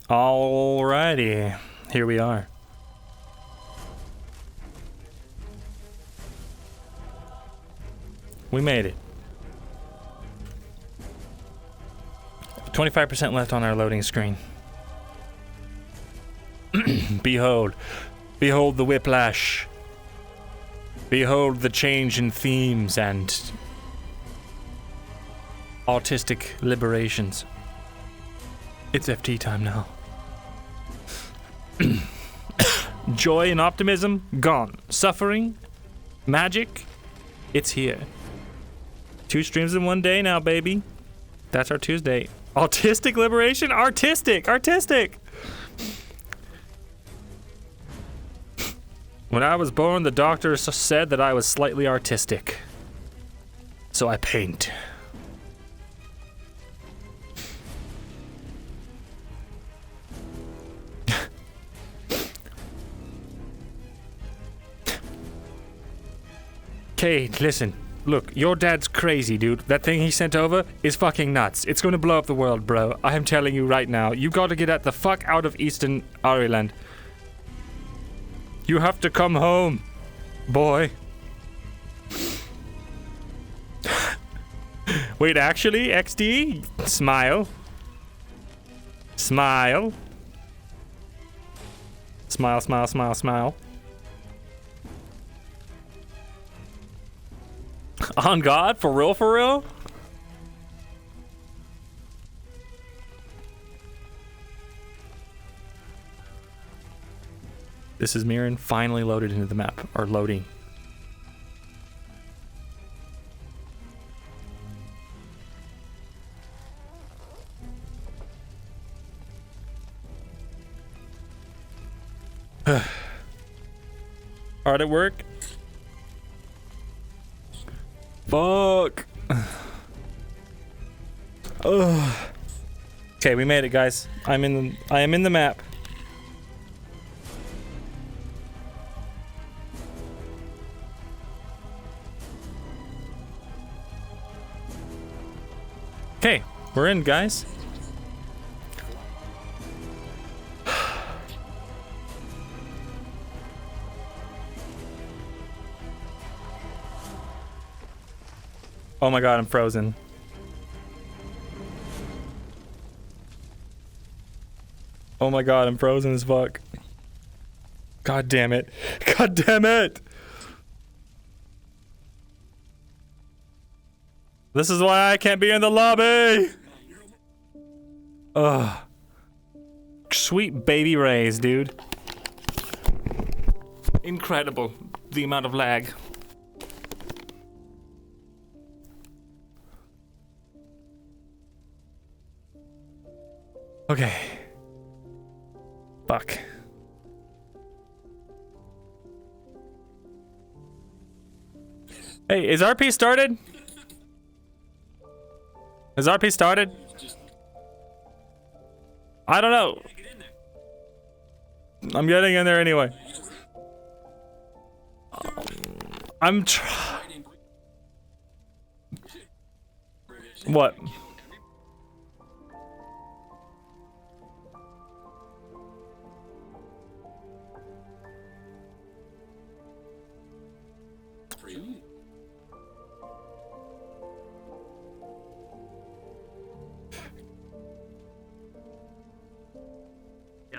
Alrighty, here we are. We made it. 25% left on our loading screen. Behold. Behold the whiplash. Behold the change in themes and autistic liberations. It's FT time now. Joy and optimism, gone. Suffering, magic, it's here. 2 streams in one day now, baby. That's our Tuesday. Autistic liberation? Artistic! When I was born, the doctor said that I was slightly artistic. So I paint. Okay, listen. Look, your dad's crazy, dude. That thing he sent over is fucking nuts. It's gonna blow up the world, bro. I am telling you right now. You gotta get the fuck out of Eastern Ireland. You have to come home, boy. Wait, actually, XD? Smile. Smile. Smile, smile, smile, smile. On God? For real, for real? This is Mirren finally loaded into the map, or loading. Hard at work? Fuck. Ugh. Okay, we made it, guys. I am in the map. Okay, we're in, guys. Oh my god, I'm frozen. Oh my god, I'm frozen as fuck. God damn it. God damn it! This is why I can't be in the lobby! Ugh. Sweet baby rays, dude. Incredible, the amount of lag. Okay. Fuck. Hey, is RP started? Is RP started? I don't know. I'm getting in there anyway. I'm trying. What?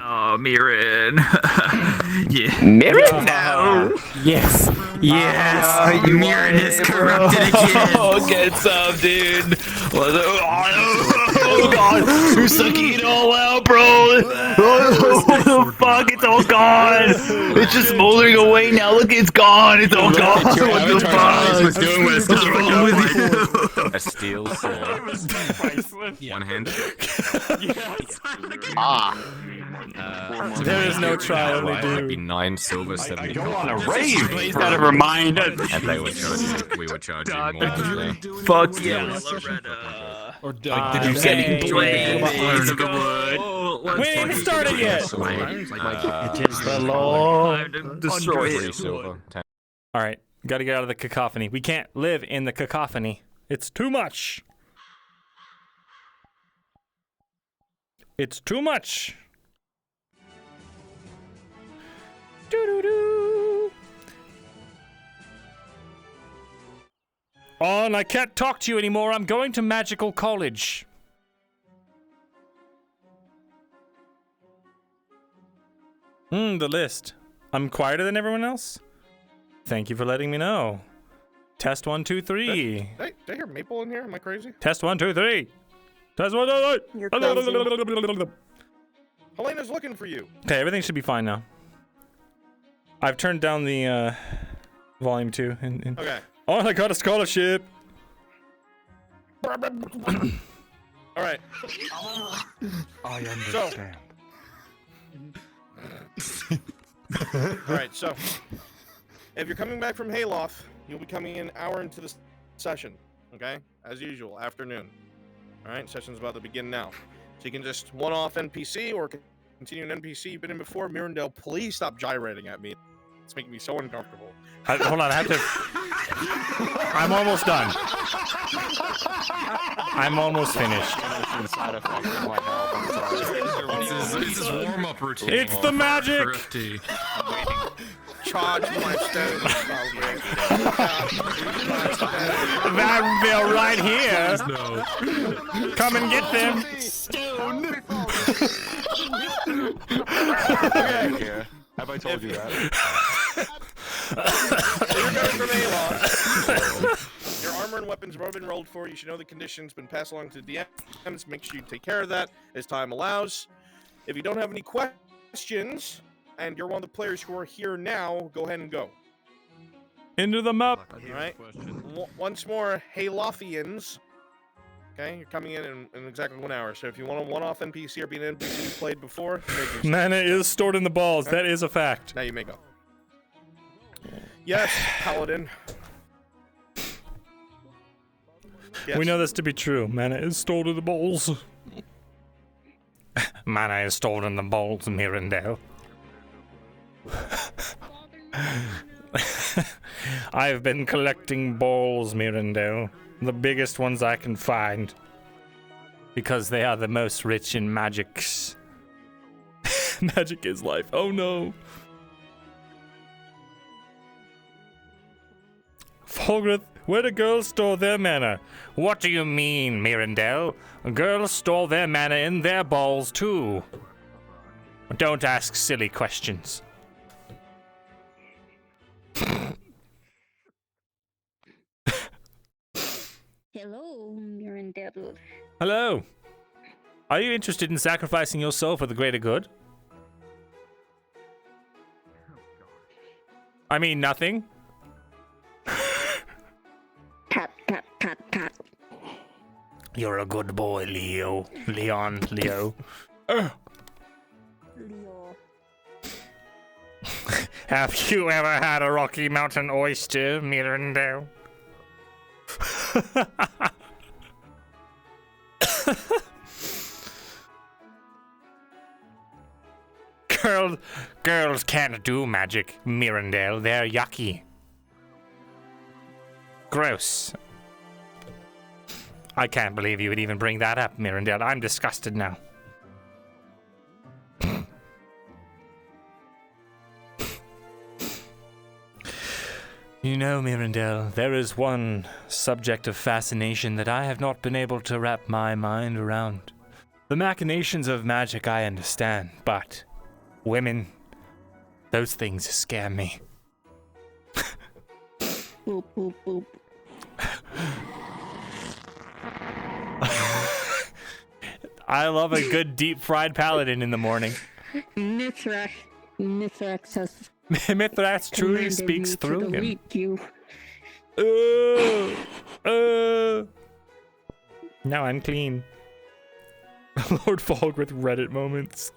Oh, Mirren. Yeah. Mirren now. Yes. Yes. Mirren is corrupted again. Oh, get some, dude. Oh, God. You're sucking it all out, bro. Oh, fuck. It's all gone. It's just smoldering away now. Look, it's gone. It's all gone. What the fuck? What's doing with you? A steel sword. One hand. There is no try, only do. It'd be 9 silver, 70 Go on copper. a rave. Please gotta remind us. And they were charging, we were charging more than they. Fuck yeah. Or Did you say We ain't even started yet. it is the Lord. Destroy 3 it. silver. 10. Alright, gotta get out of the cacophony. We can't live in the cacophony. It's too much. It's too much. Doo-doo-doo. Oh, and I can't talk to you anymore. I'm going to magical college. The list. I'm quieter than everyone else? Thank you for letting me know. Test 1, 2, 3. Did I hear Maple in here? Am I crazy? Test 1, 2, 3. Test 1, 2, 3. You're crazy. Helena's looking for you. Okay, everything should be fine now. I've turned down the volume too. Okay. Oh, I got a scholarship. All right. I understand. All right, so if you're coming back from Hayloft, you'll be coming in an hour into the session, okay? As usual, afternoon. All right, session's about to begin now. So you can just one-off NPC or continue an NPC you've been in before. Myrindal, please stop gyrating at me. It's making me so uncomfortable. Hold on, I have to... I'm almost done. I'm almost finished. This is warm-up routine. It's the magic! For FT. Charge my stone. That bill right here. No. Come and get them. Okay. Have I told you that? So you're going from Hayloft. Your armor and weapons have already been rolled for. You should know the conditions been passed along to the DMs. Make sure you take care of that as time allows. If you don't have any questions, and you're one of the players who are here now, go ahead and go. Into the map. All right. Once more, Haylothians. Okay, you're coming in exactly 1 hour. So if you want a one-off NPC or be an NPC you played before, you may do so. Mana is stored in the balls. That is a fact. Now you may go. Yes, Paladin. Yes. We know this to be true. Mana is stored in the balls. Mana is stored in the balls, Myrindal. I've been collecting balls, Myrindal. The biggest ones I can find. Because they are the most rich in magics. Magic is life. Oh no. Fulgrith, where do girls store their mana? What do you mean, Myrindal? Girls store their mana in their balls too. Don't ask silly questions. Hello, Myrindal. Hello. Are you interested in sacrificing your soul for the greater good? I mean, nothing. Pat, pat, pat, pat. You're a good boy, Leo. Leo. Leo. Have you ever had a Rocky Mountain oyster, Myrindal? Girls can't do magic, Myrindal. They're yucky. Gross. I can't believe you would even bring that up, Myrindal. I'm disgusted now. You know, Myrindal, there is one subject of fascination that I have not been able to wrap my mind around. The machinations of magic I understand, but women, those things scare me. Boop, boop, boop. I love a good deep fried paladin in the morning. Mithrax has Mithrax truly commanded speaks me through to him. delete you. Now I'm clean. Lord Fulgrith Reddit moments.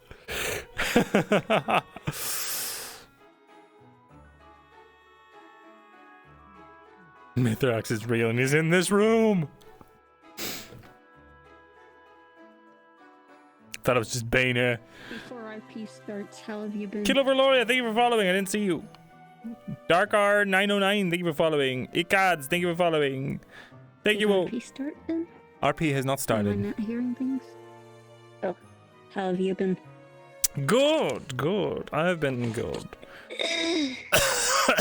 Mithrax is real and he's in this room. Thought it was just Bane. Before IP starts, how have you been? Kid over Loria, thank you for following. I didn't see you. Darkr 909, thank you for following. Ikads, thank you for following. Thank you all. IP start then? RP has not Am I started. not hearing things? Oh, how have you been? Good, good. I've been good.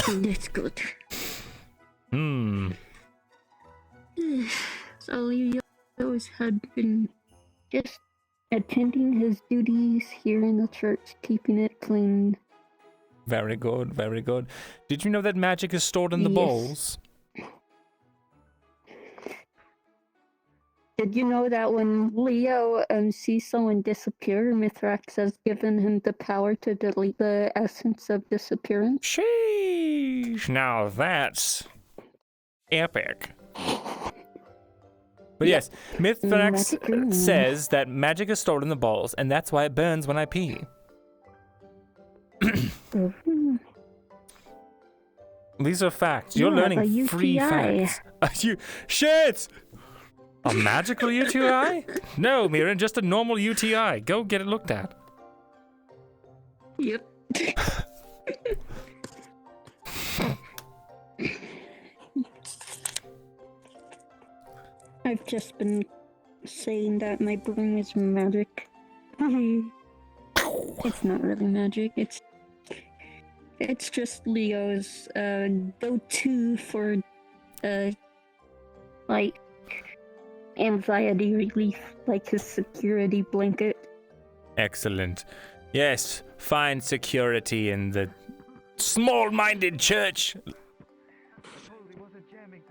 That's good. Hmm. So Leo's had been just attending his duties here in the church, keeping it clean. Very good, very good. Did you know that magic is stored in the Yes. bowls? Did you know that when Leo sees someone disappear, Mithrax has given him the power to delete the essence of disappearance? Sheesh. Now that's epic. But yes, Magic Mithrax room. says that magic is stored in the bowls, and that's why it burns when I pee. Mhm. These are facts. You're Yeah, learning a free UTI. facts. Shit! A magical UTI? No, Miran, just a normal UTI. Go get it looked at. Yep. I've just been saying that my brain is magic. It's not really magic. It's just Leo's go-to for like anxiety relief, like his security blanket. Excellent. Yes, find security in the small-minded church.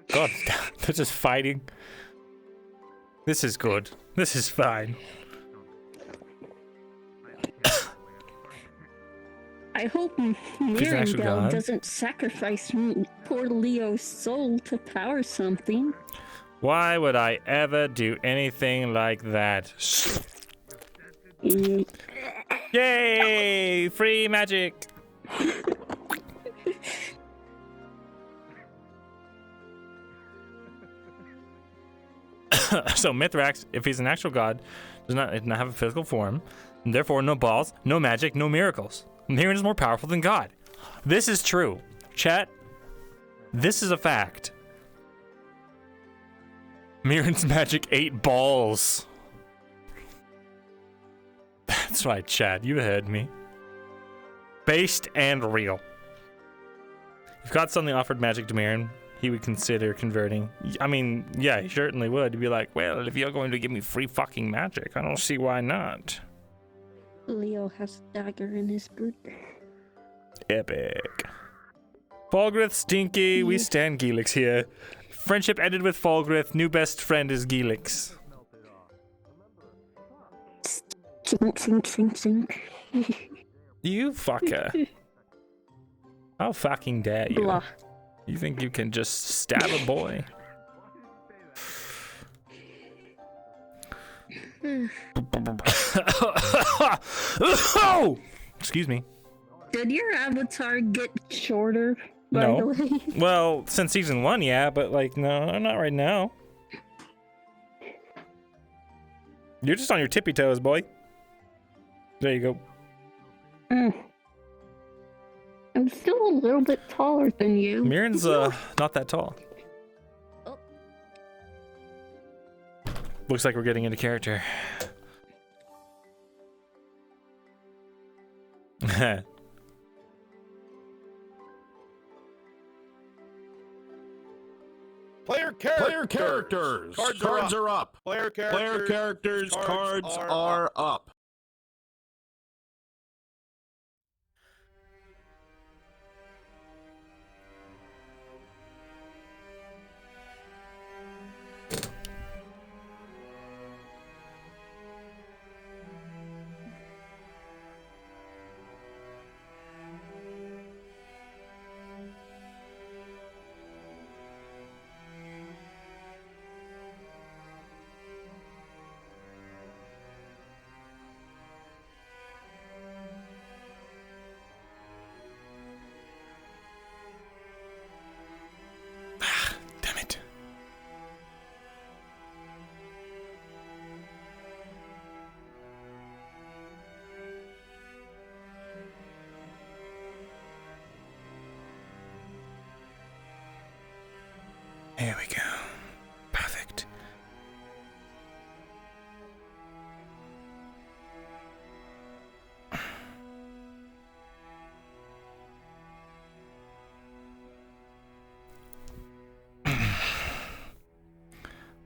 God, they're just fighting. This is good. This is fine. I hope an actual Myrindal god. doesn't sacrifice poor Leo's soul to power something. Why would I ever do anything like that? Eh, Yay! Free magic! So Mithrax, if he's an actual god, does not have a physical form, and therefore no balls, no magic, no miracles. Miran is more powerful than God. This is true. Chat, this is a fact. Miran's magic 8 balls. That's right, chat. You heard me. Based and real. If God suddenly offered magic to Miran, he would consider converting. I mean, yeah, he certainly would. He'd be like, well, if you're going to give me free fucking magic, I don't see why not. Leo has a dagger in his boot. Epic. Falgrith, Stinky, we stand Gelix here. Friendship ended with Falgrith. New best friend is Gelix. Sink, sink, sink, sink. You fucker. How fucking dare you? Blah. You think you can just stab a boy? Excuse me. Did your avatar get shorter, by No. the way? Well, since season 1, yeah, but like, no, not right now. You're just on your tippy toes, boy. There you go. I'm still a little bit taller than you. Miran's not that tall. Oh. Looks like we're getting into character. Player characters. Cards are up. Player characters. Cards are up. Damn it. Here we go. Perfect.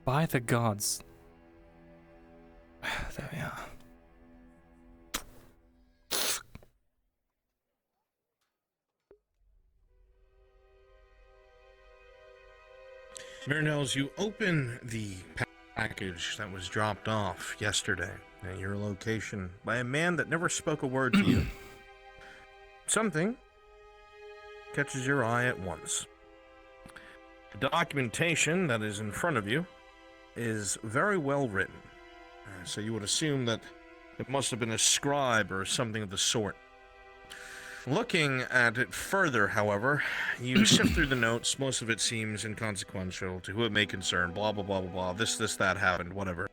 By the gods. There we are. Myrindal, you open the package that was dropped off yesterday at your location by a man that never spoke a word to you. Something catches your eye at once. The documentation that is in front of you is very well written, so you would assume that it must have been a scribe or something of the sort. Looking at it further, however, you sift through the notes. Most of it seems inconsequential to who it may concern, blah, blah, blah, blah, blah, this, that happened, whatever.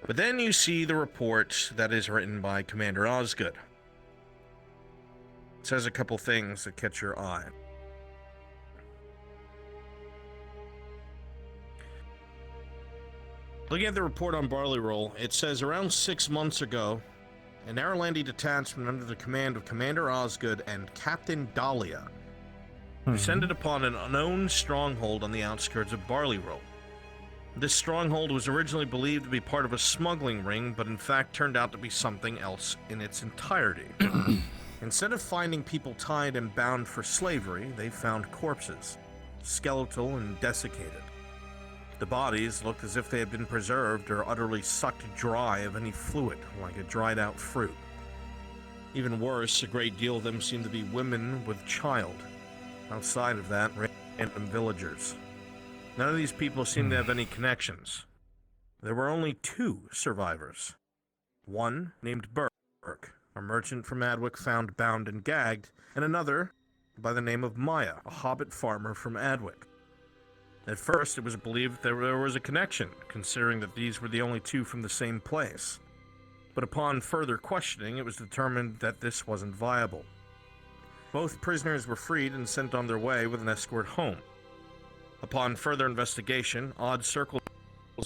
But then you see the report that is written by Commander Osgood. It says a couple things that catch your eye. Looking at the report on Barley Roll, it says around 6 months ago, an Airlandi detachment under the command of Commander Osgood and Captain Dahlia descended upon an unknown stronghold on the outskirts of Barley Roll. This stronghold was originally believed to be part of a smuggling ring, but in fact turned out to be something else in its entirety. Instead of finding people tied and bound for slavery, they found corpses, skeletal and desiccated. The bodies looked as if they had been preserved or utterly sucked dry of any fluid, like a dried out fruit. Even worse, a great deal of them seemed to be women with child. Outside of that, random villagers. None of these people seemed to have any connections. There were only 2 survivors. One named Burke, a merchant from Adwick found bound and gagged, and another by the name of Maya, a hobbit farmer from Adwick. At first, it was believed that there was a connection, considering that these were the only 2 from the same place. But upon further questioning, it was determined that this wasn't viable. Both prisoners were freed and sent on their way with an escort home. Upon further investigation, odd circles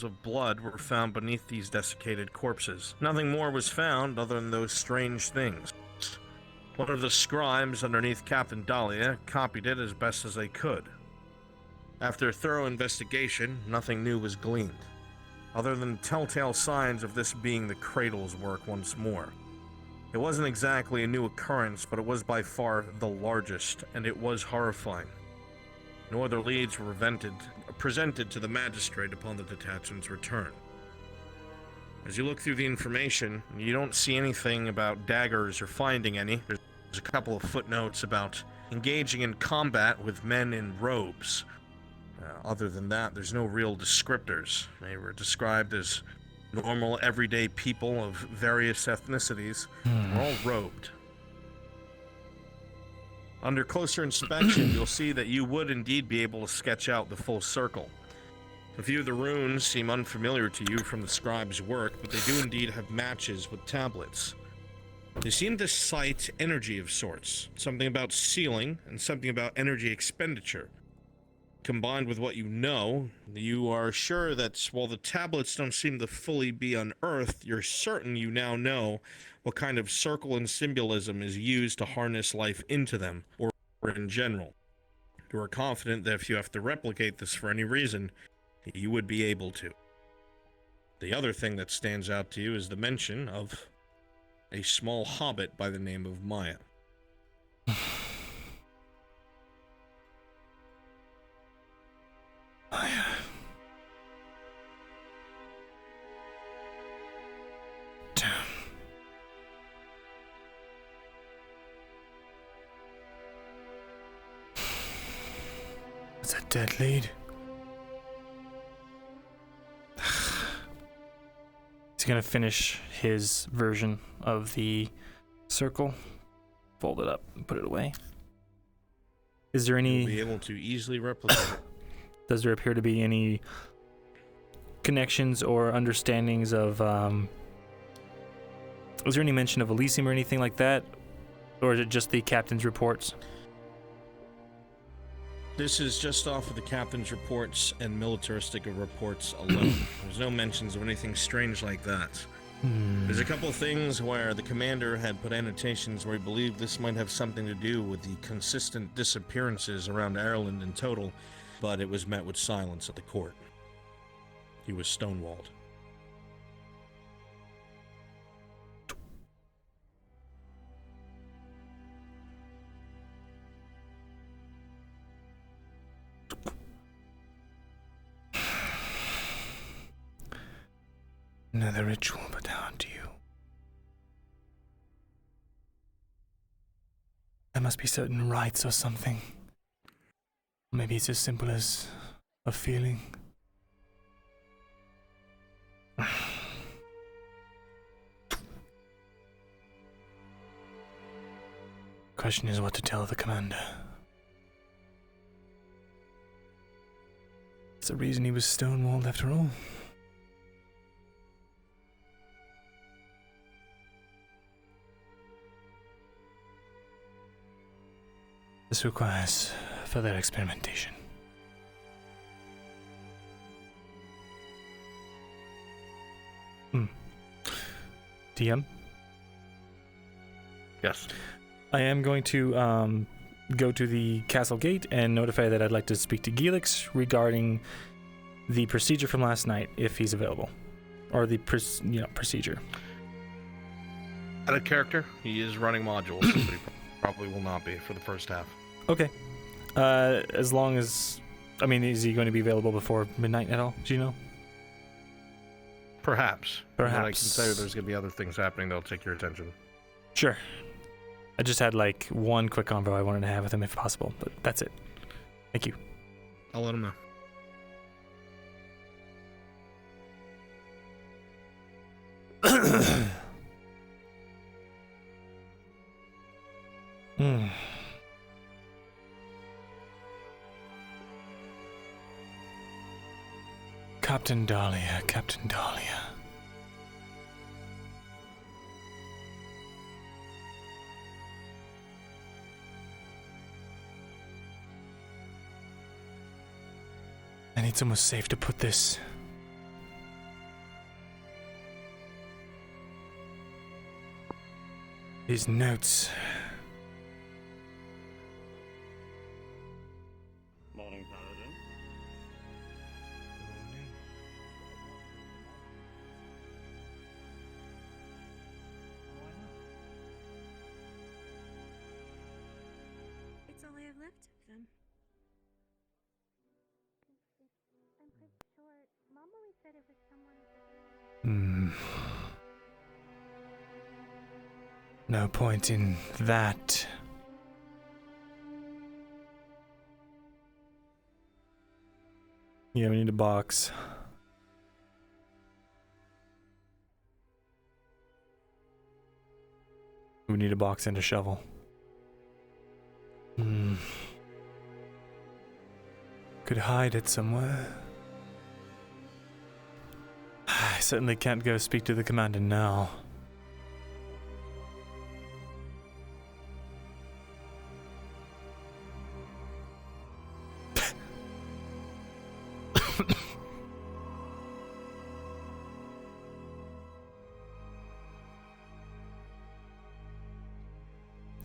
of blood were found beneath these desiccated corpses. Nothing more was found other than those strange things. One of the scribes underneath Captain Dahlia copied it as best as they could. After a thorough investigation, nothing new was gleaned, other than telltale signs of this being the Cradle's work once more. It wasn't exactly a new occurrence, but it was by far the largest, and it was horrifying. No other leads were presented to the magistrate upon the detachment's return. As you look through the information, you don't see anything about daggers or finding any. There's a couple of footnotes about engaging in combat with men in robes. Other than that, there's no real descriptors. They were described as normal, everyday people of various ethnicities. They're all robed. Under closer inspection, you'll see that you would indeed be able to sketch out the full circle. A few of the runes seem unfamiliar to you from the scribe's work, but they do indeed have matches with tablets. They seem to cite energy of sorts, something about sealing and something about energy expenditure. Combined with what you know, you are sure that while the tablets don't seem to fully be unearthed, you're certain you now know what kind of circle and symbolism is used to harness life into them, or in general. You are confident that if you have to replicate this for any reason, you would be able to. The other thing that stands out to you is the mention of a small hobbit by the name of Maya. Maya. Damn. Is that dead lead? He's gonna finish his version of the circle, fold it up, and put it away. Is there any? You'll be able to easily replicate it. Does there appear to be any connections or understandings of? Was there any mention of Elysium or anything like that, or is it just the captain's reports? This is just off of the captain's reports and militaristic reports alone. There's no mentions of anything strange like that. There's a couple of things where the commander had put annotations where he believed this might have something to do with the consistent disappearances around Ireland in total, but it was met with silence at the court. he was stonewalled. Another ritual put down to you. There must be certain rites or something. Maybe it's as simple as a feeling. Question is what to tell the commander. It's the reason he was stonewalled after all. This requires further experimentation. DM? Yes. I am going to go to the castle gate and notify that I'd like to speak to Gelix regarding the procedure from last night, if he's available. Or the procedure. Out of character, he is running modules, but he probably will not be for the first half. Okay. As long as... I mean, is he going to be available before midnight at all? Do you know? Perhaps. Perhaps. But I can tell you there's going to be other things happening that'll take your attention. Sure. I just had like one quick convo I wanted to have with him if possible, but that's it. Thank you. I'll let him know. Captain Dahlia, Captain Dahlia. And it's almost safe to put this. These notes. Morning, Paladin. It's all I have left of them. I'm pretty sure Mom always said it was someone. No point in that. Yeah, we need a box. We need a box and a shovel. Could hide it somewhere. I certainly can't go speak to the commander now.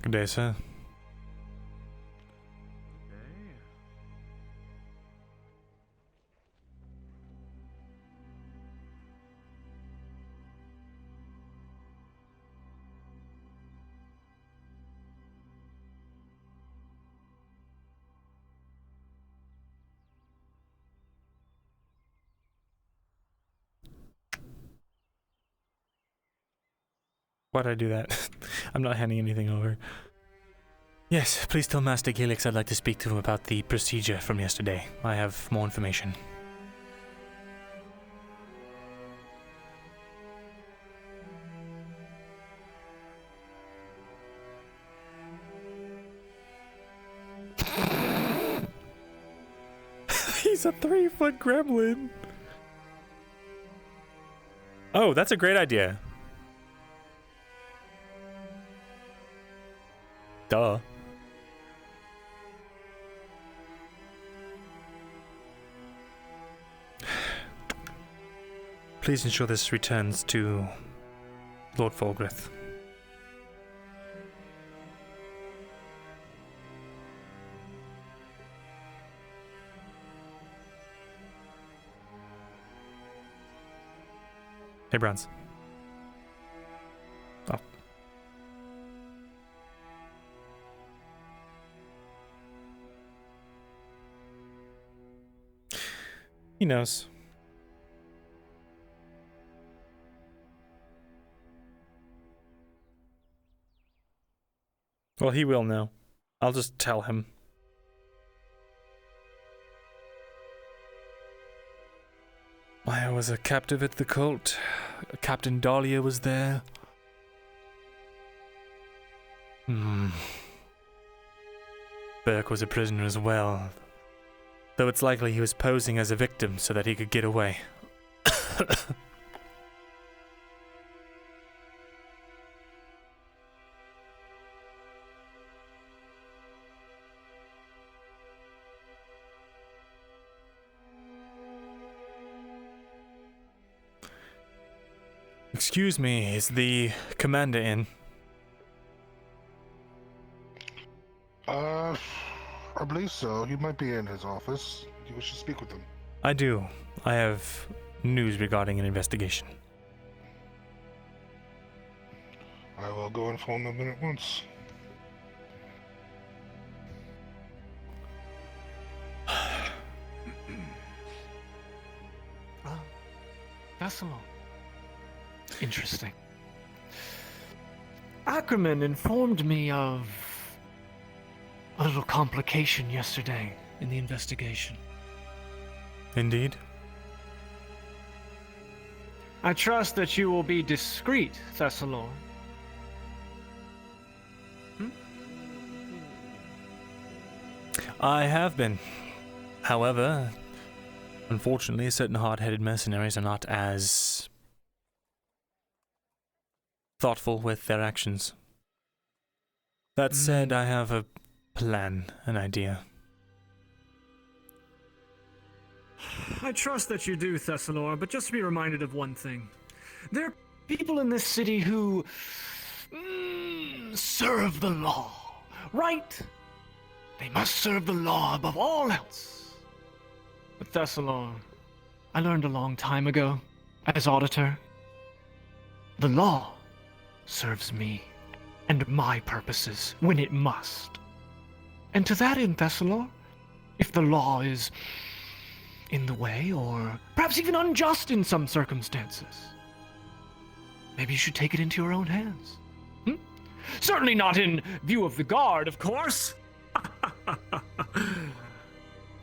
Good day, sir. Why'd I do that? I'm not handing anything over. Yes, please tell Master Gelix I'd like to speak to him about the procedure from yesterday. I have more information. He's a 3-foot gremlin. Oh, that's a great idea. Duh. Please ensure this returns to Lord Fulgrith. Hey, Bronze. Oh. He knows. Well, he will know. I'll just tell him. I was a captive at the cult. Captain Dahlia was there. Burke was a prisoner as well. Though it's likely he was posing as a victim so that he could get away. Excuse me, is the commander in? I believe so. He might be in his office. You wish to speak with him? I do. I have news regarding an investigation. I will go inform him at once. Thesalor. Interesting. Ackerman informed me of a little complication yesterday in the investigation. Indeed. I trust that you will be discreet, Thesalor. I have been. However, unfortunately, certain hard-headed mercenaries are not as thoughtful with their actions. That said, I have a plan, an idea. I trust that you do, Thesalor, but just be reminded of one thing. There are people in this city who serve the law, right? They must serve the law above all else. But Thesalor, I learned a long time ago, as auditor, the law serves me and my purposes when it must. And to that end, Thesalor, if the law is in the way, or perhaps even unjust in some circumstances, maybe you should take it into your own hands. Certainly not in view of the guard, of course.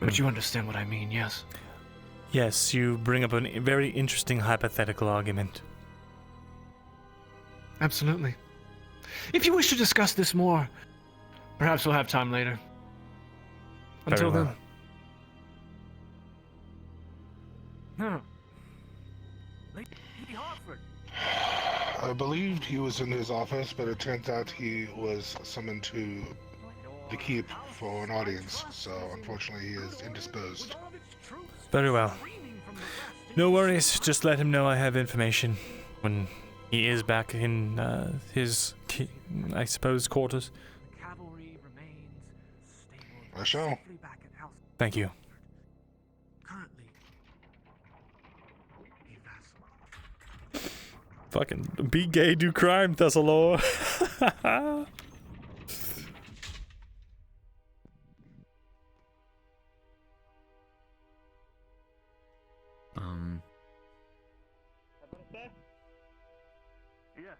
But you understand what I mean, yes? Yes, you bring up a very interesting hypothetical argument. Absolutely. If you wish to discuss this more, perhaps we'll have time later. Until Very then. Lady Hartford. I believed he was in his office, but it turns out he was summoned to the keep for an audience, so unfortunately he is indisposed. Very well. No worries, just let him know I have information when he is back in his, I suppose, quarters. I shall. Thank you. Fucking be gay, do crime, Thesalor. Yes.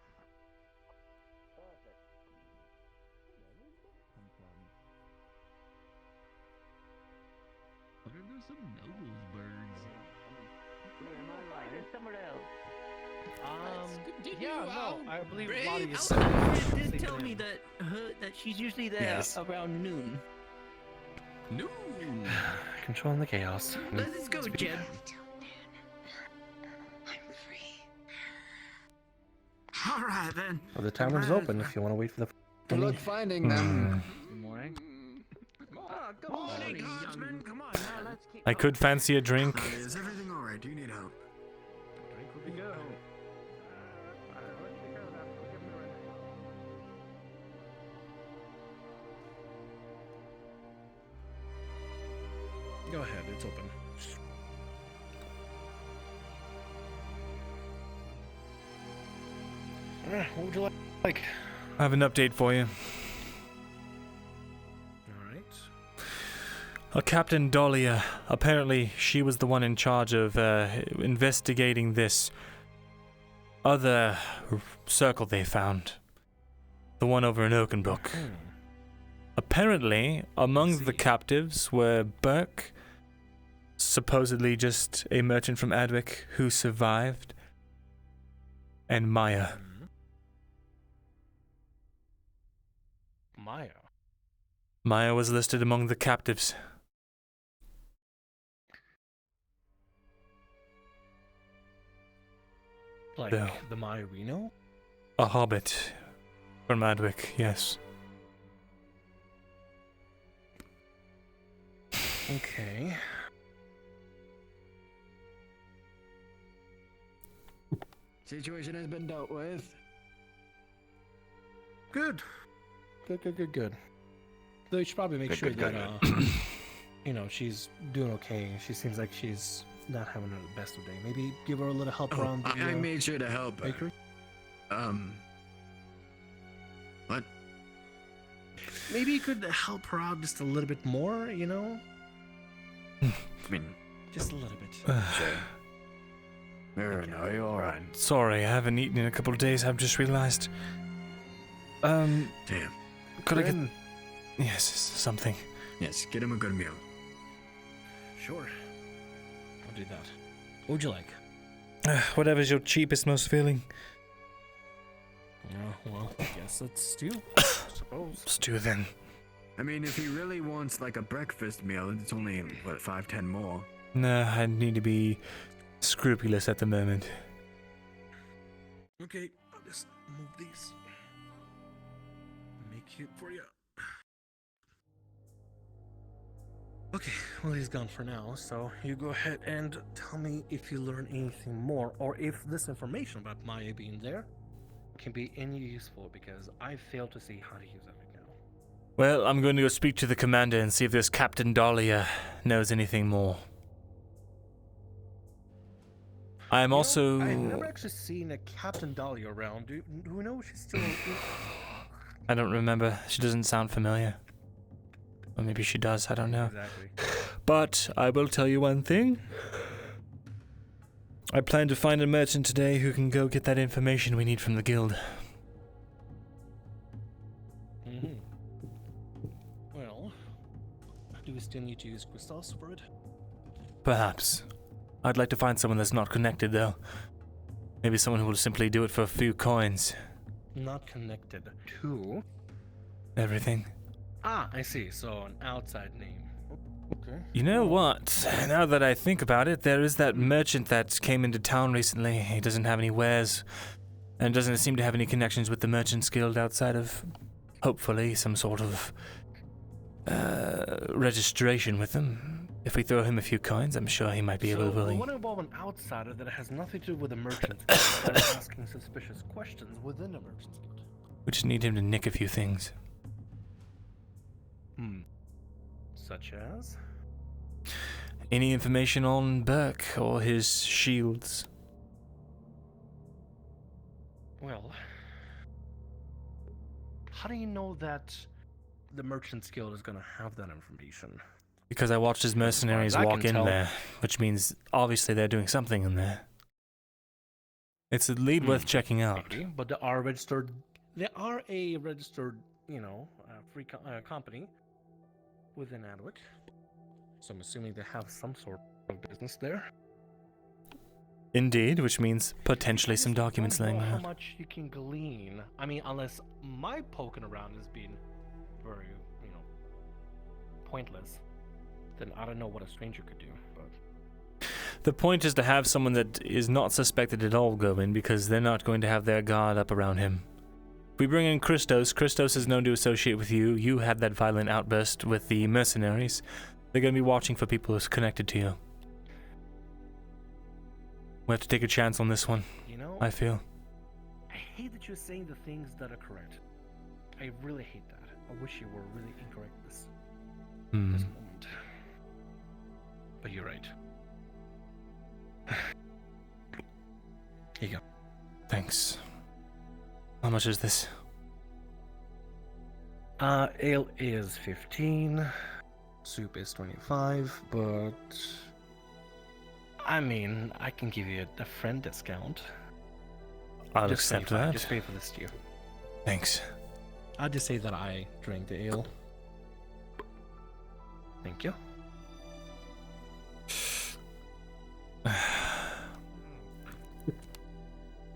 What are those some nobles birds? Somewhere else. Yeah, no, I believe Lottie is She did tell me that that she's usually there around noon. Noon. Controlling the chaos. Let's go, Jeb. All right then. Well, the tavern's open if you want to wait for the. Good luck finding them. Good morning. Good morning, guardsman. Come on, now let's keep. I could fancy a drink. Is everything all right? Do you need help? Drink would be good. Go ahead, it's open. What would you like? I have an update for you. Alright. A Captain Dahlia. Apparently, she was the one in charge of investigating this other circle they found. The one over in Oakenbrook. Apparently, among the captives were Burke, supposedly just a merchant from Adwick who survived, and Maya. Maya. Maya was listed among the captives. Like No. the Maya we know? A hobbit from Adwick, yes. Okay. Situation has been dealt with. Good. Good. Though you should probably make Good, sure good, that, you know, she's doing okay. She seems like she's not having her best of day. Maybe give her a little help around the I made sure to help her. bakery. What? Maybe you could help her out just a little bit more, you know? I mean, Just a little bit. Mirren, are you alright? Sorry, I haven't eaten in a couple of days. I've just realized. Damn. Could I get... Bryn. Yes, something. Yes, get him a good meal. Sure. I'll do that. What would you like? Whatever's your cheapest, most feeling. Well, I guess it's stew. Suppose. Stew then. I mean, if he really wants like a breakfast meal, it's only, what, 5-10 more. No, I need to be scrupulous at the moment. Okay, I'll just move these. Make it for you. Okay, well, he's gone for now, so you go ahead and tell me if you learn anything more, or if this information about Maya being there can be any useful, because I failed to see how to use it right now. Well, I'm going to go speak to the commander and see if this Captain Dahlia knows anything more. I'm You know, also... I've never actually seen a Captain Dahlia around. Do you know if she's still... I don't remember. She doesn't sound familiar. Or maybe she does, I don't know. Exactly. But I will tell you one thing. I plan to find a merchant today who can go get that information we need from the guild. Mm-hmm. Well, do we still need to use crystals for it? Perhaps. I'd like to find someone that's not connected, though. Maybe someone who will simply do it for a few coins. Not connected to... Everything. Ah, I see. So an outside name. Okay. You know what? Now that I think about it, there is that merchant that came into town recently. He doesn't have any wares, and doesn't seem to have any connections with the Merchants Guild outside of, hopefully, some sort of registration with them. If we throw him a few coins, I'm sure he might be able to we really... want to involve an outsider that has nothing to do with the merchants guild and asking suspicious questions within the merchants guild. We just need him to nick a few things. Such as? Any information on Burke or his shields? Well, how do you know that the merchants guild is going to have that information? Because I watched his mercenaries As far as I walk can in tell. there, which means obviously they're doing something in there. It's a lead worth checking out. Maybe, but they are registered. They are a registered, free company within Adwick. So I'm assuming they have some sort of business there. Indeed, which means potentially some documents I don't laying know how around. much you can glean. I mean, unless my poking around has been very, pointless, then I don't know what a stranger could do. But The point is to have someone that is not suspected at all go in, because they're not going to have their guard up around him. If we bring in Christos is known to associate with you. You had that violent outburst with the mercenaries. They're going to be watching for people who's connected to you. We have to take a chance on this one, I feel. I hate that you're saying the things that are correct. I really hate that. I wish you were really incorrect this moment. But you're right. Here you go. Thanks. How much is this? Ale is 15, soup is 25, but I mean, I can give you a friend discount. I'll Just accept pay for- that. Just pay for this stew. Thanks. I'll just say that I drank the ale. Thank you.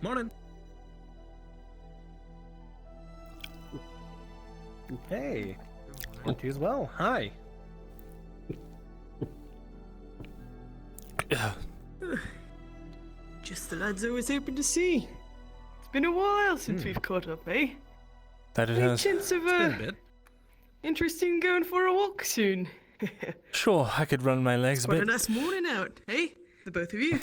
Morning. Hey. And you as well. Hi. Just the lads I was hoping to see. It's been a while since we've caught up, eh? That it Any has. chance of Been a bit. interesting going for a walk soon? Sure, I could run my legs a Quite a bit. nice morning out, eh? The both of you.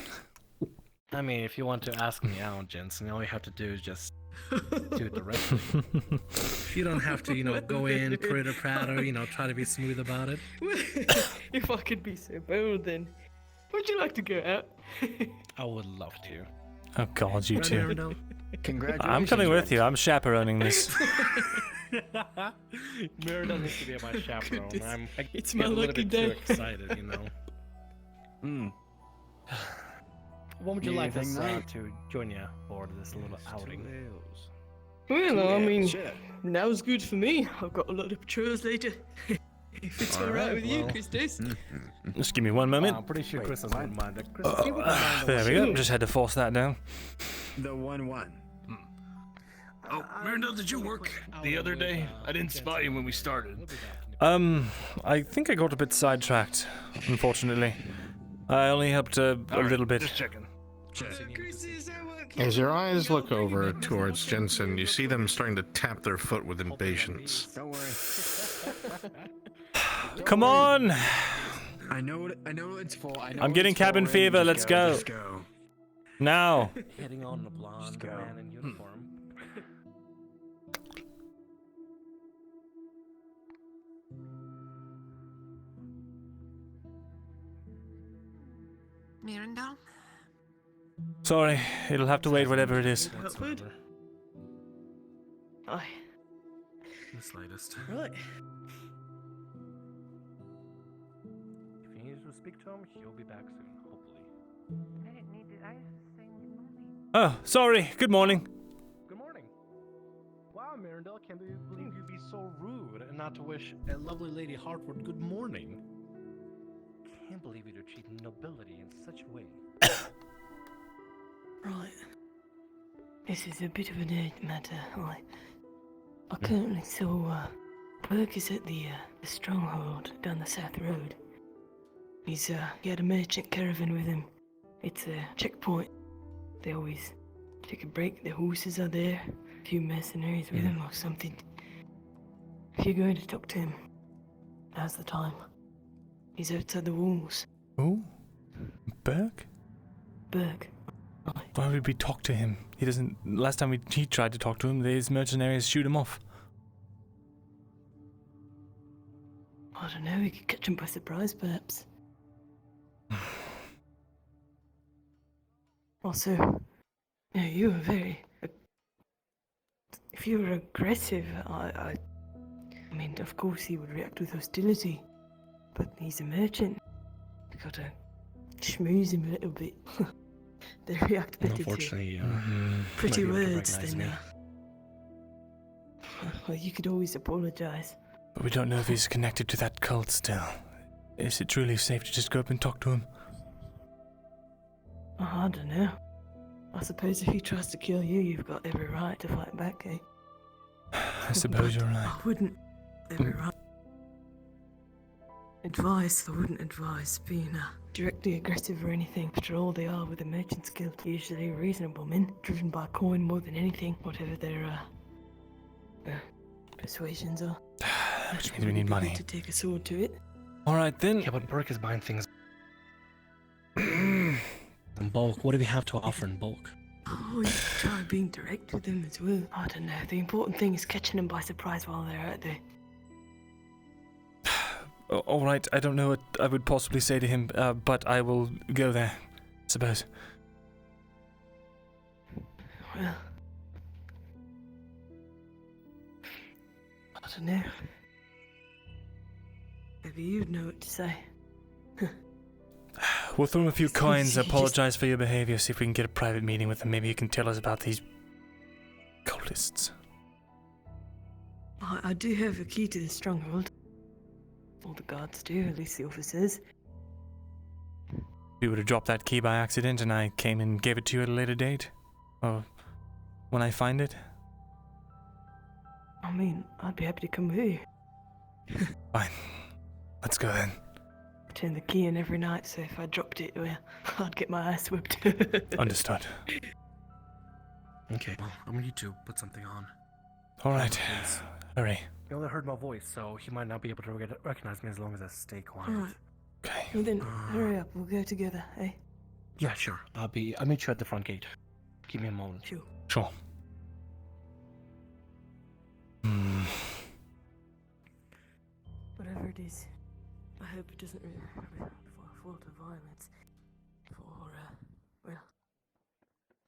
I mean, if you want to ask me out, Jensen, all you have to do is just do it directly. You don't have to, go in, pritter pratter, try to be smooth about it. If I could be so bold, then would you like to go out? I would love to. Oh God, you two. Myrindal, congratulations. I'm coming with you. I'm chaperoning this. Myrindal needs to be my chaperone. Goodness. I It's get my a little lucky bit day. too excited, When would you Need like us anything, mate? to join you for this little outing? Well, I mean, Shit. now's good for me. I've got a lot of chores later. If it's alright with you, well. Christos. Just give me one moment. I'm pretty sure Wait, Chris what? wouldn't mind it. Chris, if you wouldn't mind the There we one- go. Just had to force that down. The 1-1. Oh, Myrindal, did you work the other day? I didn't spot you when we started. I think I got a bit sidetracked, unfortunately. I only helped a All right, little bit. Just checking. As your eyes look over towards Jensen, you see them starting to tap their foot with impatience. Don't worry. Come on! I know it's full. I know I'm getting it's full cabin already. fever, Just let's go. Just go. Now. Hitting on the blonde go. man in uniform. Myrindal? Sorry, it'll have to wait, whatever it is. Upward? Aye. The slightest. Right. If you need to speak to him, he'll be back soon, hopefully. I didn't need to. I was just saying good morning. Oh, sorry. Good morning. Good morning. Wow, Myrindal, can't believe you'd be so rude and not to wish a lovely Lady Hartford good morning. Can't believe you'd treat nobility in such a way. Right. This is a bit of an urgent matter. I currently saw Burke is at the stronghold down the south road. He had a merchant caravan with him. It's a checkpoint. They always take a break. The horses are there. A few mercenaries with him or something. If you're going to talk to him, now's the time. He's outside the walls. Who? Burke? Burke. Why would we talk to him? He doesn't. Last time he tried to talk to him, these mercenaries shoot him off. I don't know. We could catch him by surprise, perhaps. Also, you were very. If you were aggressive, I mean, of course he would react with hostility. But he's a merchant. You gotta schmooze him a little bit. They react better to Unfortunately, pretty might be able to words recognize than. me. Well, you could always apologize. But we don't know if he's connected to that cult still. Is it truly safe to just go up and talk to him? Oh, I don't know. I suppose if he tries to kill you, you've got every right to fight back, eh? I suppose you're right. I wouldn't. Every right. I wouldn't advise being directly aggressive or anything. After all, they are with the Merchants Guild. Usually reasonable men, driven by coin more than anything, whatever their persuasions are. Which means we need money. To take a sword to it. Alright then. Yeah, but Burke is buying things. In bulk, what do we have to offer in bulk? Oh, you could try being direct with them as well. I don't know. The important thing is catching them by surprise while they're out there. Alright, I don't know what I would possibly say to him, but I will go there, suppose. Well, I don't know. Maybe you'd know what to say. We'll throw him a few Seems coins, you just- apologize for your behavior, see if we can get a private meeting with him. Maybe you can tell us about these cultists. I do have a key to the stronghold. All the guards do, at least the officers. If you would have dropped that key by accident and I came and gave it to you at a later date? Or when I find it? I mean, I'd be happy to come with you. Fine. Let's go then. I turn the key in every night, so if I dropped it, well, I'd get my ass whipped. Understood. Okay, well, I'm gonna need to put something on. Alright. Hurry. He only heard my voice, so he might not be able to recognize me as long as I stay quiet. Alright. Okay. Well then, hurry up, we'll go together, eh? Yeah, sure. I'll meet you at the front gate. Give me a moment. Sure. Sure. Whatever it is, I hope it doesn't fall to violence. For, well,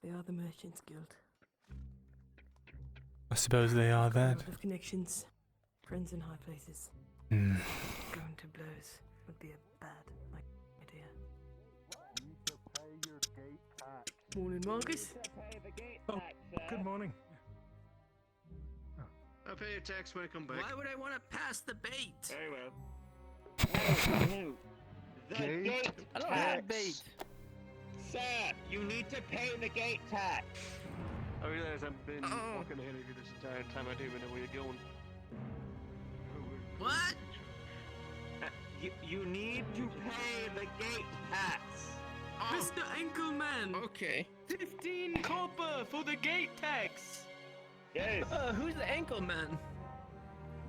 they are the Merchants Guild. I suppose they are A that. lot of connections, friends in high places. Hmm. Going to blows would be a bad idea. Morning, Marcus. Oh, good morning. I'll pay your tax when I come back. Why would I want to pass the bait? Very well. The Gate I don't tax. have bait. Sir, you need to pay the gate tax. I realize I've been walking ahead of you this entire time. I don't even know where you're going. What? You need to pay the gate tax. Mr. Ankleman! Okay. 15 copper for the gate tax! Yes. Who's the ankle man?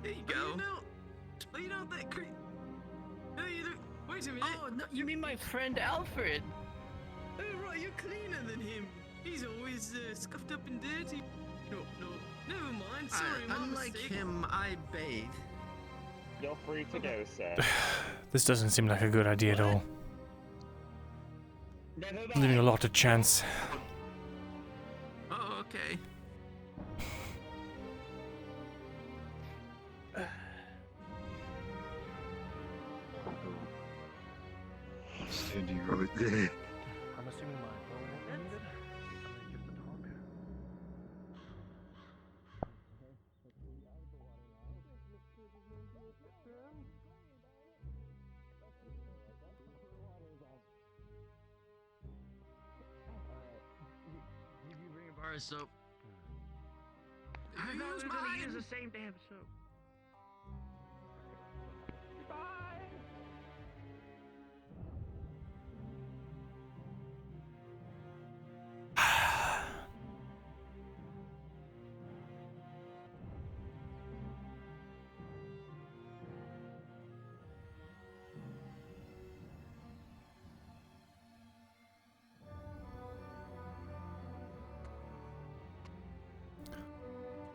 There you go. You know that creep. No, you don't. Wait a minute. Oh, no, you mean my friend Alfred? Oh, right, you're cleaner than him. He's always scuffed up and dirty. No, never mind. Sorry, my unlike mistake. him, I bathe. You're free to go, sir. This doesn't seem like a good idea at all. Never mind. Leaving a lot to chance. Oh, okay. Standing right there. I'm assuming my phone is ended. I'm gonna give the talk. Give you bring a bar of soap. I thought we Use were gonna mine. use the same damn soap.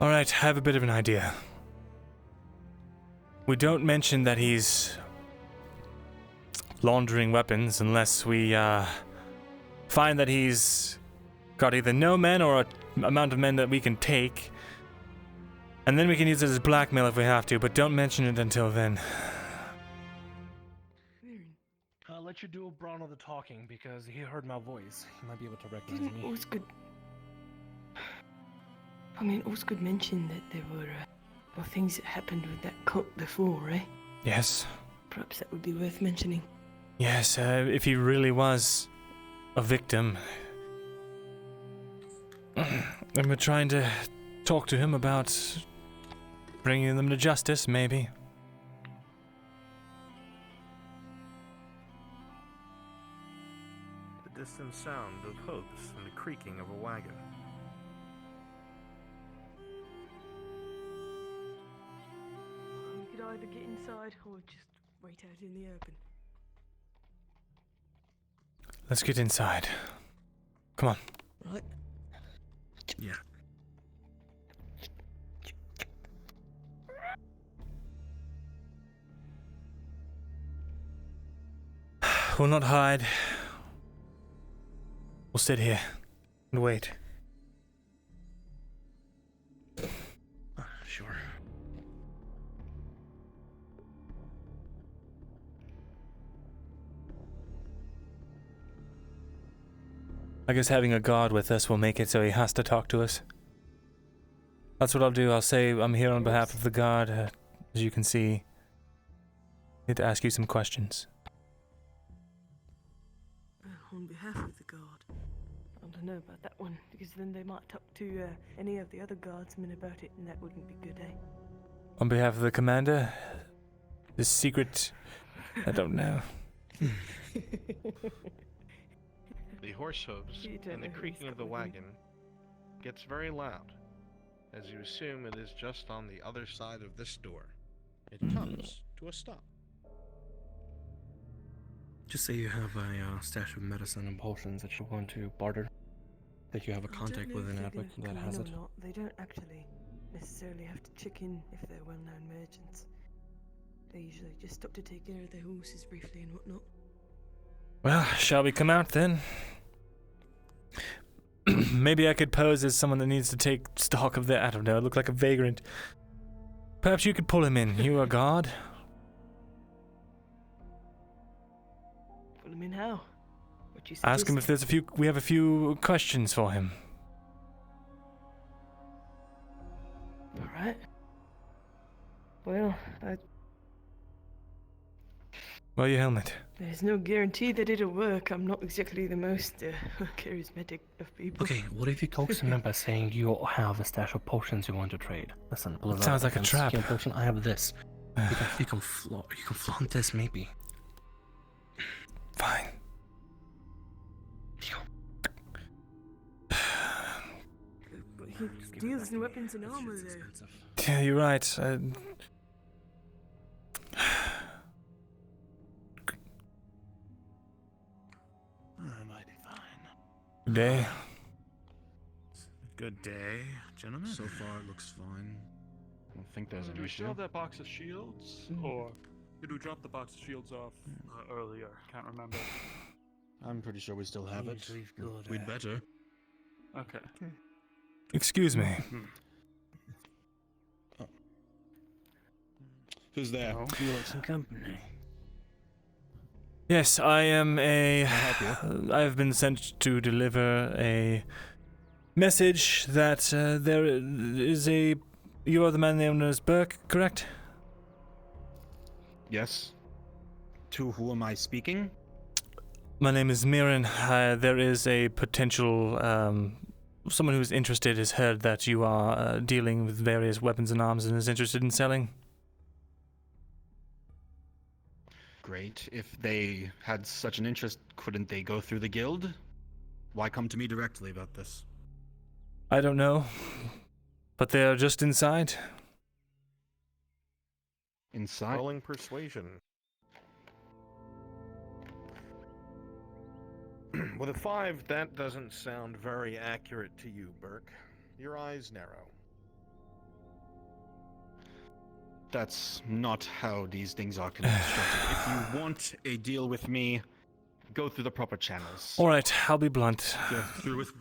Alright, I have a bit of an idea. We don't mention that he's laundering weapons unless we find that he's got either no men or an amount of men that we can take. And then we can use it as blackmail if we have to, but don't mention it until then. I'll let you do Bruno the talking because he heard my voice. He might be able to recognize Didn't me. Osgood... I mean, Osgood mentioned that there were things that happened with that cult before, right? Yes. Perhaps that would be worth mentioning. Yes, if he really was a victim. And we're trying to talk to him about bringing them to justice, maybe. The distant sound of hooves and the creaking of a wagon. We could either get inside or just wait out in the open. Let's get inside. Come on. Right. Yeah. We'll not hide. We'll sit here and wait. Sure. I guess having a guard with us will make it so he has to talk to us. That's what I'll do. I'll say I'm here on behalf of the guard. As you can see, I need to ask you some questions. On behalf of the guard. I don't know about that one, because then they might talk to any of the other guardsmen about it, and that wouldn't be good, eh? On behalf of the commander, the secret... I don't know. The horse hooves and the creaking of the wagon gets very loud, as you assume it is just on the other side of this door. It comes to a stop. Just say you have a stash of medicine and potions that you want to barter. That you have a contact with an advocate that has it. Not. They don't actually necessarily have to check in if they're well-known merchants. They usually just stop to take care of their horses briefly and whatnot. Well, shall we come out then? Maybe I could pose as someone that needs to take stock of their... I don't know, I look like a vagrant. Perhaps you could pull him in. You a guard? Pull him in how? What you Ask him if there's we have a few questions for him. Alright. Well, Wear your helmet. there's no guarantee that it'll work. I'm not exactly the most charismatic of people. Okay, what if you coax him in by saying you have a stash of potions you want to trade? Listen, Sounds like a trap. Potion, I have this. you can flaunt this, maybe. Fine. But he deals in weapons and armor, though. Yeah, you're right. Mighty fine. Good day. Good day, gentlemen. So far, it looks fine. I don't think there's an Did we issue. still have that box of shields? Or did we drop the box of shields off earlier? Can't remember. I'm pretty sure we still have it. Good, We'd better. Okay. Excuse me. Who's there? You like some company? Yes, I am a... I'll help you. I have been sent to deliver a message that there is a... You are the man known as Burke, correct? Yes. To who am I speaking? My name is Mirin. There is a potential... someone who's interested has heard that you are dealing with various weapons and arms and is interested in selling. Great. If they had such an interest, couldn't they go through the guild? Why come to me directly about this? I don't know, but they are just inside. Inside? Rolling persuasion. With a 5, that doesn't sound very accurate to you, Burke. Your eyes narrow. That's not how these things are constructed. If you want a deal with me, go through the proper channels. All right, I'll be blunt. Go through with...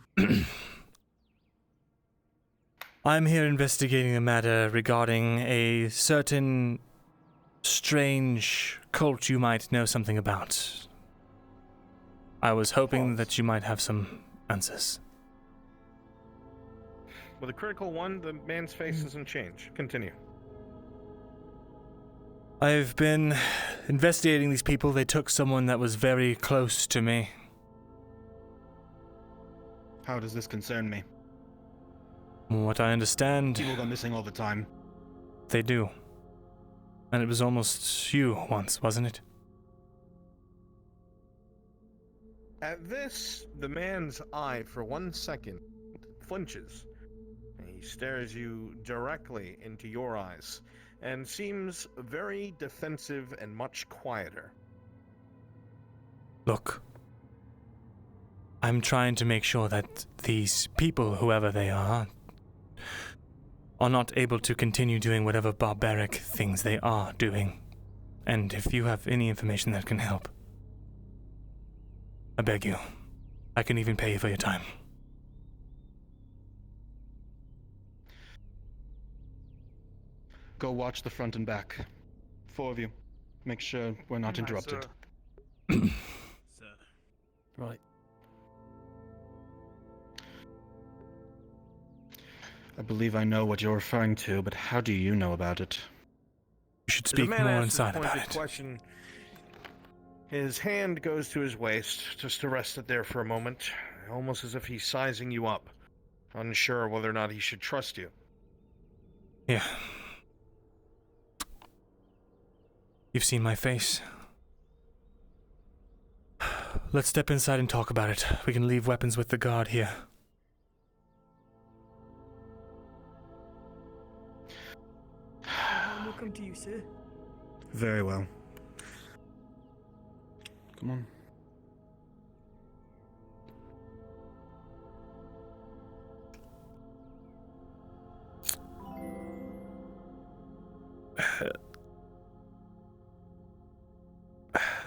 I'm here investigating a matter regarding a certain strange cult you might know something about. I was hoping that you might have some answers. With a critical 1, the man's face doesn't change. Continue. I've been investigating these people. They took someone that was very close to me. How does this concern me? From what I understand, People go missing all the time. they do. And it was almost you once, wasn't it? At this, the man's eye for 1 second flinches. And he stares you directly into your eyes and seems very defensive and much quieter. Look, I'm trying to make sure that these people, whoever they are not able to continue doing whatever barbaric things they are doing. And if you have any information that can help, I beg you. I can even pay you for your time. Go watch the front and back. 4 of you. Make sure we're not interrupted. Right. I believe I know what you're referring to, but how do you know about it? You should The speak man more asks his inside about pointed it. question. His hand goes to his waist, just to rest it there for a moment, almost as if he's sizing you up, unsure whether or not he should trust you. Yeah. You've seen my face. Let's step inside and talk about it. We can leave weapons with the guard here. Welcome to you, sir. Very well. Come on.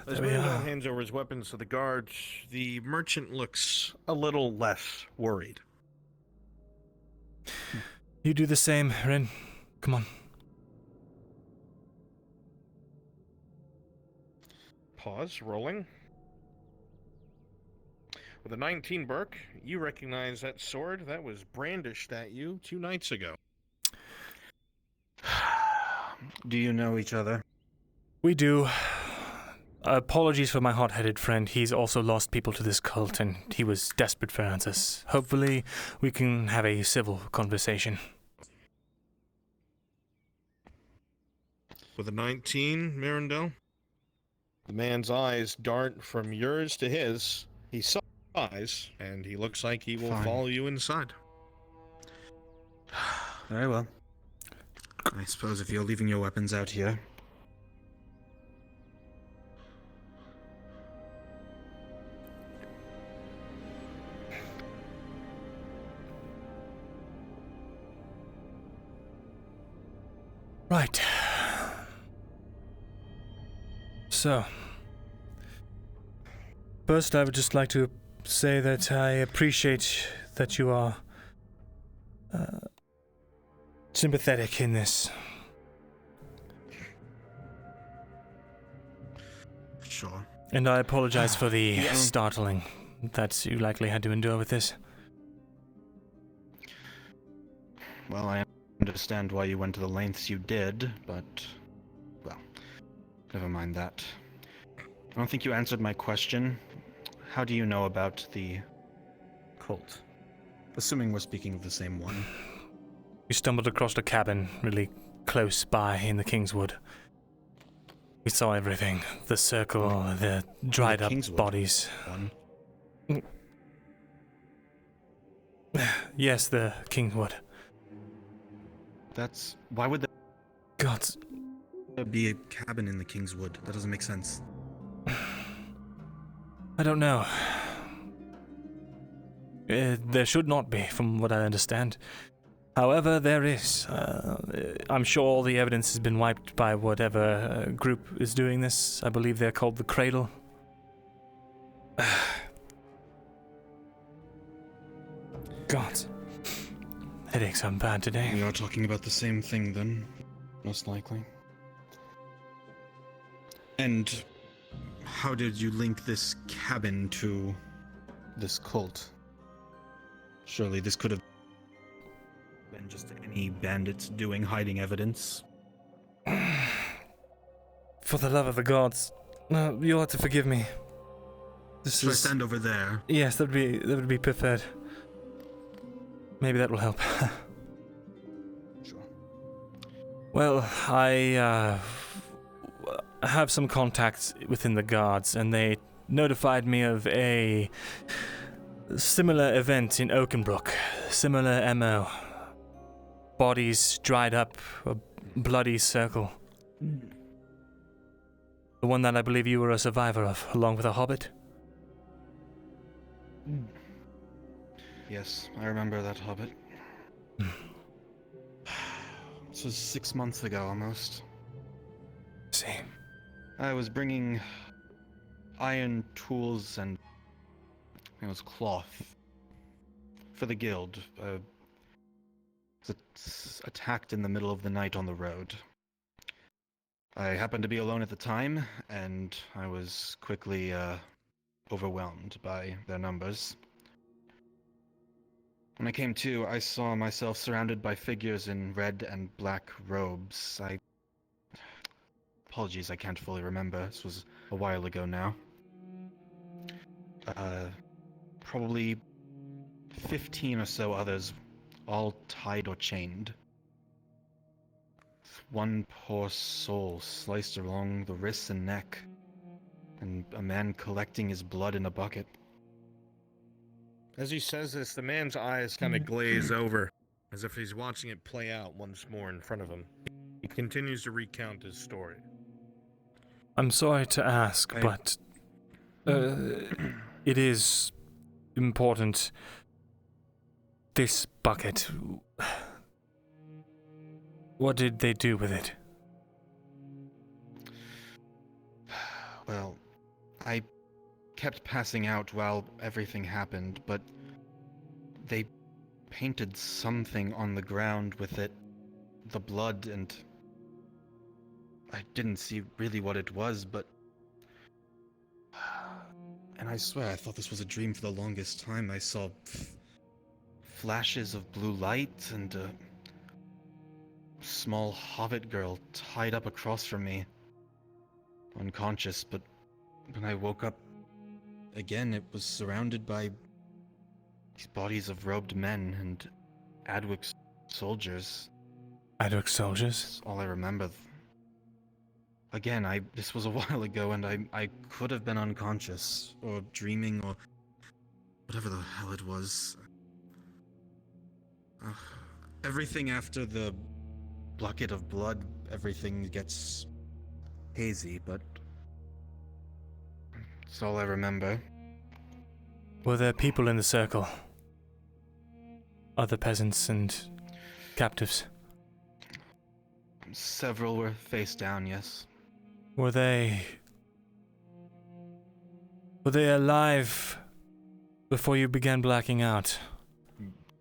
As Myrindal hands over his weapons to the guards, the merchant looks a little less worried. You do the same, Rin. Come on. Pause, rolling. With a 19, Burke, you recognize that sword that was brandished at you 2 nights ago. Do you know each other? We do. Apologies for my hot-headed friend. He's also lost people to this cult, and he was desperate for answers. Hopefully, we can have a civil conversation. With a 19, Myrindal, the man's eyes dart from yours to his. He sighs, and he looks like he will follow you inside. Very well. I suppose if you're leaving your weapons out here. Right. So, first I would just like to say that I appreciate that you are sympathetic in this. Sure. And I apologize for the startling that you likely had to endure with this. Well, I understand why you went to the lengths you did, but, well, never mind that. I don't think you answered my question. How do you know about the cult? Assuming we're speaking of the same one. We stumbled across a cabin really close by in the Kingswood. We saw everything. The circle, the dried up bodies. One. Yes, the Kingswood. That's... why would God. there be a cabin in the Kingswood? That doesn't make sense. I don't know. There should not be, from what I understand. However, there is. I'm sure all the evidence has been wiped by whatever group is doing this. I believe they're called the Cradle. God. Headaches are bad today. We are talking about the same thing then, most likely. And how did you link this cabin to this cult? Surely this could have been just any bandits hiding evidence. For the love of the gods, you'll have to forgive me. Should I stand over there? Yes, that would be preferred. Maybe that will help. Sure. Well, I have some contacts within the guards, and they notified me of a similar event in Oakenbrook. Similar MO. Bodies dried up, a bloody circle. The one that I believe you were a survivor of, along with a hobbit. Yes, I remember that hobbit. This was 6 months ago, almost. Same. I was bringing iron tools and it was cloth for the guild. Was attacked in the middle of the night on the road. I happened to be alone at the time, and I was quickly overwhelmed by their numbers. When I came to, I saw myself surrounded by figures in red and black robes. Apologies, I can't fully remember. This was a while ago now. Probably 15 or so others, all tied or chained. One poor soul sliced along the wrists and neck, and a man collecting his blood in a bucket. As he says this, the man's eyes kind of glaze over, as if he's watching it play out once more in front of him. He continues to recount his story. I'm sorry to ask, but it is important. This bucket, what did they do with it? Well, I kept passing out while everything happened, but they painted something on the ground with it, the blood, and I didn't see really what it was, but... And I swear, I thought this was a dream for the longest time. I saw flashes of blue light and a small hobbit girl tied up across from me, unconscious, but when I woke up again, it was surrounded by these bodies of robed men and Adwick soldiers. Adwick soldiers? That's all I remember. Again, this was a while ago, and I could have been unconscious, or dreaming, or whatever the hell it was. Everything after the bucket of blood, everything gets hazy, but that's all I remember. Were there people in the circle? Other peasants and captives? Several were face down, yes. Were they alive before you began blacking out?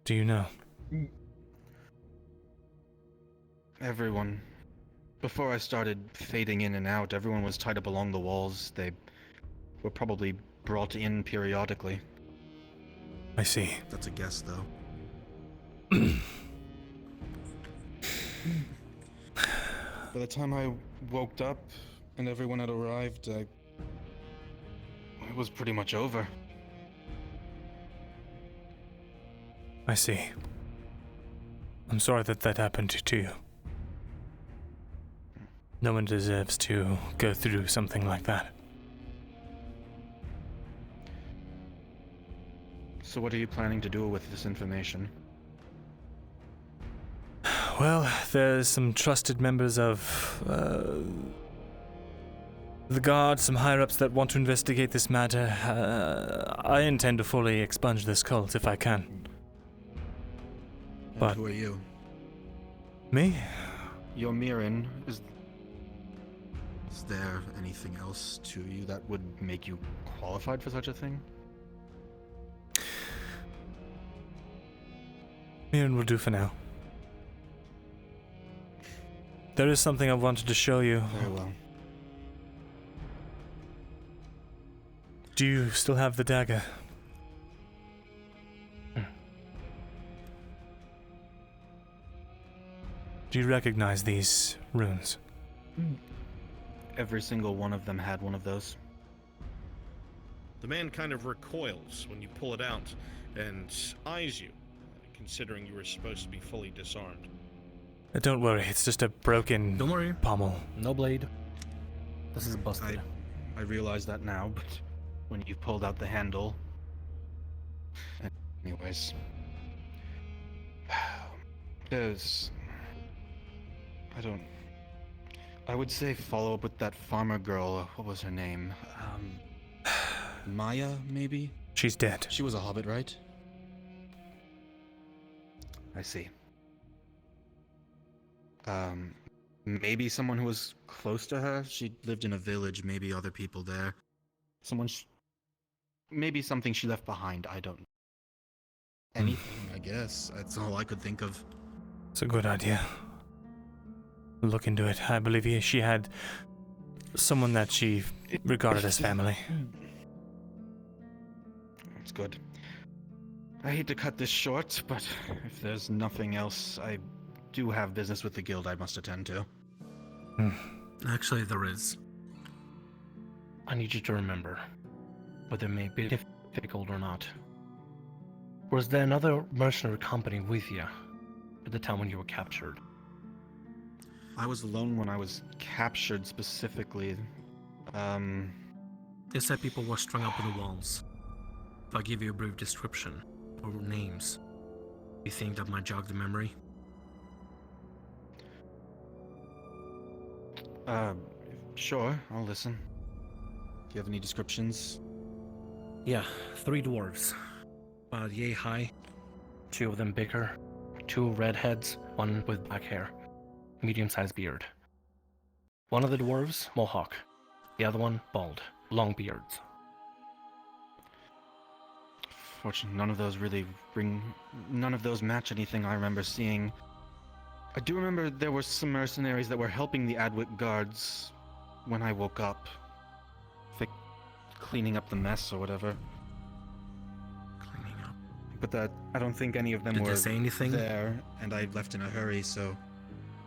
Do you know? Everyone. Before I started fading in and out, everyone was tied up along the walls. They were probably brought in periodically. I see. That's a guess, though. By the time I woke up and everyone had arrived, it was pretty much over. I see. I'm sorry that happened to you. No one deserves to go through something like that. So what are you planning to do with this information? Well, there's some trusted members of the guard, some higher-ups that want to investigate this matter. I intend to fully expunge this cult if I can. And But who are you? me? You're Mirin. Is there anything else to you that would make you qualified for such a thing? Mirren will do for now. There is something I wanted to show you. Very well. Do you still have the dagger? Do you recognize these runes? Every single one of them had one of those. The man kind of recoils when you pull it out and eyes you, considering you were supposed to be fully disarmed. Don't worry, it's just a broken pommel. No blade. This is busted. I realize that now, but when you pulled out the handle... Anyways... There's... I would say follow up with that farmer girl. What was her name? Maya, maybe? She's dead. She was a hobbit, right? I see. Maybe someone who was close to her? She lived in a village, maybe other people there. Maybe something she left behind, I don't know. Anything, I guess. That's all I could think of. It's a good idea. Look into it. I believe she had someone that she regarded as family. It's good. I hate to cut this short, but if there's nothing else, I do have business with the guild I must attend to. Actually, there is. I need you to remember, whether it may be difficult or not. Was there another mercenary company with you at the time when you were captured? I was alone when I was captured specifically. They said people were strung up on the walls. If I give you a brief description or names, you think that might jog the memory? Sure, I'll listen. Do you have any descriptions? Yeah, 3 dwarves. About yay high. 2 of them bigger. 2 redheads, 1 with black hair. Medium-sized beard. One of the dwarves, mohawk. The other one, bald. Long beards. Fortunately, none of those match anything I remember seeing. I do remember there were some mercenaries that were helping the Adwick guards when I woke up. Cleaning up the mess or whatever. Cleaning up. But I don't think any of them Did were they say anything? there, and I left in a hurry, so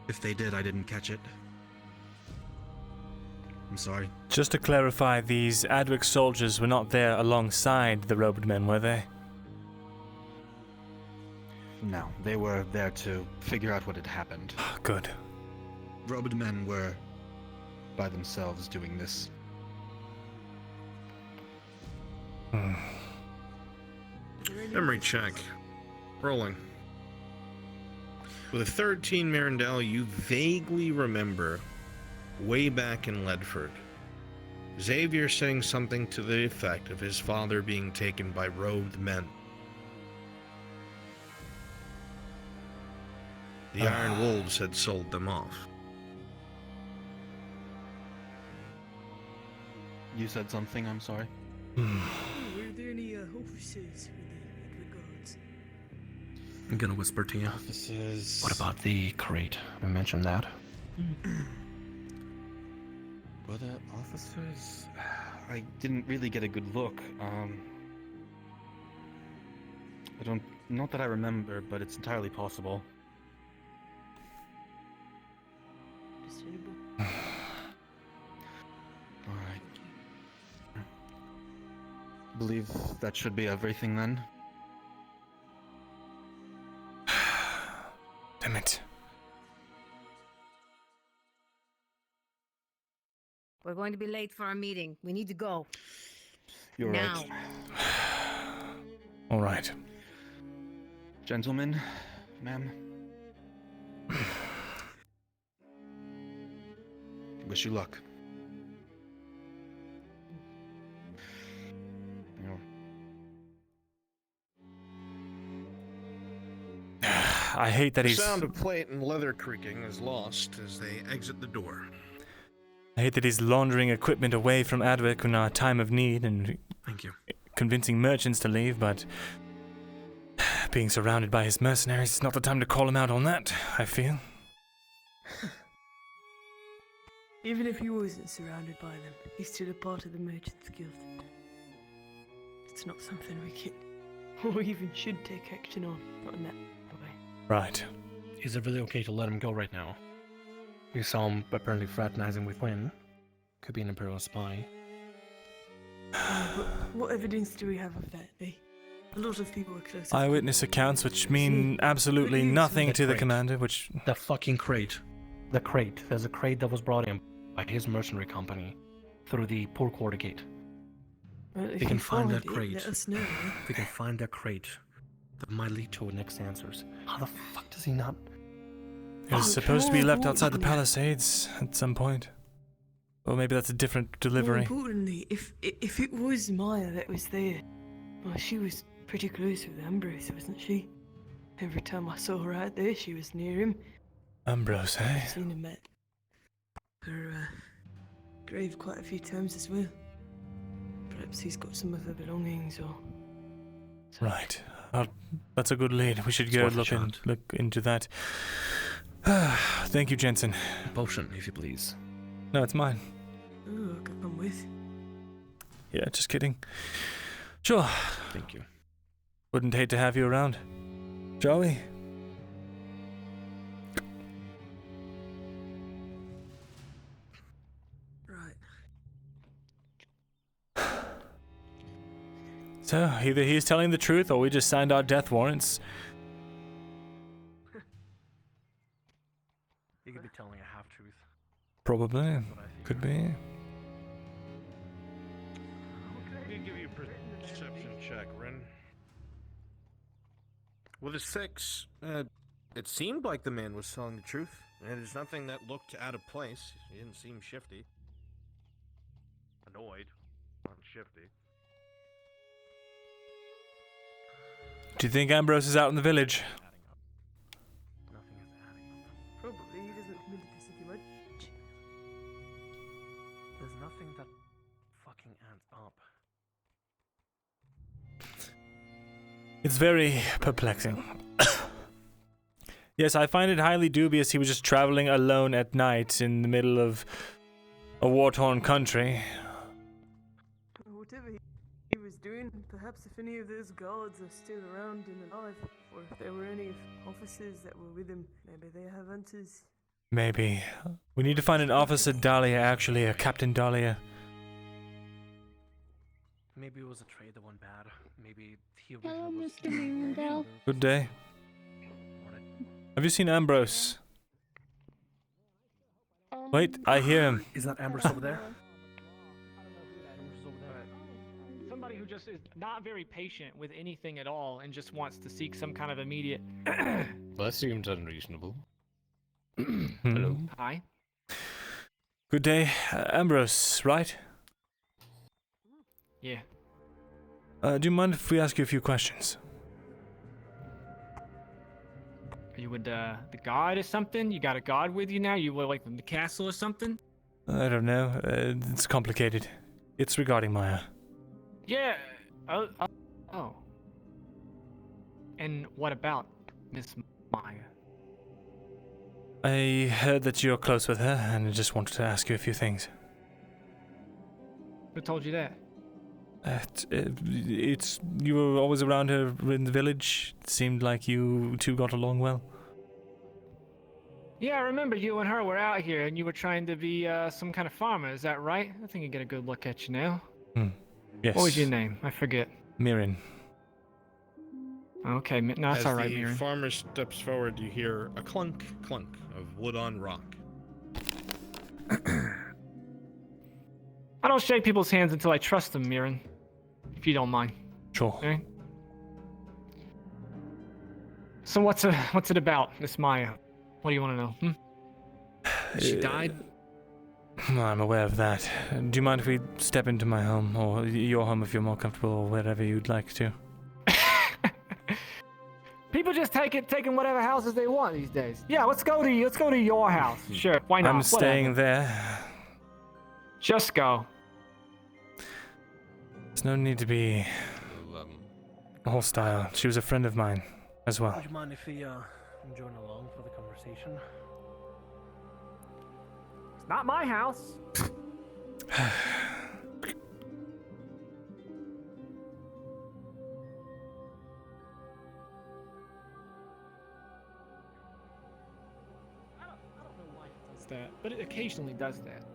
if they did, I didn't catch it. I'm sorry. Just to clarify, these Adwick soldiers were not there alongside the robed men, were they? No, they were there to figure out what had happened. Good. Robed men were by themselves doing this. Memory check. Rolling. With a 13 Myrindal, you vaguely remember way back in Ledford, Xavier saying something to the effect of his father being taken by robed men. The Iron Wolves had sold them off. You said something, I'm sorry. Were there any officers with the guards? I'm gonna whisper to you. Officers. What about the crate? We mentioned that. Were there officers? I didn't really get a good look. Not that I remember, but it's entirely possible. Alright. Believe that should be everything then. Damn it. We're going to be late for our meeting. We need to go. You're now. right. All right. Gentlemen, ma'am. Wish you luck. I hate that The he's... sound of plate and leather creaking is lost as they exit the door. I hate that he's laundering equipment away from Adwick in our time of need and Thank you. Convincing merchants to leave, but being surrounded by his mercenaries is not the time to call him out on that, I feel. Even if he wasn't surrounded by them, he's still a part of the Merchants Guild. It's not something we can, or even should take action on, not in that way. Right. Is it really okay to let him go right now? You saw him apparently fraternizing with Wynn. Could be an Imperial spy. But what evidence do we have of that, eh? A lot of people are close. Eyewitness accounts which mean absolutely nothing to the crate. commander, which... The fucking crate. The crate. There's a crate that was brought in by his mercenary company through the Poor Quarter Gate. Well, if we can you find that it, crate. let us know. We can find that crate. That might lead to our next answers. How the fuck does he not... It was supposed to be left outside the palisades at some point. Or maybe that's a different delivery. More importantly, if it was Maya that was there, well, she was pretty close with Ambrose, wasn't she? Every time I saw her out there, she was near him. Ambrose, eh? I've seen him at her grave quite a few times as well. Perhaps he's got some of her belongings, or... Right. That's a good lead. We should go look into that. Thank you, Jensen. Potion, if you please. No, it's mine. Oh, I could come with. Yeah, just kidding. Sure. Thank you. Wouldn't hate to have you around. Shall we? Right. So, either he's telling the truth or we just signed our death warrants. You could be telling a half-truth. Probably. Could be. Let me give you a perception check, Ren. With a 6, it seemed like the man was telling the truth. There's nothing that looked out of place. He didn't seem shifty. Annoyed, not shifty. Do you think Ambrose is out in the village? Nothing is adding up. Probably he doesn't come into the city much. There's nothing that fucking adds up. It's very perplexing. Yes, I find it highly dubious he was just traveling alone at night in the middle of a war-torn country. Whatever he was doing, perhaps if any of those guards are still around and alive, or if there were any officers that were with him, maybe they have answers. Maybe. We need to find an Officer Dahlia, actually, a Captain Dahlia. Maybe it was a trade that went bad. Maybe he Hello, was... Mr. Myrindal. Good day. Have you seen Ambrose? Wait, I hear him. Is that Ambrose over there? Somebody who just is not very patient with anything at all and just wants to seek some kind of immediate. That seems unreasonable. Hello. Hi. Good day. Ambrose, right? Yeah. Do you mind if we ask you a few questions? Are you with the god or something? You got a god with you now? You were like in the castle or something? I don't know. It's complicated. It's regarding Maya. Yeah. Oh. And what about Miss Maya? I heard that you're close with her, and I just wanted to ask you a few things. Who told you that? It's you were always around her in the village. It seemed like you two got along well. Yeah, I remember you and her were out here, and you were trying to be some kind of farmer. Is that right? I think I get a good look at you now. Yes. What was your name? I forget. Mirin. Okay, no, that's all right, As the Mirin. farmer steps forward, you hear a clunk, clunk of wood on rock. I don't shake people's hands until I trust them, Mirin. If you don't mind. Sure. Okay? So what's it about, Miss Maya? What do you want to know? She died? I'm aware of that. Do you mind if we step into my home, or your home if you're more comfortable, or wherever you'd like to? People just taking whatever houses they want these days. Yeah, let's go to your house. Sure, why not? I'm staying there. Just go. There's no need to be hostile. She was a friend of mine as well. Would you mind if we join along for the conversation? It's not my house. That, but it occasionally does that.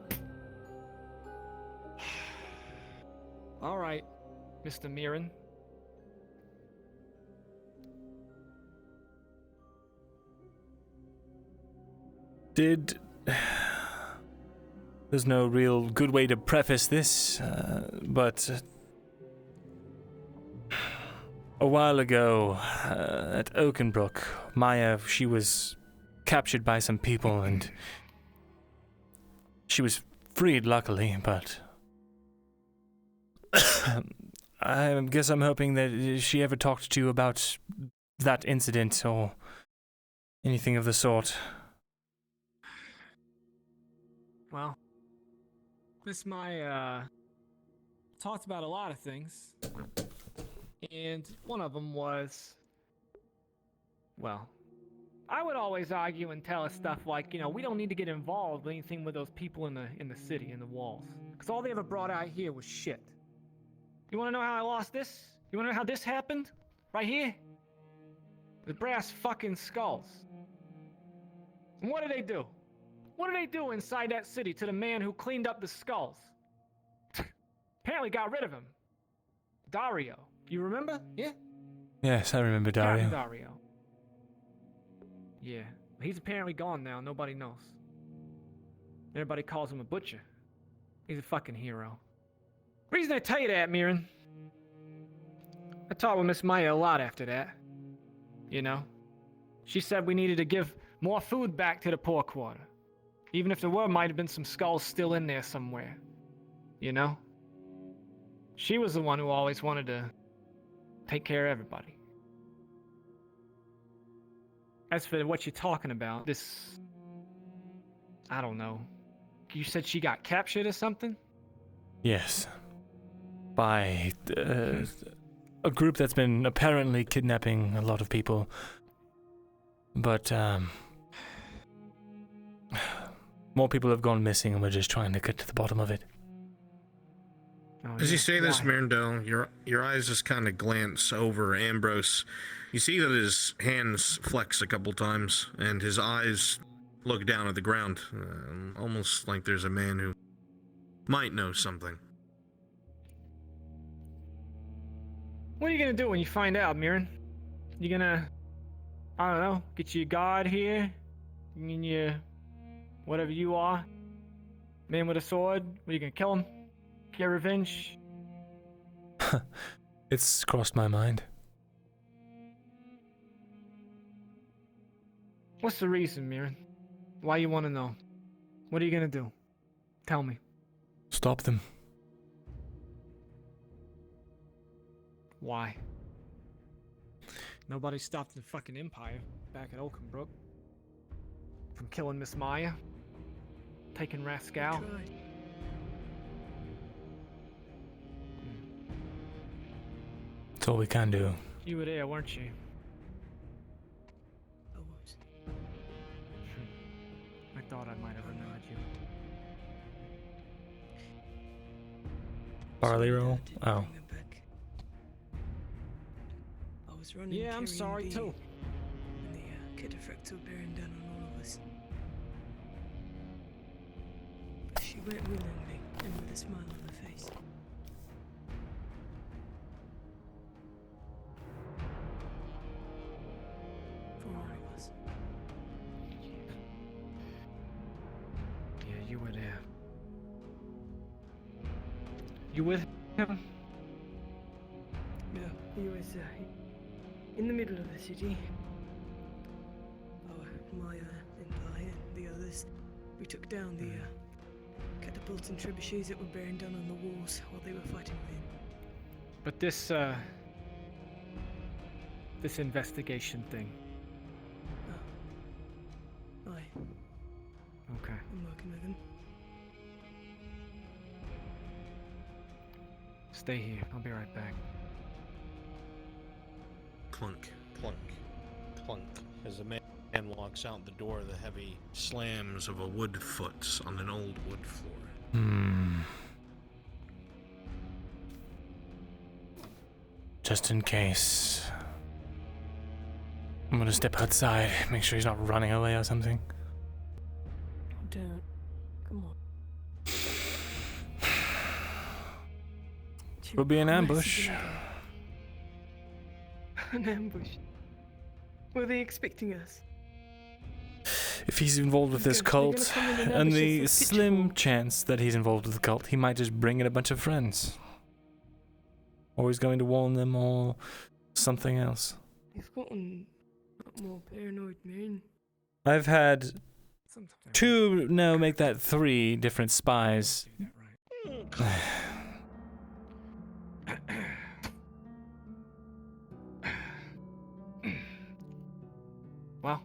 All right, Mr. Mirin. There's no real good way to preface this, but a while ago at Oakenbrook, Maya, she was captured by some people and she was freed, luckily, but I guess I'm hoping that she ever talked to you about that incident or anything of the sort. Well, Miss Maya talked about a lot of things, and one of them was, well, I would always argue and tell us stuff like, we don't need to get involved with anything with those people in the city, in the walls. Because all they ever brought out here was shit. You want to know how I lost this? You want to know how this happened? Right here? The brass fucking skulls. And what do they do? What do they do inside that city to the man who cleaned up the skulls? Apparently got rid of him. Dario. You remember? Yeah? Yes, I remember Dario. Captain Dario. Yeah. He's apparently gone now. Nobody knows. Everybody calls him a butcher. He's a fucking hero. Reason I tell you that, Mirin. I talked with Miss Maya a lot after that. You know? She said we needed to give more food back to the poor quarter. Even if there might have been some skulls still in there somewhere. You know? She was the one who always wanted to take care of everybody. As for what you're talking about, this... I don't know. You said she got captured or something? Yes. By a group that's been apparently kidnapping a lot of people. But, more people have gone missing and we're just trying to get to the bottom of it. As you say this, Myrindal, your eyes just kind of glance over Ambrose. You see that his hands flex a couple times, and his eyes look down at the ground, almost like there's a man who might know something. What are you gonna do when you find out, Mirin? You gonna, I don't know, get your guard here? And your, whatever you are? Man with a sword? What, are you gonna kill him? Get revenge? It's crossed my mind. What's the reason, Mirin? Why you want to know? What are you gonna do? Tell me. Stop them. Why? Nobody stopped the fucking Empire back at Oakenbrook from killing Miss Maya, taking Rascal. That's all we can do. You were there, weren't you? I was. I thought I might have remembered you. Barley roll? Oh. I was running. Yeah, I'm sorry too. And the kid effects were bearing down on all of us. But she went willingly and with a smile on her face. For all of us. Yeah, you were there. You with him? Yeah, he was in the middle of the city. Maya and I and the others, we took down the catapults and trebuchets that were bearing down on the walls while they were fighting within. But this investigation thing. Aye. Okay. I'm working with him. Stay here. I'll be right back. Clunk, clunk, clunk. As the man walks out the door, the heavy slams of a wood foot on an old wood floor. Just in case. I'm gonna step outside, make sure he's not running away or something. Don't. Come on. Will be an ambush. An ambush? Were they expecting us? If he's involved with this cult, and the slim chance that he's involved with the cult, he might just bring in a bunch of friends. Or he's going to warn them, or something else. You've gotten a lot more paranoid, man. I've had 2, no, make that 3 different spies. Well,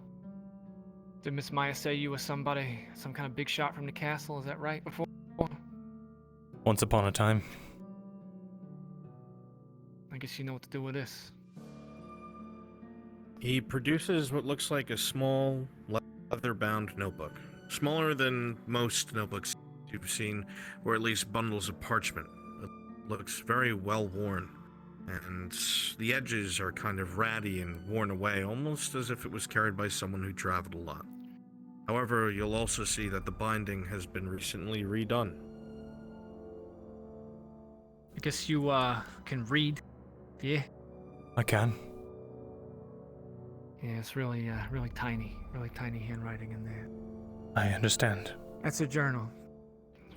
did Miss Maya say you were somebody, some kind of big shot from the castle? Is that right? Before? Once upon a time. I guess you know what to do with this. He produces what looks like a small leather-bound notebook. Smaller than most notebooks you've seen, or at least bundles of parchment. It looks very well worn. and the edges are kind of ratty and worn away, almost as if it was carried by someone who traveled a lot. However, you'll also see that the binding has been recently redone. I guess you can read. Yeah. I can. Yeah, it's really tiny handwriting in there. I understand. That's a journal.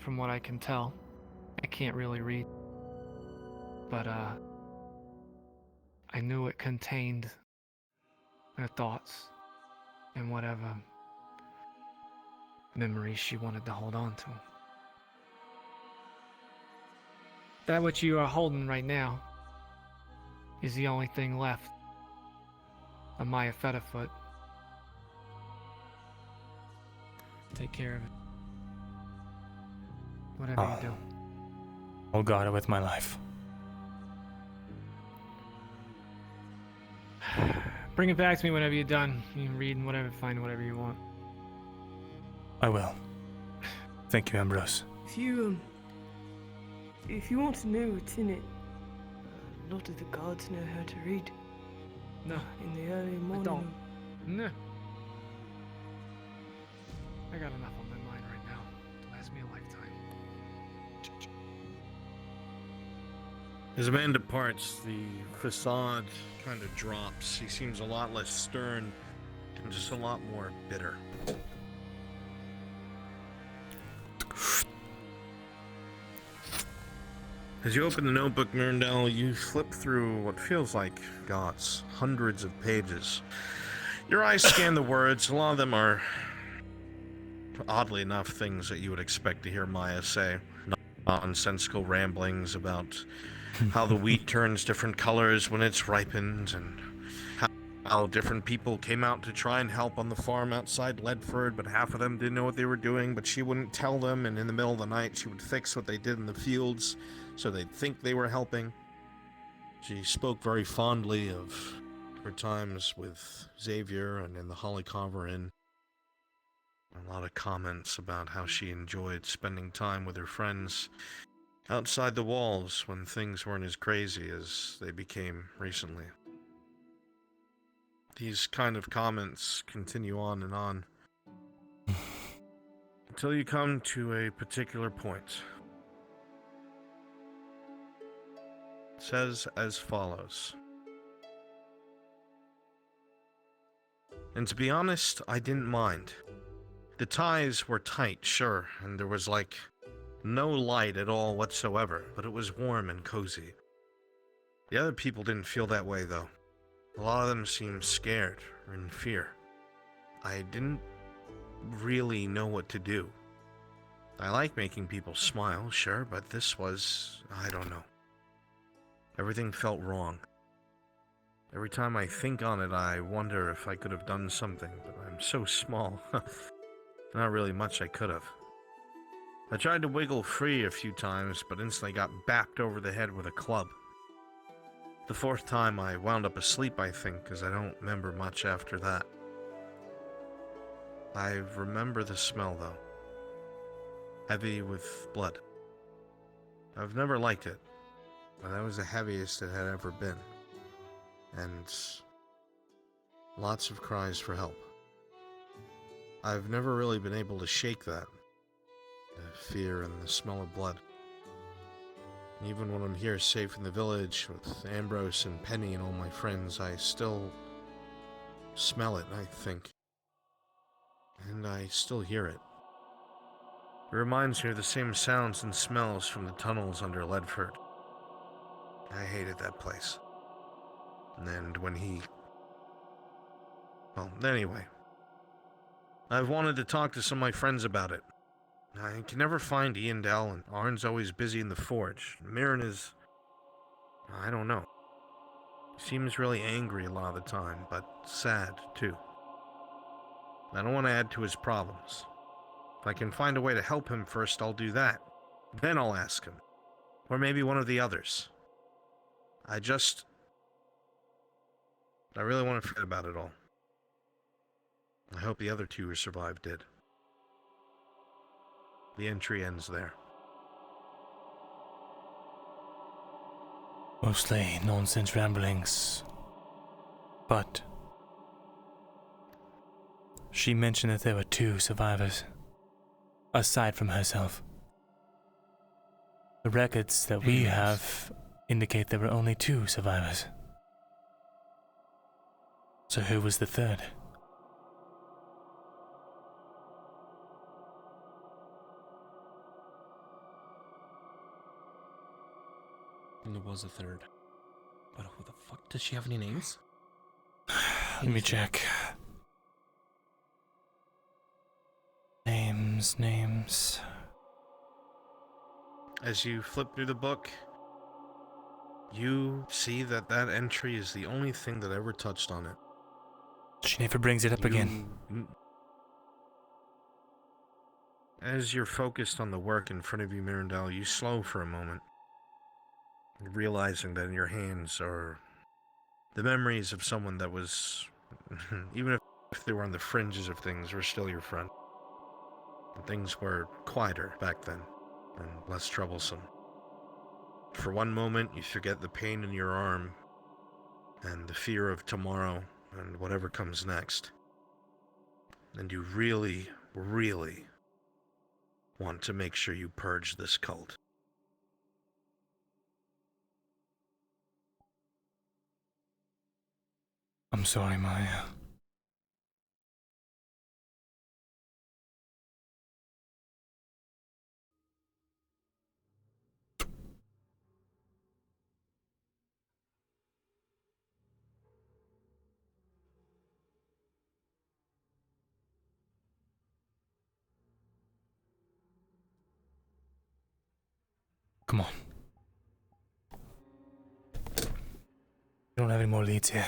From what I can tell, I can't really read. But I knew it contained her thoughts and whatever memories she wanted to hold on to. That what you are holding right now is the only thing left of Maya Featherfoot. Take care of it. Whatever you do. I'll guard it with my life. Bring it back to me whenever you're done. You can read and whatever, find whatever you want. I will. Thank you, Ambrose. If you want to know what's in it, a lot of the guards know how to read. No. In the early morning. don't. No. I got enough on my mind right now to last me a lifetime. As a man departs, the facade kind of drops. He seems a lot less stern and just a lot more bitter. As you open the notebook, Myrindal, you flip through what feels like, gods, hundreds of pages. Your eyes scan the words. A lot of them are, oddly enough, things that you would expect to hear Maya say. Nonsensical ramblings about how the wheat turns different colors when it's ripened, and how different people came out to try and help on the farm outside Ledford, but half of them didn't know what they were doing, but she wouldn't tell them, and in the middle of the night she would fix what they did in the fields so they'd think they were helping. She spoke very fondly of her times with Xavier and in the Hollycover Inn. A lot of comments about how she enjoyed spending time with her friends outside the walls when things weren't as crazy as they became recently. These kind of comments continue on and on until you come to a particular point. It says as follows. And to be honest, I didn't mind. The ties were tight, sure, and there was like no light at all whatsoever, but it was warm and cozy. The other people didn't feel that way, though. A lot of them seemed scared or in fear. I didn't really know what to do. I like making people smile, sure, but this was, I don't know. Everything felt wrong. Every time I think on it, I wonder if I could have done something, but I'm so small. Not really much I could have. I tried to wiggle free a few times, but instantly got bapped over the head with a club. The fourth time I wound up asleep, I think, because I don't remember much after that. I remember the smell, though. Heavy with blood. I've never liked it, but that was the heaviest it had ever been. And lots of cries for help. I've never really been able to shake that. The fear and the smell of blood. Even when I'm here safe in the village with Ambrose and Penny and all my friends, I still smell it, I think. And I still hear it. It reminds me of the same sounds and smells from the tunnels under Ledford. I hated that place. And when he... Well, anyway. I've wanted to talk to some of my friends about it. I can never find Ian Dell, and Arn's always busy in the forge. Mirren is... I don't know. Seems really angry a lot of the time, but sad, too. I don't want to add to his problems. If I can find a way to help him first, I'll do that. Then I'll ask him. Or maybe one of the others. I really want to forget about it all. I hope the other two who survived did. The entry ends there. Mostly nonsense ramblings. But she mentioned that there were 2 survivors, aside from herself. The records that we have indicate there were only 2 survivors. So who was the 3rd? And there was a 3rd. But who the fuck? Does she have any names? Let me check. Names. As you flip through the book, you see that that entry is the only thing that ever touched on it. She never brings it up again. As you're focused on the work in front of you, Myrindal, you slow for a moment, realizing that in your hands are the memories of someone that was, even if they were on the fringes of things, were still your friend. Things were quieter back then, and less troublesome. For one moment, you forget the pain in your arm, and the fear of tomorrow, and whatever comes next. And you really, really want to make sure you purge this cult. I'm sorry, Maya. Come on. We don't have any more leads here.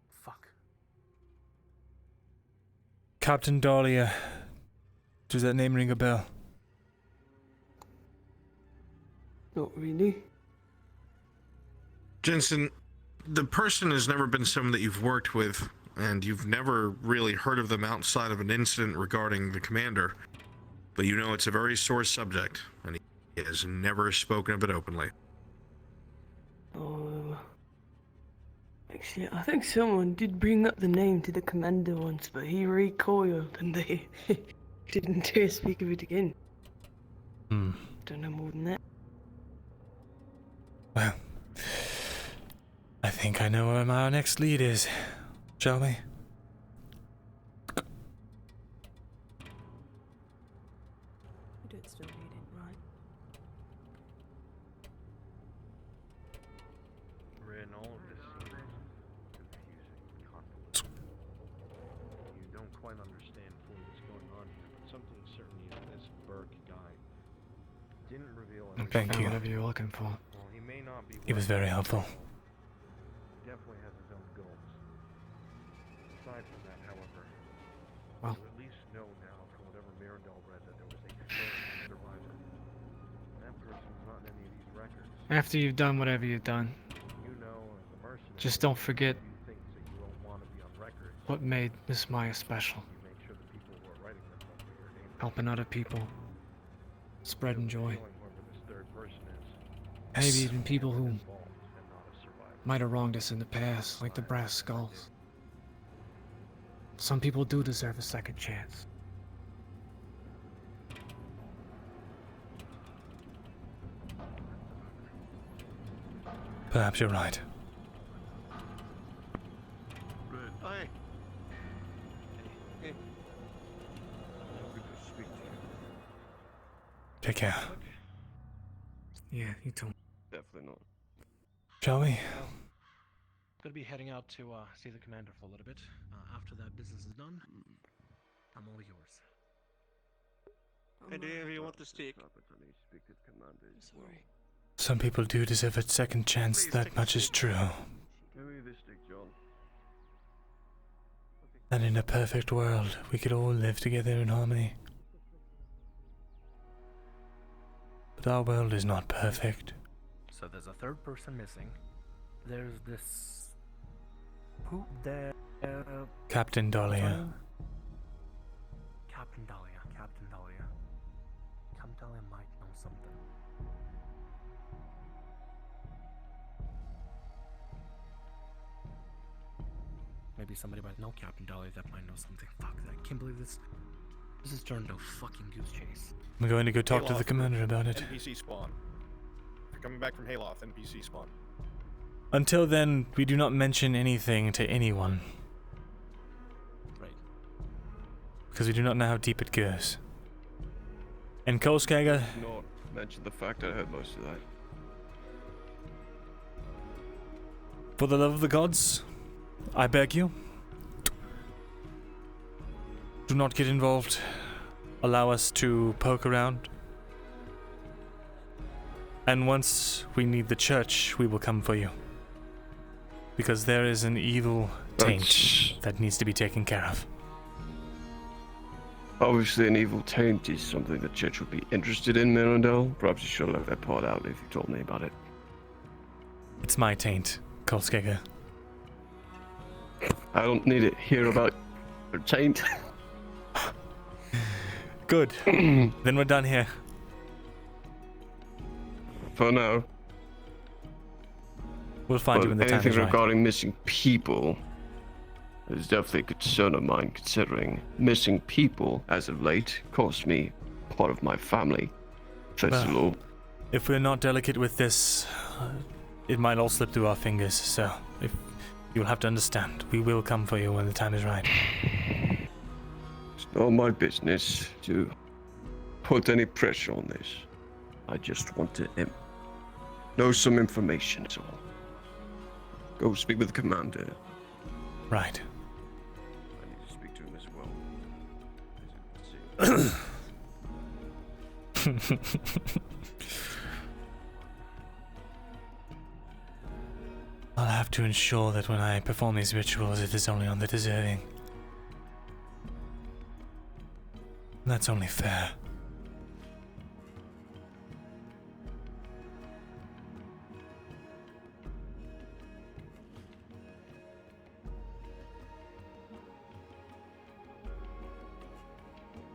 Fuck. Captain Dahlia. Does that name ring a bell? Not really. Jensen, the person has never been someone that you've worked with, and you've never really heard of them outside of an incident regarding the commander. But you know it's a very sore subject, and he has never spoken of it openly. Actually, I think someone did bring up the name to the commander once, but he recoiled and they didn't dare speak of it again. Don't know more than that. Well, I think I know where our next lead is. Shall we? You don't still read it, right? Rin, all of this seems confusing and convoluted. You don't quite understand fully what's going on here, but something certain is this Burke guy didn't reveal everything. Thank you. Whatever you're looking for. Well, he may not be. He was very helpful. He definitely has his own goals. Aside from that, however, Well, you at least know now from whatever Myrindal read that there was a third survivor. That person's not in any of these records. after you've done whatever you've done, You know, as a mercenary, just don't forget you think that you don't want to be on record. what made Miss Maya special. You make sure the people who are writing this don't know your name. Helping other people, spreading joy. Whoever this third person is, Maybe even people who involved and not a survivor. might have wronged us in the past, like the Brass Skulls. Some people do deserve a second chance. Perhaps you're right. Hey. Hey. Good to speak to you. Take care. Yeah, you too. Definitely not. Shall we? Gonna be heading out to see the commander for a little bit. After that business is done, I'm all yours. Hey, do you want to stick? Sorry. Some people do deserve a second chance, that much is true. Give me this stick, John. And in a perfect world, we could all live together in harmony. But our world is not perfect. So there's a third person missing. There's this. Who? The. Captain Dahlia. Captain Dahlia. Captain Dahlia. Captain Dahlia might know something. Maybe somebody might know Captain Dolly that might know something. Fuck, I can't believe this. This has turned into a fucking goose chase. I'm going to go talk to the commander about it. NPC spawn. If you're coming back from Hayloft, NPC spawn. Until then, we do not mention anything to anyone. Right. Because we do not know how deep it goes. And Kolskaga, Not mention the fact I heard most of that. for the love of the gods, I beg you, do not get involved. Allow us to poke around. And once we need the church, we will come for you. Because there is an evil taint that needs to be taken care of. Obviously, an evil taint is something the church would be interested in, Myrindal. Perhaps you should have left that part out if you told me about it. It's my taint, Kolskaga. I don't need to hear about your taint. Good. Then we're done here. For now. We'll find you when the time anything is right. regarding missing people is definitely a concern of mine, considering missing people, as of late, cost me part of my family. Thesalor. Well, if we're not delicate with this, it might all slip through our fingers, so you'll have to understand. We will come for you when the time is right. It's not my business to put any pressure on this. I just want to know some information, so go speak with the commander. Right. I need to speak to him as well. I'll have to ensure that when I perform these rituals, it is only on the deserving. That's only fair.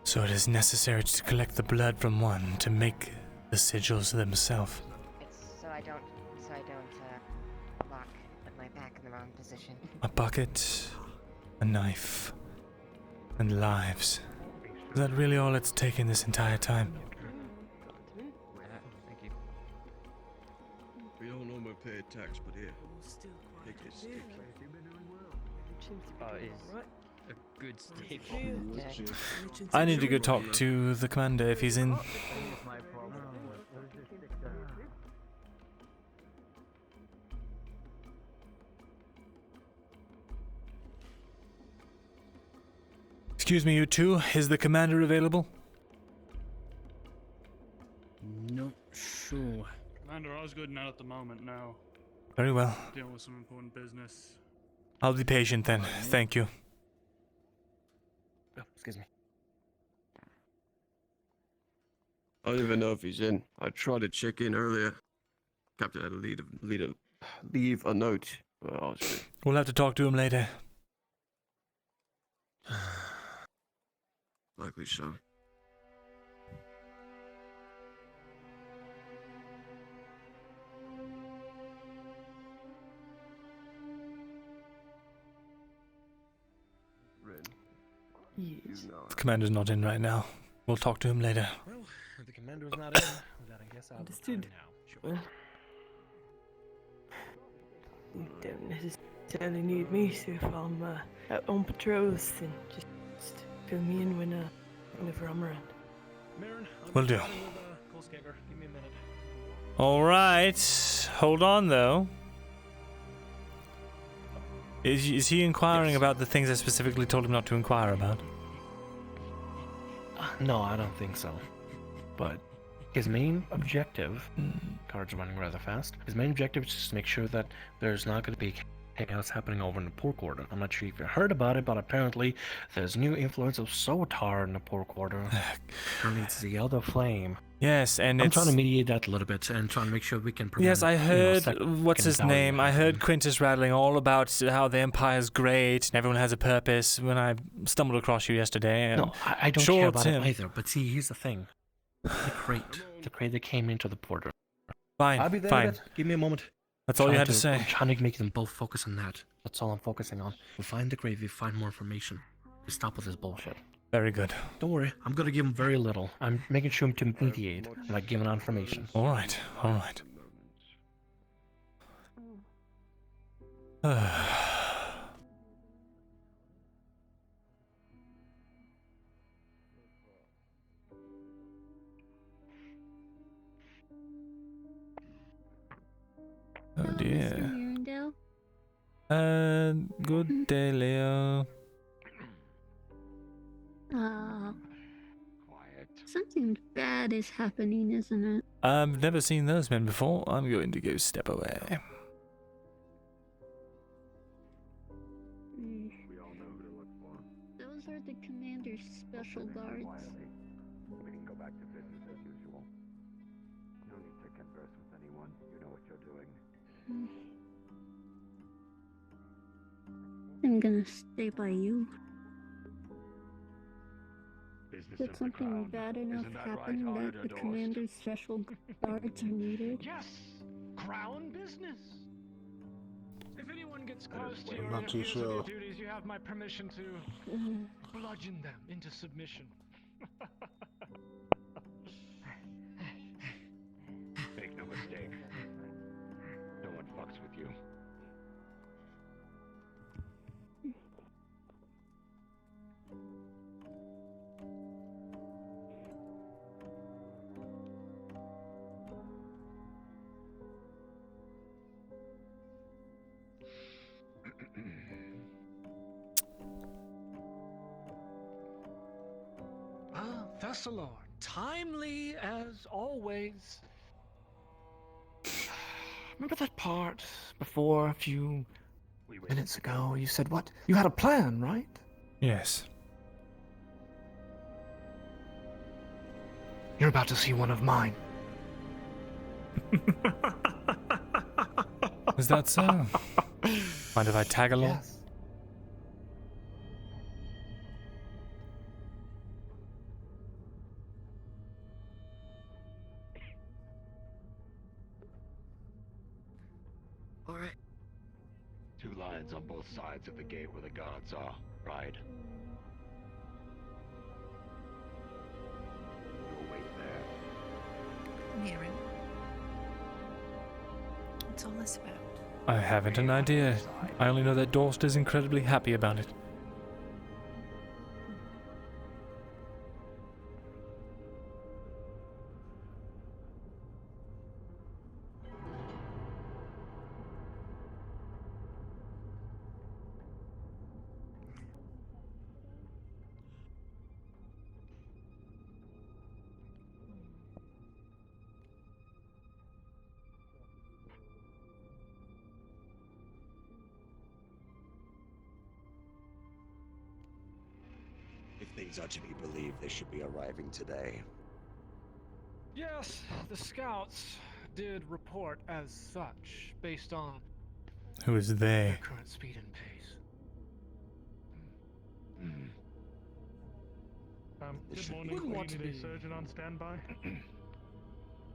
So it is necessary to collect the blood from one to make the sigils themselves. It's so I don't walk with my back in the wrong position. A bucket, a knife, and lives. Is that really all it's taken this entire time? Thank you. We don't normally pay tax, but here, take this stick. A good stick. I need to go talk to the commander if he's in. Excuse me, you two. Is the commander available? Not sure. Commander Osgood not at the moment now. Very well. Dealing with some important business. I'll be patient then. Thank you. Oh, excuse me. I don't even know if he's in. I tried to check in earlier. Captain had to leave a note. Well, We'll have to talk to him later. likely so. Yes. The commander's not in right now. We'll talk to him later. Well, if the commander's not in, then I guess I'll Understood. now. Well, you don't necessarily need me, so if I'm out on patrols, then just fill me in whenever I'm around. Will do. Give me a minute. All right. Hold on, though. Is he inquiring about the things I specifically told him not to inquire about? No, I don't think so. But his main objective, cards are running rather fast, his main objective is just to make sure that there's not going to be chaos happening over in the Poor Quarter. I'm not sure if you heard about it, but apparently there's new influence of Sotar in the Poor Quarter. And it's the Elder Flame. Yes, and I'm it's... trying to mediate that a little bit and trying to make sure we can prevent, Yes, I heard, what's his name? I heard Quintus rattling all about how the Empire's great and everyone has a purpose when I stumbled across you yesterday. No, I don't sure care it's about it him. either, but see, here's the thing. The crate the crate that came into the portal. Fine, I'll be there fine. in a bit. Give me a moment. That's all you had to I'm say. trying to make them both focus on that. That's all I'm focusing on. We find the grave, we find more information. We stop with this bullshit. Very good. Don't worry, I'm gonna give him very little. I'm making sure to mediate, like giving out information. All right, all right. Oh dear. Myrindal? Good day, Leo. Something bad is happening, isn't it? I've never seen those men before. I'm going to go step away. Those are the commander's special guards. We can go back to business as usual. No need to converse with anyone. You know what you're doing. I'm gonna stay by you. Business Did of the something crown. bad enough Isn't that happen right, that the Dorst? commander's special guards are needed? Yes, crown business. If anyone gets close to you I'm and not too abuses of your sure. duties, you have my permission to bludgeon them into submission. Make no mistake. No one fucks with you. Thesalor, timely as always. Remember that part before a few minutes ago? You said what? You had a plan, right? Yes. You're about to see one of mine. Is that so? Mind if I tag along? Yes. All right. 2 lines on both sides of the gate where the guards are, right? You'll wait there. Mirren. What's all this about? I haven't an idea. I only know that Dorst is incredibly happy about it. If things are to be believed, they should be arriving today. Yes, the scouts did report as such, based on Who is they? their current speed and pace. Good morning. Wouldn't We want to need a be- surgeon on standby.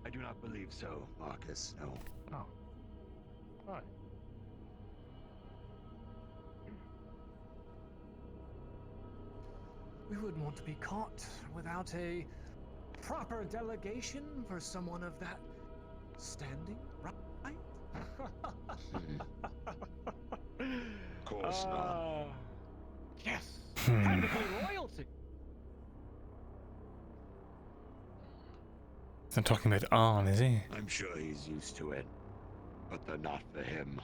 I do not believe so, Marcus, no. Oh. Hi. We wouldn't want to be caught without a proper delegation for someone of that standing, right? Of course not. Yes, practically royalty. He's not talking about Arn, is he? I'm sure he's used to it, but they're not for him.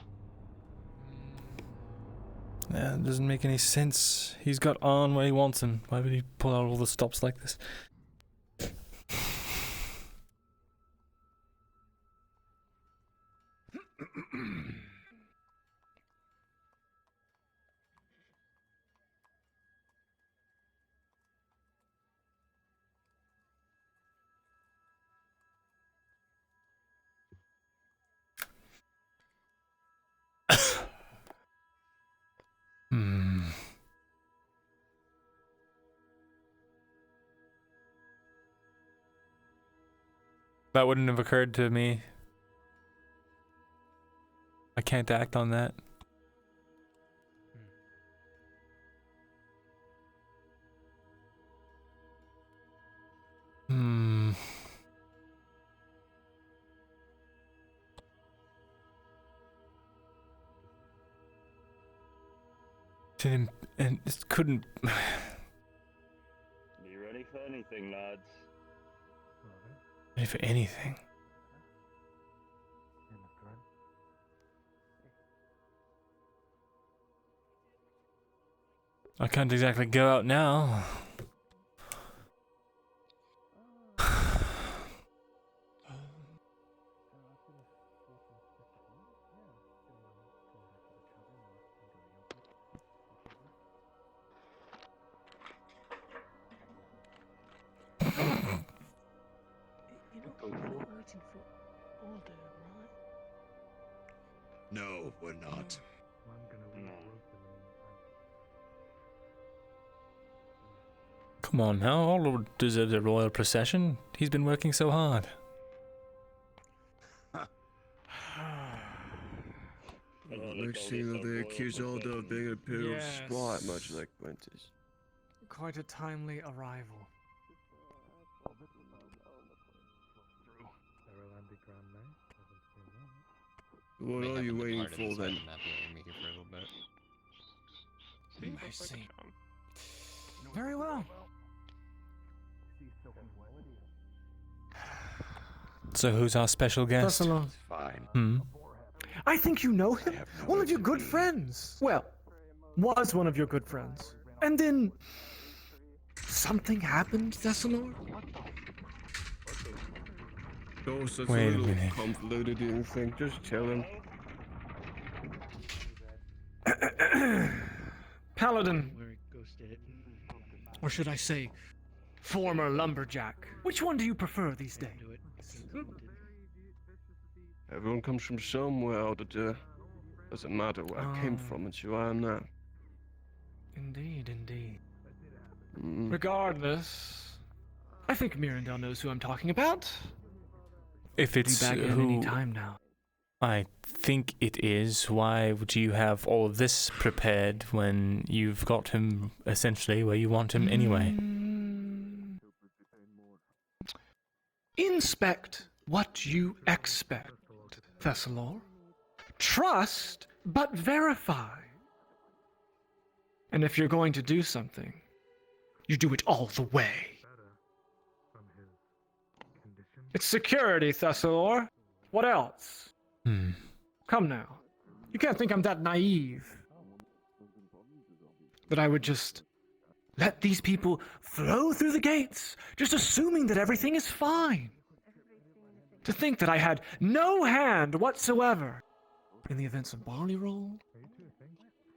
Yeah, it doesn't make any sense. He's got Arn where he wants him. Why would he pull out all the stops like this? That wouldn't have occurred to me. I can't act on that. Hmm. Didn't, and it couldn't. Be ready for anything, lads. Ready for anything. I can't exactly go out now. Waiting for order, right? No, we're not. Come on now, all deserves a royal procession. He's been working so hard. Next thing that they accuse Aldo of being an imperial spy, much like Quintus. Quite a timely arrival. What are you waiting for then? I see. Very well. So who's our special guest? Thesalor. Fine. Hmm. I think you know him. One of your good friends. Well, was one of your good friends. And then something happened, Thesalor? Oh, so it's Wait a a little minute. convoluted, you think? Just tell him. Paladin. Or should I say, former lumberjack. Which one do you prefer these days? Everyone comes from somewhere, Auditor. Doesn't matter where I came from, it's who I am now. Indeed, indeed. Regardless, I think Myrindal knows who I'm talking about. If it's Be back in who any time now. I think it is, why would you have all of this prepared when you've got him essentially where you want him anyway? Inspect what you expect, Thesalor. Trust, but verify. And if you're going to do something, you do it all the way. It's security, Thesalor. What else? Come now. You can't think I'm that naive. That I would just let these people flow through the gates, just assuming that everything is fine. To think that I had no hand whatsoever in the events of Barley Roll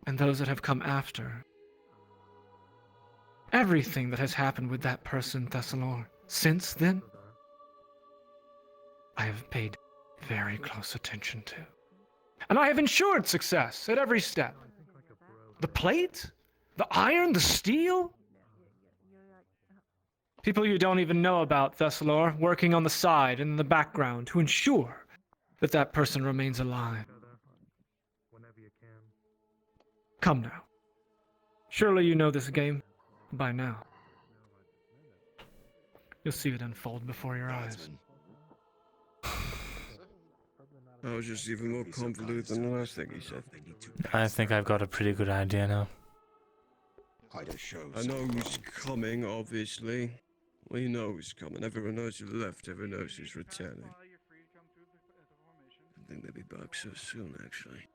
and those that have come after. Everything that has happened with that person, Thesalor, since then, I have paid very close attention to. And I have ensured success at every step. The plate, the iron, the steel. People you don't even know about, Thesalor, working on the side and in the background to ensure that that person remains alive. Come now. Surely you know this game by now. You'll see it unfold before your eyes. That was just even more convoluted than the last thing he said. I think I've got a pretty good idea now. Quite a show. I know who's coming, obviously. We know who's coming. Everyone knows who left. Everyone knows who's returning. I think they'll be back so soon, actually.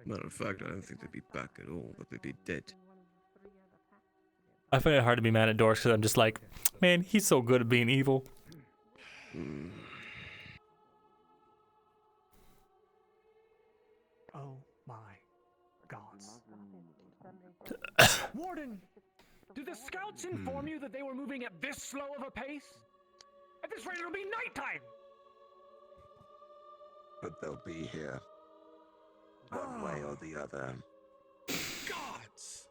Matter of fact, I don't think they'll be back at all, but they'll be dead. I find it hard to be mad at Dorks because I'm just like, man, he's so good at being evil. Oh my gods. Warden, do the scouts inform you that they were moving at this slow of a pace? At this rate, it'll be nighttime! But they'll be here. One way or the other. Gods!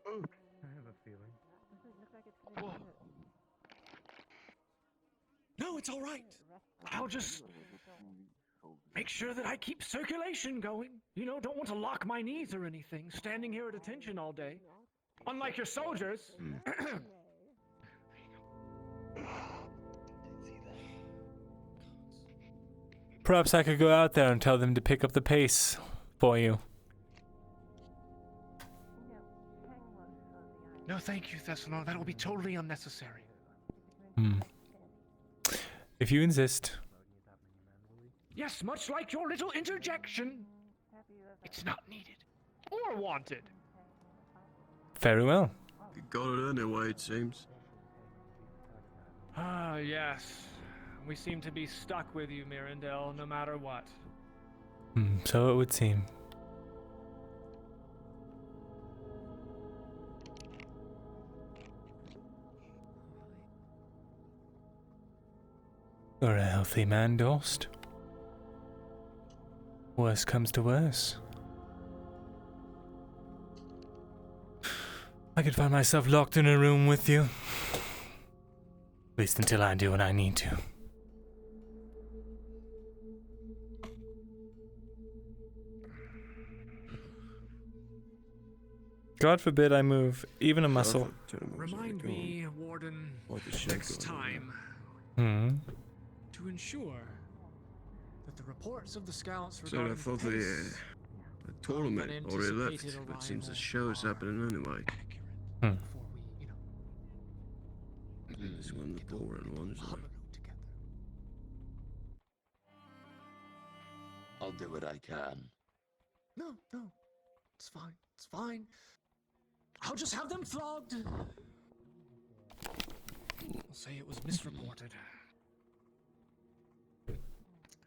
I have a feeling. No! No, it's all right. I'll just make sure that I keep circulation going. You know, don't want to lock my knees or anything, standing here at attention all day. Unlike your soldiers. Perhaps I could go out there and tell them to pick up the pace for you. No, thank you, Thesalor. That will be totally unnecessary. If you insist. Yes, much like your little interjection. It's not needed or wanted. Very well. You got it anyway, it seems. Ah, yes. We seem to be stuck with you, Myrindal, no matter what. So it would seem. You're a healthy man, Dorst. Worst comes to worse. I could find myself locked in a room with you. At least until I do what I need to. God forbid I move even a muscle. Remind me, Warden, next time to ensure that the reports of the scouts So I regarding thought the the pace tournament already left, unanticipated but since the arrival show's happening anyway. before we, This is one of the boring ones, isn't it? I'll do what I can. No, it's fine. It's fine. I'll just have them flogged. I'll say it was misreported.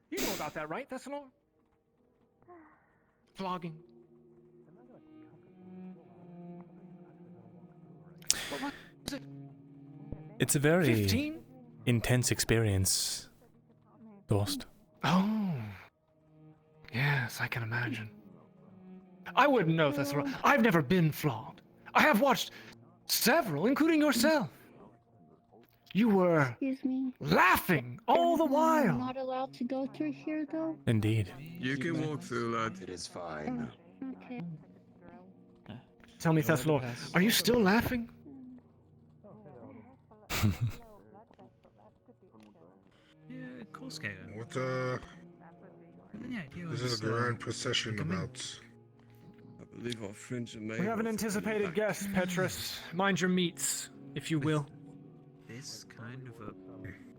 You know about that, right, Thesalor? Flogging. What was it? It's a very 15? intense experience, Dorst. Oh. Yes, I can imagine. I wouldn't know, Thesalor. I've never been flogged. I have watched several, including yourself. You were Excuse me. laughing all the I'm while. not allowed to go through here, though. Indeed. You can walk through, lad. It is fine. Okay. Tell me, Thesalor, are you still laughing? Yeah, of course, Gago. What Yeah, this is a grand procession about? I believe our friends are made. We have an anticipated guest, Petrus. Mind your meats, if you will. This kind of a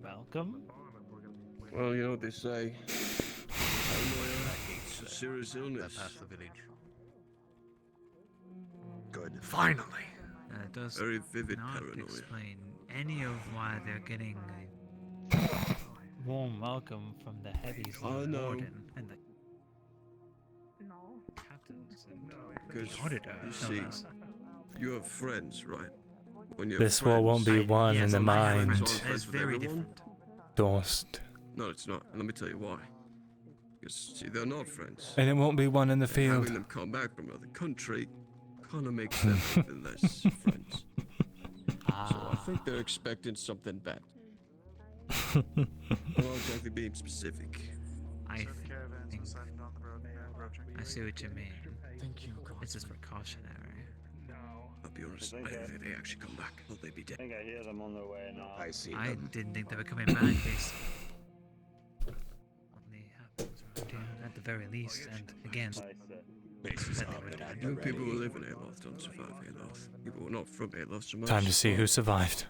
welcome? Well, you know what they say. Paranoia, it's a serious illness. Past the village. Good. Finally. It does Very vivid not paranoia. explain any of why they're getting a warm welcome from the heavies Oh, and the no. warden and the captains and Because, the auditor. you see, you have friends, right? When you have This war won't be friends- won yes, in the I have mind, friends. friends It's with very everyone? different. Dorst. No, it's not. And let me tell you why. Because, see, they're not friends. And it won't be won in the And field. having them come back from another country kind of makes them even less friends. So I think they're expecting something bad. I'm not exactly being specific. I think I see what you mean. Thank you, God. It's just precautionary. I'll be honest, I don't think they actually come back. Will they be dead? I think I hear them on their way now. I see I them. didn't think they were coming back based on the happenings around here, at the very least. And again, Bases that up they were and dead. You know, ready. people who live in Aloth don't survive Aloth. People who are not from Aloth so much. Time to see who survived.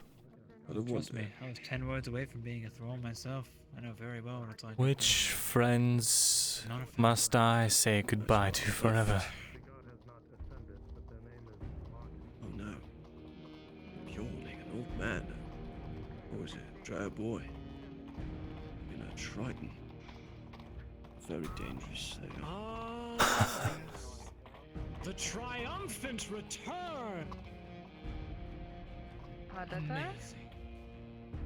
But one Trust day, me, I was 10 words away from being a thrall myself. I know very well what it's like. Which friends Not a fan. must I say goodbye to forever? oh no. You're like an old man. Or was it a dry boy? In a Triton. Very dangerous. They are. Ah, yes. The triumphant return. Auditor, Amazing.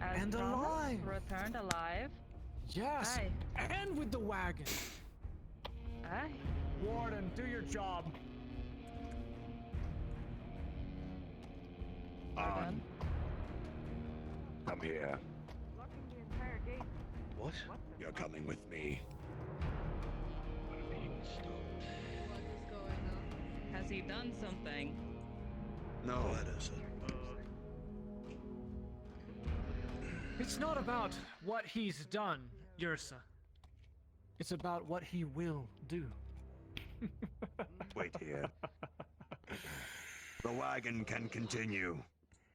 as And promised, alive. returned alive. Yes, Aye. and with the wagon. Aye. Warden, do your job. Come here. Locking the entire What? You're coming with me. Has he done something? No, that isn't. It's not about what he's done, Ursa. It's about what he will do. Wait here. The wagon can continue.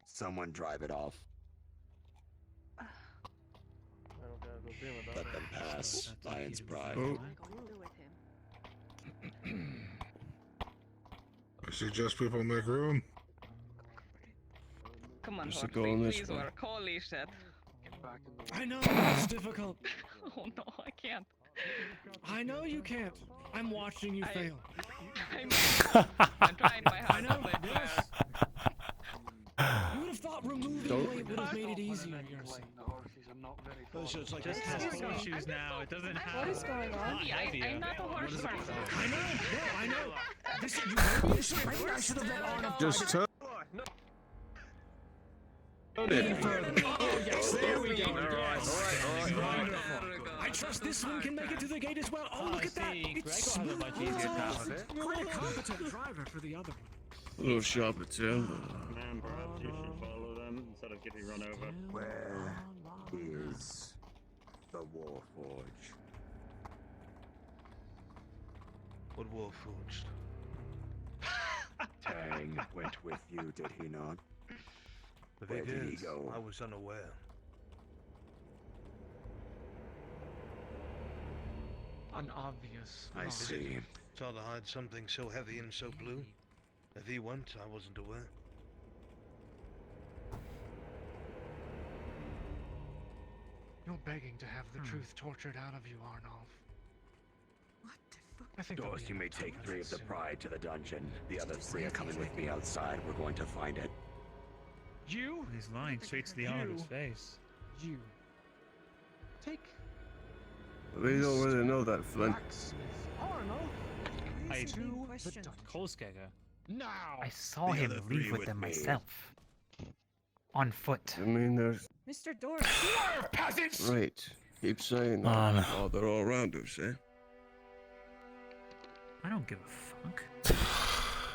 Someone drive it off. Let them pass. Lion's pride. Oh. I suggest people make room. Come on, Just go Horsey, on this please one. work. Holy shit. I know, it's difficult. Oh no, I can't. I know you can't. I'm watching you fail. I'm trying my I hardest. know, yes. You would have thought removing the weight would have made it easier, Ursa. Just has horseshoes now. It doesn't have. What is going on? I'm not a horse person. I know, no, I know. This, you maybe I should have let Arnold Just turn. Oh, yes, there we go. I trust this one can make it to the gate as well. Oh, look at that. It's smooth. Quite a competent driver for the other one. A little sharper too. Man, perhaps you should follow them instead of getting run over. Where is the Warforged? What Warforged? Tang went with you, did he not? Where did he go? I was unaware. An obvious. I see. It's hard to hide something so heavy and so blue. If he went, I wasn't aware. You're begging to have the truth tortured out of you, Arnolf. What the fuck? I think Doris, you may take 3 of the pride to the dungeon. The other 3 are coming with me outside. We're going to find it. You? He's lying straight to the Oliver's face. You. Take. We don't really know that, Flint. Arnolf. I To Kolskegger. Now. I saw him leave with them myself. On foot. I mean, there's. Mr. Doris. Right. Keep saying that. On. Oh, they're all around us, eh? I don't give a fuck.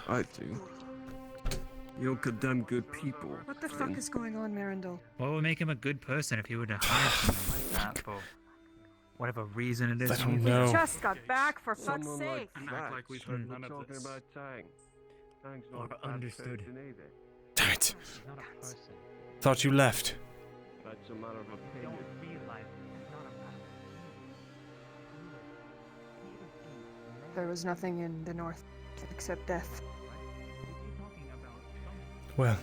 I do. You're goddamn good people. What the Flint. fuck is going on, Myrindal? What would make him a good person if he were to hire someone like that for whatever reason it is? I don't know. Just got back, for fuck's sake. Act like we've heard none of talking this. about Tang. Tang's Or not a bad understood. person either. Damn it. He's not a person. Thought you left. That's a matter of opinion. Don't realize it's not a matter. There was nothing in the north except death. Well,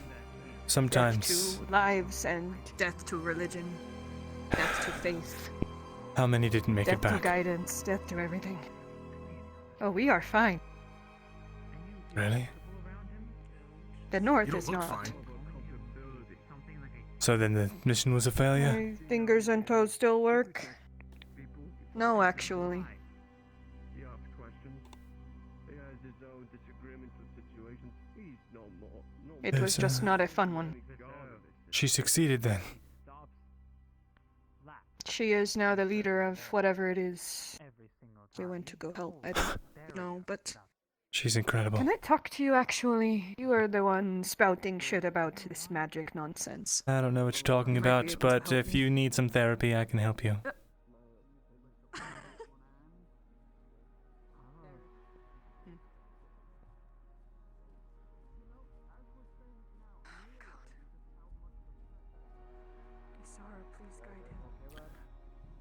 sometimes. Death to lives and death to religion. Death to faith. How many didn't make Death it back? to guidance. Death to everything. Oh, we are fine. Really? The north is not. So then the mission was a failure? My fingers and toes still work. No, actually. He asks questions. He has his own disagreements with situations. He's no more. It was just not a fun one. She succeeded then. She is now the leader of whatever it is we went to go help. I don't know, but... She's incredible. Can I talk to you, actually? You are the one spouting shit about this magic nonsense. I don't know what you're talking about, but if you need some therapy, I can help you.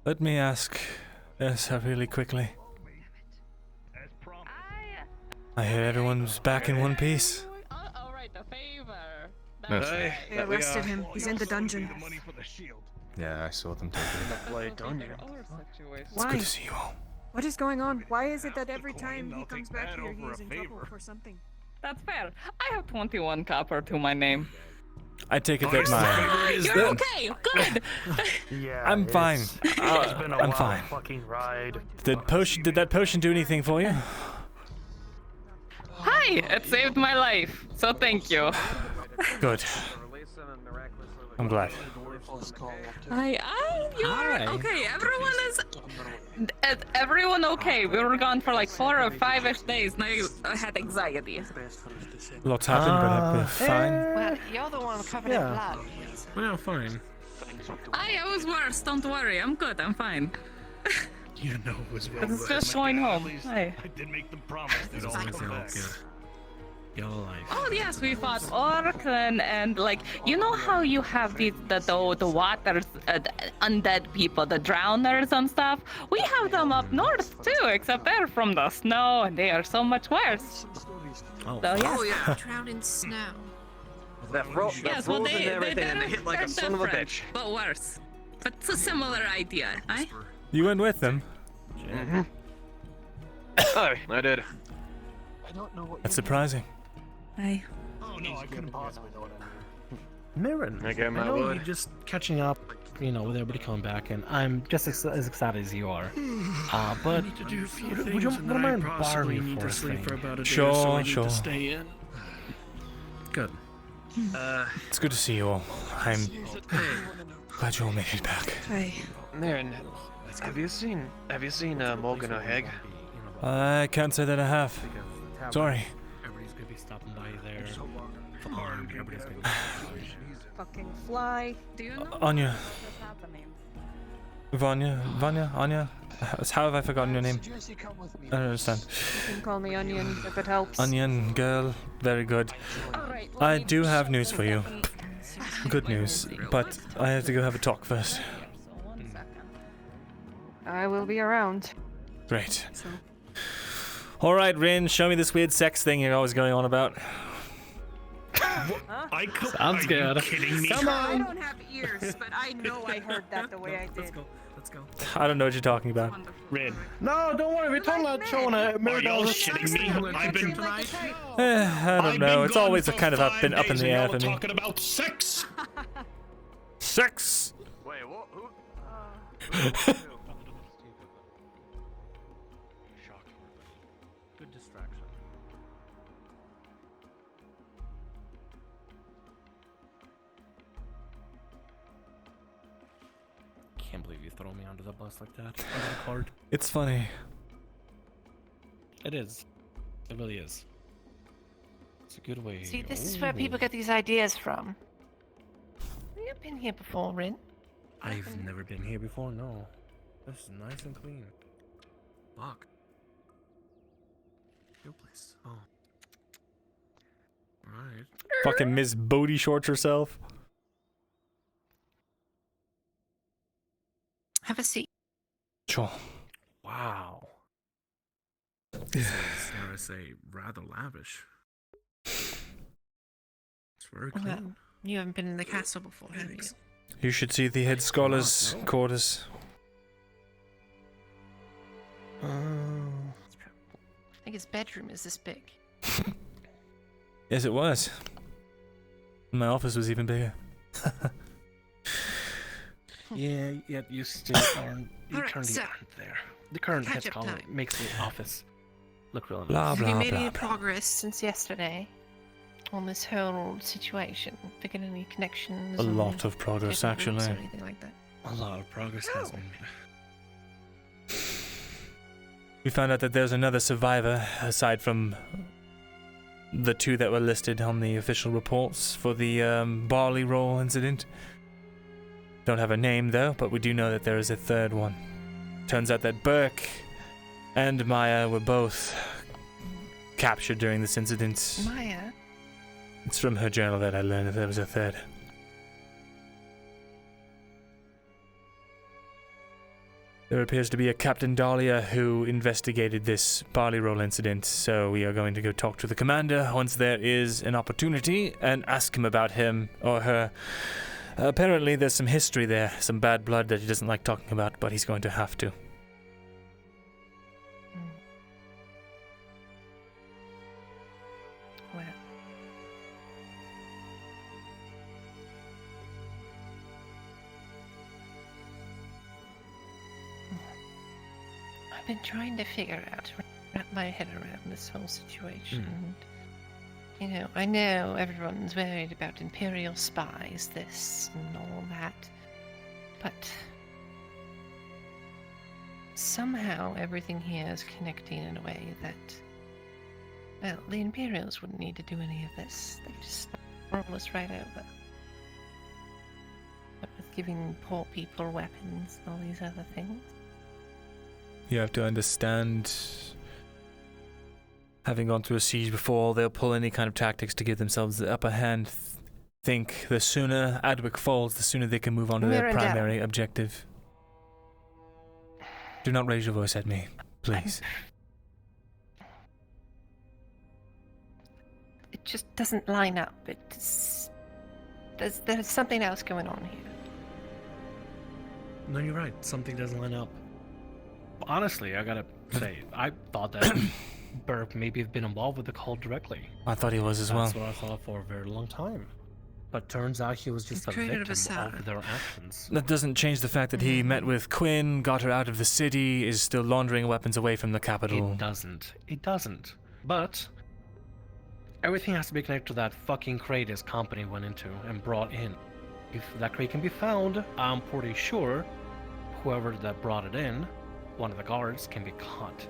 Let me ask really quickly. I hear everyone's back in one piece. Alright, a favor. Yes. They arrested him. He's in the dungeon. Yeah, I saw them take it. Why? It's good to see you all. What is going on? Why is it that every time he comes back here, he is in trouble for something? That's fair. I have 21 copper to my name. I take it that my... You're okay. Good. Yeah, I'm fine. It's been a I'm wild fine. fucking ride. Did that potion do anything for you? Hi. It saved my life. So thank you. Good. I'm glad. I You're okay. Everyone okay. We were gone for like 4 or 5-ish days. Now you had anxiety. Lots happened, but we're fine. Well, you're the one covered in blood. Well, fine. I was worse. Don't worry. I'm good. I'm fine. You know what's wrong It's with just us. going home. Least Hey. I did make them promise they'd It's always all back. good. You're alive. Oh yes, we fought orcs and like you know how you have the waters, undead people, the drowners and stuff. We have them up north too, except they're from the snow and they are so much worse. Oh, So, yes. Oh yeah, drowned in snow. They're frozen and everything, and they hit like a son of a bitch. But worse. But it's a similar idea, eh? You went with them. Oh, I did. I don't know what. That's surprising. Hey. Oh no, I couldn't possibly know what I Mirren, Okay, I my know lord. you're just catching up, with everybody coming back, and I'm just as excited as you are. But need to do a few would things, you and mind then I possibly borrowing need for to a sleep for thing? about a day, Sure, so I need sure. to stay in. Good. It's good to see you all. I'm glad you all made it back. Hey. Mirren, have you seen Morgan O'Heg? I can't say that I have. Sorry. Everybody's gonna be stopping by their farm. Everybody's gonna be Fucking fly. Do you know? Anya. What's happening? Vanya, Anya. How have I forgotten your name? I don't understand. You can call me Onion if it helps. Onion girl, very good. Alright, I do have news for you. Good news, but I have to go have a talk first. I will be around. Great. Alright, Rin, show me this weird sex thing you're always going on about. I Sounds good. Kidding me? Come I on. don't have ears, but I know I heard that the way I did. Let's go. I don't know what you're talking about. Red. No, don't worry. We're talking about showing a Are y'all Myrindal shitting me? I've been I don't know. It's always kind of up in the air for me. talking about sex. Sex. Wait, what? Good distraction. Can't believe you throw me under the bus like that. Under the card. It's funny. It is. It really is. It's a good way. See, this is where people get these ideas from. Have you been here before, Rin? I've never been here before. No. This is nice and clean. Fuck. Your place. Oh. Alright. Fucking Miss Bodie shorts herself. Have a seat. Sure. Wow. This is, dare I say, rather lavish. It's very clean. Well, you haven't been in the castle before, have you? You should see the head scholar's quarters. I think his bedroom is this big. Yes, it was. My office was even bigger. Yeah, yet you still aren't. You Alright, currently so, aren't there. The current head catch-up scholar time. makes the office look real nice. Blah, Have you blah, made blah, any blah. progress since yesterday on this whole situation? Figured any connections? A on lot of progress, hidden routes actually. Or anything like that? A lot of progress has been made. We found out that there's another survivor aside from the two that were listed on the official reports for the barley roll incident. Don't have a name though, but we do know that there is a third one. Turns out that Burke and Maya were both captured during this incident. Maya? It's from her journal that I learned that there was a third. There appears to be a Captain Dahlia who investigated this barley roll incident, so we are going to go talk to the commander once there is an opportunity and ask him about him or her. Apparently there's some history there, some bad blood that he doesn't like talking about, but he's going to have to. Well. I've been trying to figure out, wrap my head around this whole situation. You know, I know everyone's worried about Imperial spies, this and all that, but somehow everything here is connecting in a way that, well, the Imperials wouldn't need to do any of this. They just roll us right over. But with giving poor people weapons and all these other things. You have to understand, having gone through a siege before, they'll pull any kind of tactics to give themselves the upper hand. Think the sooner Adwick falls, the sooner they can move on to their Myrindal. primary objective. Do not raise your voice at me, please. It just doesn't line up. There's something else going on here. No, you're right. Something doesn't line up. Honestly, I gotta say, I thought that Burke maybe have been involved with the cult directly. I thought he was as well. That's what I thought for a very long time. But turns out he was just a created of victim Auzera. of their actions. That doesn't change the fact that he met with Quinn, got her out of the city, is still laundering weapons away from the capital. It doesn't. It doesn't. But everything has to be connected to that fucking crate his company went into and brought in. If that crate can be found, I'm pretty sure whoever that brought it in, one of the guards, can be caught.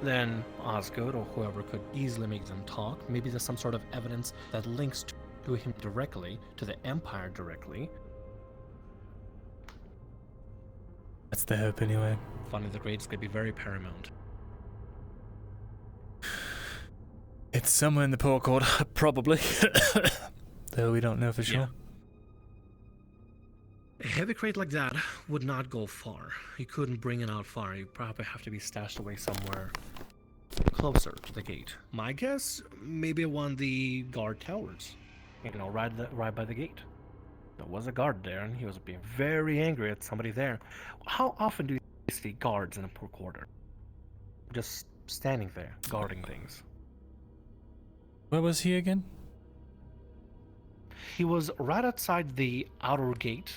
Then Osgood or whoever could easily make them talk. Maybe there's some sort of evidence that links to him directly, to the Empire directly. That's the hope anyway. Finding the crate's gonna be very paramount. It's somewhere in the port court, probably. Though we don't know for sure. A heavy crate like that would not go far. You couldn't bring it out far. You probably have to be stashed away somewhere closer to the gate. My guess, maybe one of the guard towers. You know, right by the gate. There was a guard there, and he was being very angry at somebody there. How often do you see guards in a port quarter? Just standing there, guarding things. Where was he again? He was right outside the outer gate.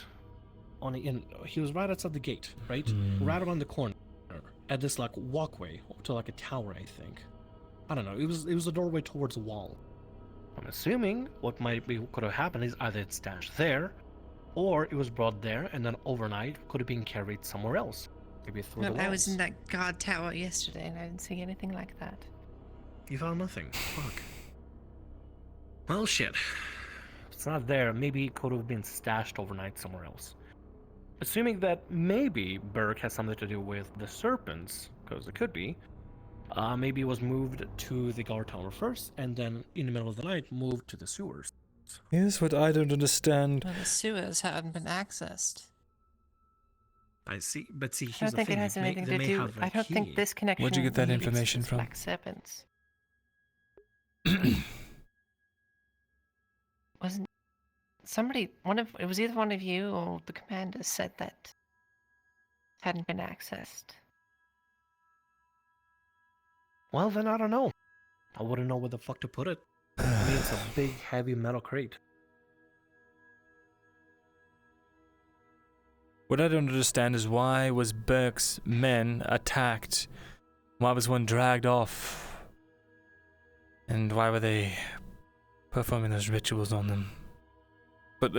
He was right outside the gate, right? Right around the corner, at this like walkway to like a tower, I think. I don't know. It was a doorway towards a wall. I'm assuming what could have happened is either it's stashed there, or it was brought there and then overnight could have been carried somewhere else, maybe through the walls. I was in that guard tower yesterday and I didn't see anything like that. You found nothing. Fuck. Well, shit. If it's not there, maybe it could have been stashed overnight somewhere else. Assuming that maybe Burke has something to do with the serpents, because it could be, maybe it was moved to the guard tower first, and then in the middle of the night moved to the sewers. Here's what I don't understand. Well, the sewers haven't been accessed. I see, but see, I here's don't the think thing. it has anything to do. I don't think this connection. Where'd you get that needs information from? Black serpents. Wasn't somebody it was either one of you or the commander said that hadn't been accessed. Well, then I don't know. I wouldn't know where the fuck to put it. I mean, it's a big, heavy metal crate. What I don't understand is why was Burke's men attacked? Why was one dragged off? And why were they performing those rituals on them? But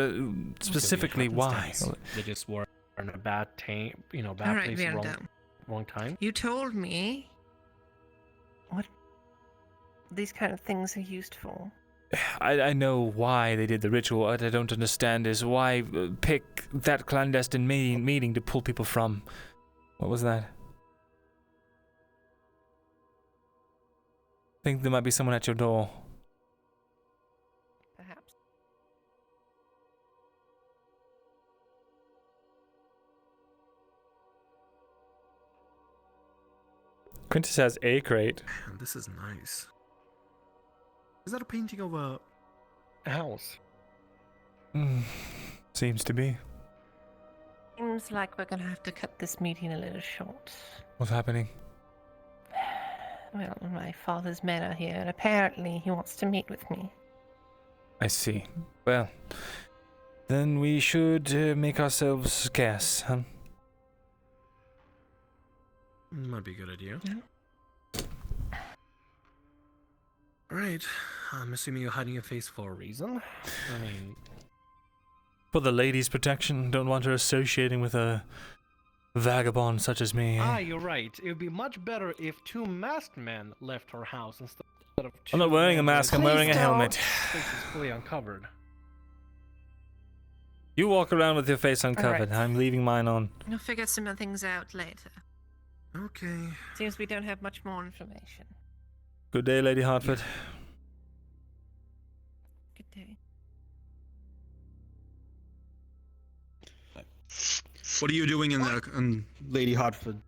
specifically, why? They just were in a bad bad All right, place, Myrindal. wrong time. You told me what these kind of things are used for. I know why they did the ritual. What I don't understand is why pick that clandestine meeting to pull people from. What was that? I think there might be someone at your door. Perhaps. Quintus has a crate. Man, this is nice. Is that a painting of a house? Seems to be. Seems like we're gonna have to cut this meeting a little short. What's happening? Well, my father's men are here, and apparently he wants to meet with me. I see. Well, then we should make ourselves scarce, huh? Might be a good idea. Alright, I'm assuming you're hiding your face for a reason. I mean... For the lady's protection, don't want her associating with a vagabond such as me. Ah, you're right. It would be much better if 2 masked men left her house instead of 2. I'm not wearing a mask, I'm wearing a helmet. Face is fully uncovered. You walk around with your face uncovered. Alright. I'm leaving mine on. We'll figure some of things out later. Okay. Seems we don't have much more information. Good day, Lady Hartford. Good day. What are you doing in Lady Hartford?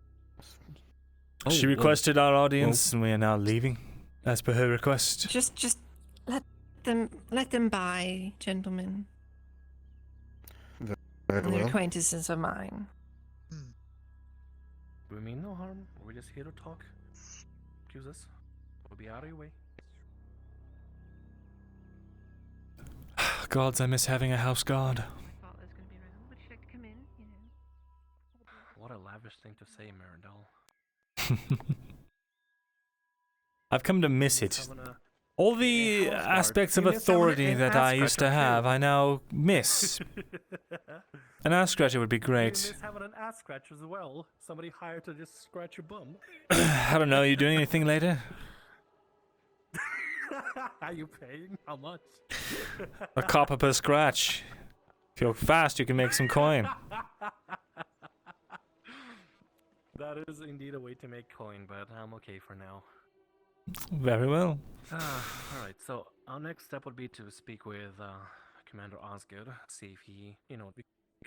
She requested our audience, and we are now leaving, as per her request. Just let them by, gentlemen. Very They're well. acquaintances of mine. We mean no harm. We're just here to talk. Excuse us. We'll be out of your way. Gods, I miss having a house guard. Would you like to come in? You know. What a lavish thing to say, Myrindal. I've come to miss it. All the aspects of authority that I used to have, I now miss. An ass scratcher would be You great. miss having an ass scratch as well. Somebody hired to just scratch your bum. I don't know, are you doing anything later? Are you paying? How much? A copper per scratch. If you're fast, you can make some coin. That is indeed a way to make coin, but I'm okay for now. Very well. Alright, so our next step would be to speak with Commander Osgood, see if he, we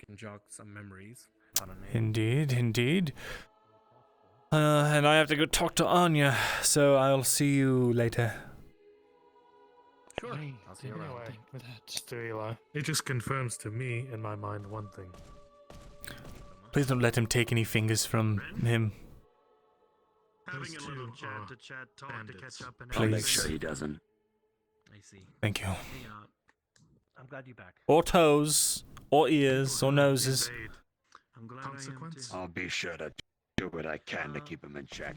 can jog some memories. I don't know. Indeed, indeed. And I have to go talk to Anya, so I'll see you later. Sure, I'll see you around. Mr. Eli, it just confirms to me, in my mind, one thing. Please don't let him take any fingers from him. Having a little chat to talk to catch up and I'll make Please. sure he doesn't. I see. Thank you. Hey, I'm glad you're back. Or toes, or ears, or noses. Consequence? I'll be sure to do what I can to keep him in check.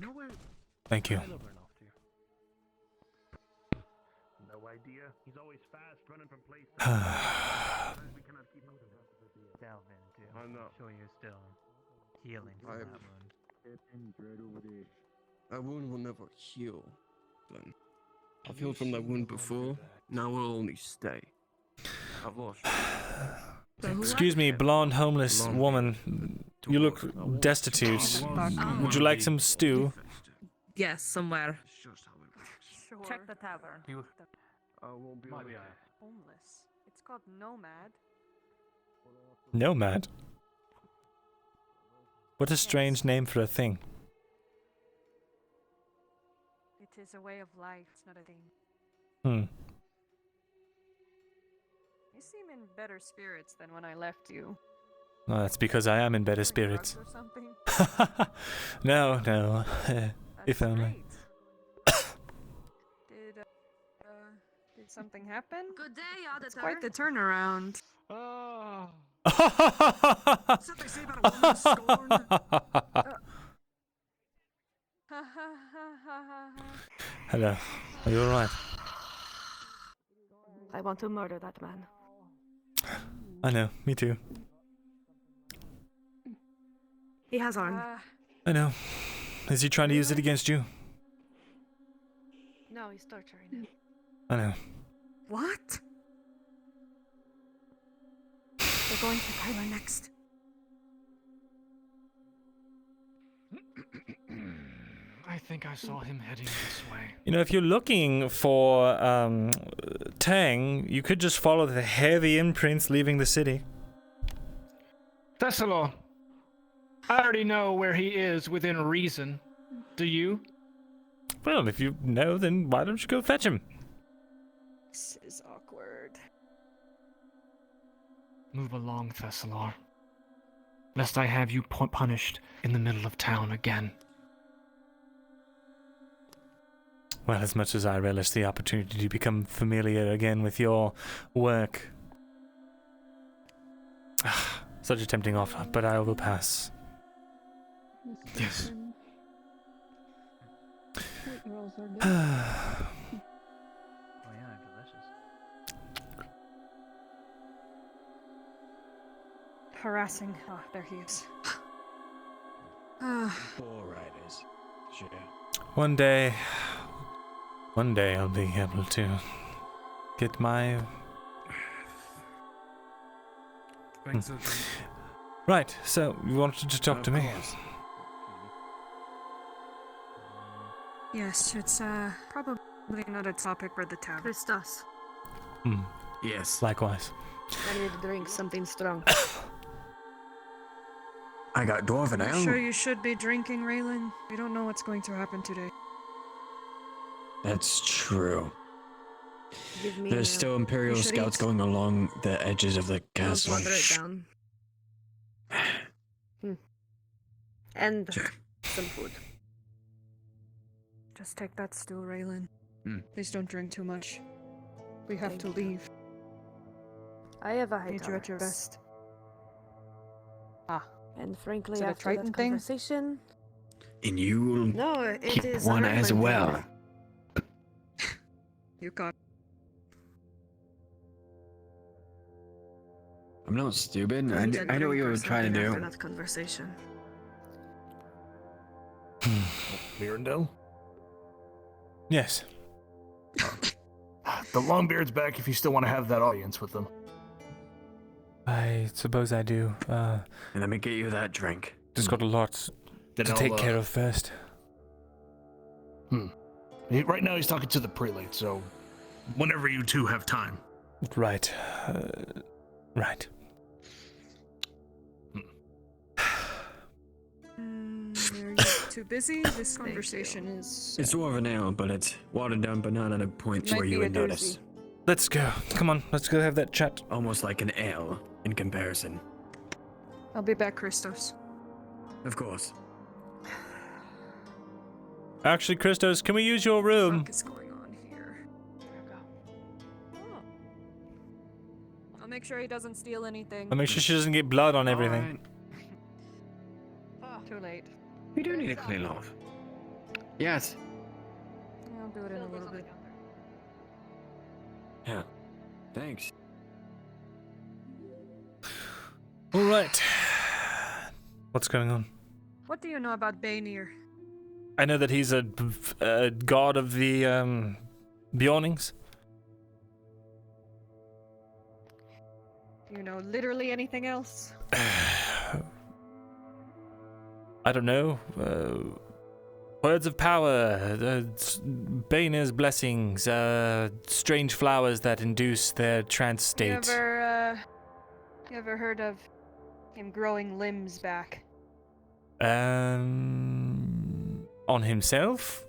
Thank you. No idea. He's always fast, running from place to we cannot keep moving. Delve into. I'm not. Sure, you're still healing from that wound. That wound will never heal, Glenn. I've healed from that wound before, now it will only stay. I've lost. Excuse me, blonde homeless woman. You look destitute. Would you like some stew? Yes, somewhere. Sure. Check the tavern. I won't be Homeless. It's called Nomad. Nomad? What a strange name for a thing. It is a way of life. It's not a thing. Hmm. You seem in better spirits than when I left you. Well, that's because I am in better spirits. Drugs or something? No, no. If only. Did something happen? Good day, auditor. It's quite the turnaround. Hello. Are you alright? I want to murder that man. I know. Me too. He has arm. I know. Is he trying to use it against you? No, he's torturing him. I know. What? They're going to Tyler next. I think I saw him heading this way. You know, if you're looking for Tang, you could just follow the heavy imprints leaving the city. Thesalor, I already know where he is within reason. Do you? Well, if you know, then why don't you go fetch him? This is awkward. Move along, Thesalor, lest I have you punished in the middle of town again. Well, as much as I relish the opportunity to become familiar again with your work. Such a tempting offer, but I will pass. Yes. Sweet rolls are good. Oh yeah, delicious. Harassing. Ah, there he is. Bull riders. Sure. One day I'll be able to get my... Right, so you wanted to talk to me? Yes, it's probably not a topic for the tavern. Christos. Yes. Likewise. I need to drink something strong. I got dwarven I'm ale. sure you should be drinking, Raylan. We don't know what's going to happen today. That's true. Give me. There's still Imperial you should scouts eat. going along the edges of the I'll castle. water it down. And some food. Just take that stew, Raylan. Hmm. Please don't drink too much. We have to leave. I have a high Need you at your tolerance. best. And frankly, Is it a after Triton that thing? conversation, And you'll no, it keep is one a as Raylan well. thing. You got. I'm not stupid. I need know to what drink you or were trying to something do. after that conversation. Myrindal? Yes. The Longbeard's back if you still want to have that audience with them. I suppose I do. Let me get you that drink. Just got a lot Then to I'll, take care of first. Right now he's talking to the prelate, so whenever you two have time. Right. Right. Are you too busy? This conversation is. It's dwarven ale, but it's watered down, but not at a point Might where you be a would notice. doozy. Let's go. Come on, let's go have that chat. Almost like an ale in comparison. I'll be back, Christos. Of course. Actually, Christos, can we use your room? What is going on here? I'll make sure he doesn't steal anything. I'll make sure she doesn't get blood on everything. Too late. We do need to clean off. Yes. I'll do it in a little bit. Yeah. Thanks. All right. What's going on? What do you know about Baynir? I know that he's a god of the Bjornings. Do you know literally anything else? I don't know. Words of power, Baynir's blessings, strange flowers that induce their trance state. You ever heard of him growing limbs back? On himself?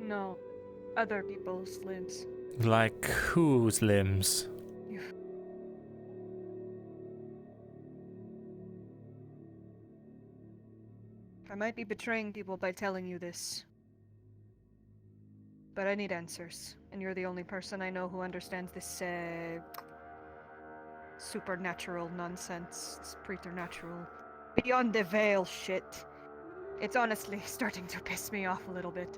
No, other people's limbs. Like whose limbs? I might be betraying people by telling you this. But I need answers, and you're the only person I know who understands this, supernatural nonsense. It's preternatural. Beyond the veil shit. It's honestly starting to piss me off a little bit.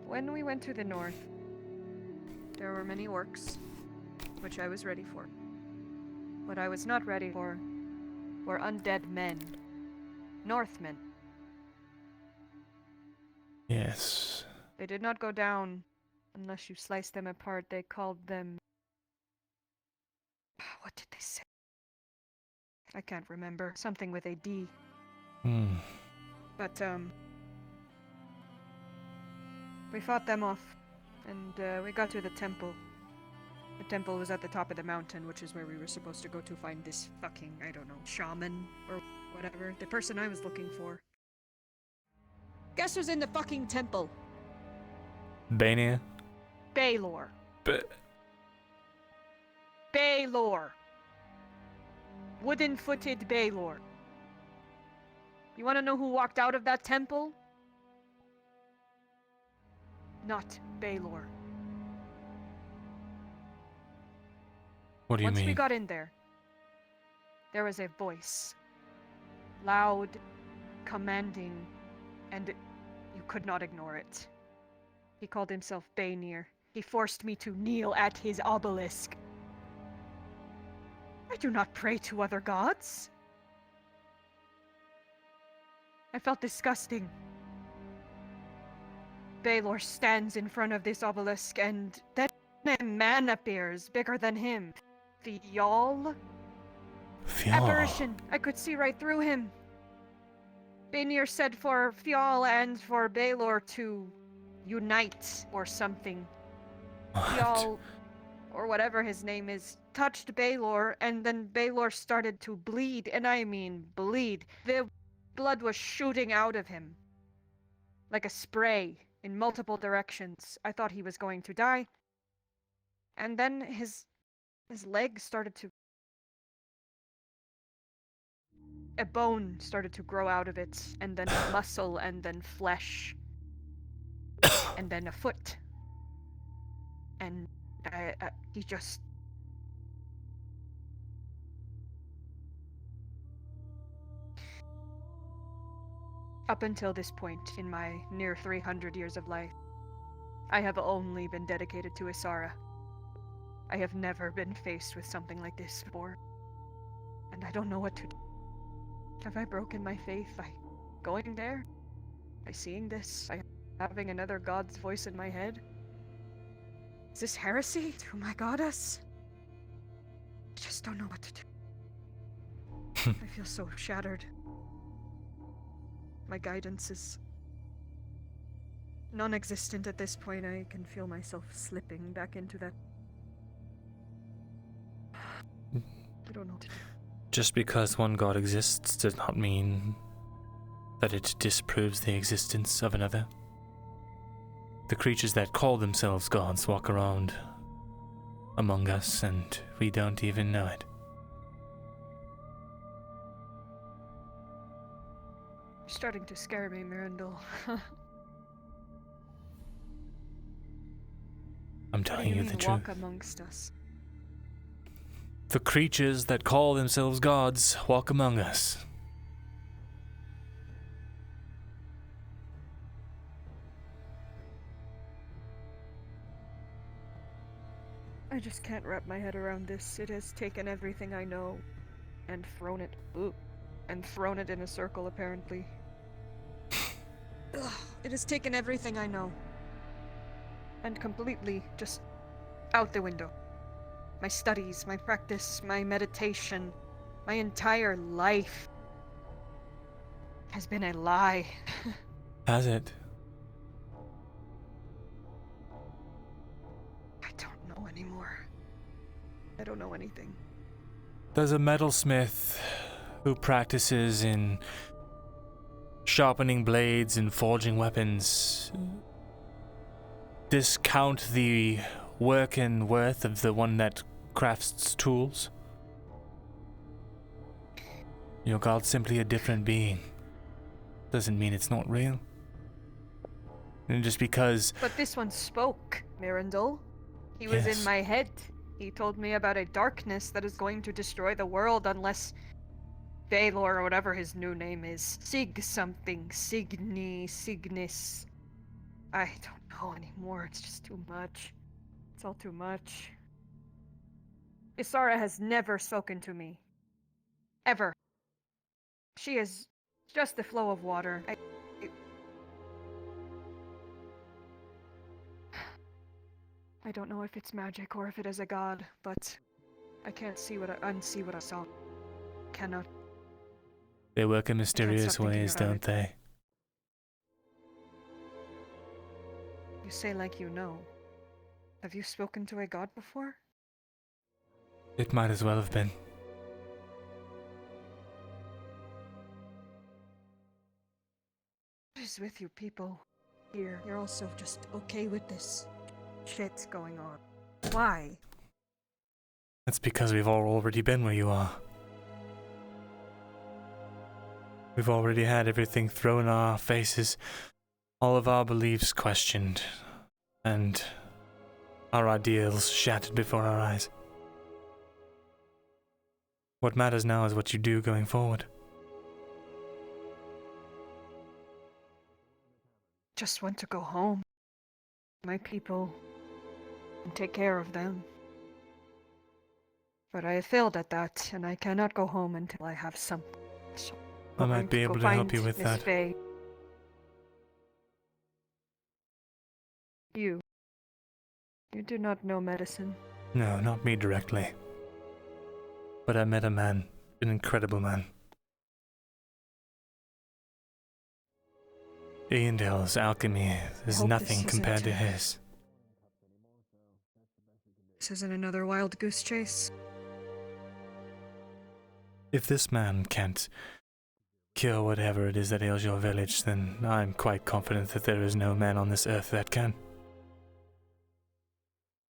When we went to the north, there were many orcs, which I was ready for. What I was not ready for were undead men. Northmen. Yes. They did not go down unless you slice them apart. They called them... What did they say? I can't remember. Something with a D. But, we fought them off, and we got to the temple. The temple was at the top of the mountain, which is where we were supposed to go to find this fucking, I don't know, shaman or whatever. The person I was looking for. Guess who's in the fucking temple? Baynir? Baylor. But Baylor. Wooden-footed Baylor. You want to know who walked out of that temple? Not Baylor. What do you Once mean? we got in there, there was a voice. Loud, commanding, and you could not ignore it. He called himself Baynir. He forced me to kneel at his obelisk. I do not pray to other gods. I felt disgusting. Baelor stands in front of this obelisk, and then a man appears, bigger than him. Fial? Apparition. I could see right through him. Baenir said for Fial and for Baelor to unite or something. Fial, or whatever his name is, touched Baelor, and then Baelor started to bleed, and I mean bleed. The blood was shooting out of him like a spray in multiple directions. I thought he was going to die. And then his leg started to... A bone started to grow out of it, and then muscle, and then flesh, and then a foot. And he just... Up until this point in my near 300 years of life, I have only been dedicated to Auzera. I have never been faced with something like this before, and I don't know what to do. Have I broken my faith by going there? By seeing this? By having another god's voice in my head? Is this heresy to my goddess? I just don't know what to do. I feel so shattered. My guidance is non-existent at this point. I can feel myself slipping back into that. I don't know what to do. Just because one god exists does not mean that it disproves the existence of another. The creatures that call themselves gods walk around among us, and we don't even know it. You're starting to scare me, Myrindal. I'm telling you the truth. Walk amongst us. The creatures that call themselves gods walk among us. I just can't wrap my head around this. It has taken everything I know and thrown it in a circle, apparently. Ugh, it has taken everything I know and completely just out the window. My studies, my practice, my meditation, my entire life has been a lie. Has it? I don't know anymore. I don't know anything. There's a metalsmith who practices in sharpening blades and forging weapons. Discount the work and worth of the one that crafts tools. Your god's simply a different being. Doesn't mean it's not real. And just because... But this one spoke, Myrindal. He was in my head. He told me about a darkness that is going to destroy the world unless Baelor, or whatever his new name is, Cygnus. I don't know anymore. It's just too much. It's all too much. Auzera has never spoken to me. Ever. She is just the flow of water. I don't know if it's magic or if it is a god, but I can't unsee what I saw. Cannot. They work in mysterious ways, don't they? You say like you know. Have you spoken to a god before? It might as well have been. What is with you people here? You're also just okay with this shit going on. Why? That's because we've all already been where you are. We've already had everything thrown in our faces, all of our beliefs questioned, and our ideals shattered before our eyes. What matters now is what you do going forward. Just want to go home. My people, and take care of them. But I have failed at that, and I cannot go home until I have something. So I might be able to help you with that. You do not know medicine. No, not me directly. But I met a man, an incredible man. Iandale's alchemy is nothing compared to his. This isn't another wild goose chase. If this man can't cure whatever it is that ails your village, then I'm quite confident that there is no man on this earth that can.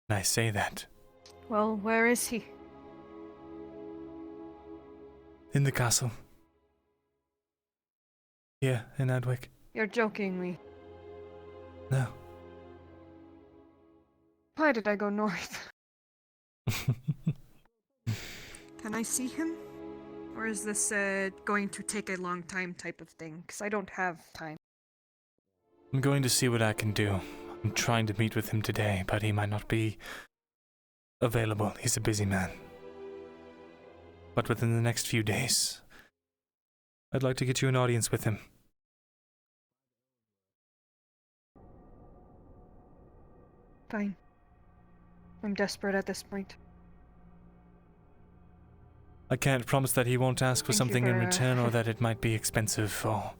And I say that. Well, where is he? In the castle. Here, in Adwick. You're joking me. No. Why did I go north? Can I see him? Or is this going to take a long time type of thing? Because I don't have time. I'm going to see what I can do. I'm trying to meet with him today, but he might not be available. He's a busy man. But within the next few days, I'd like to get you an audience with him. Fine. I'm desperate at this point. I can't promise that he won't ask for Thank you something in for, return or that it might be expensive or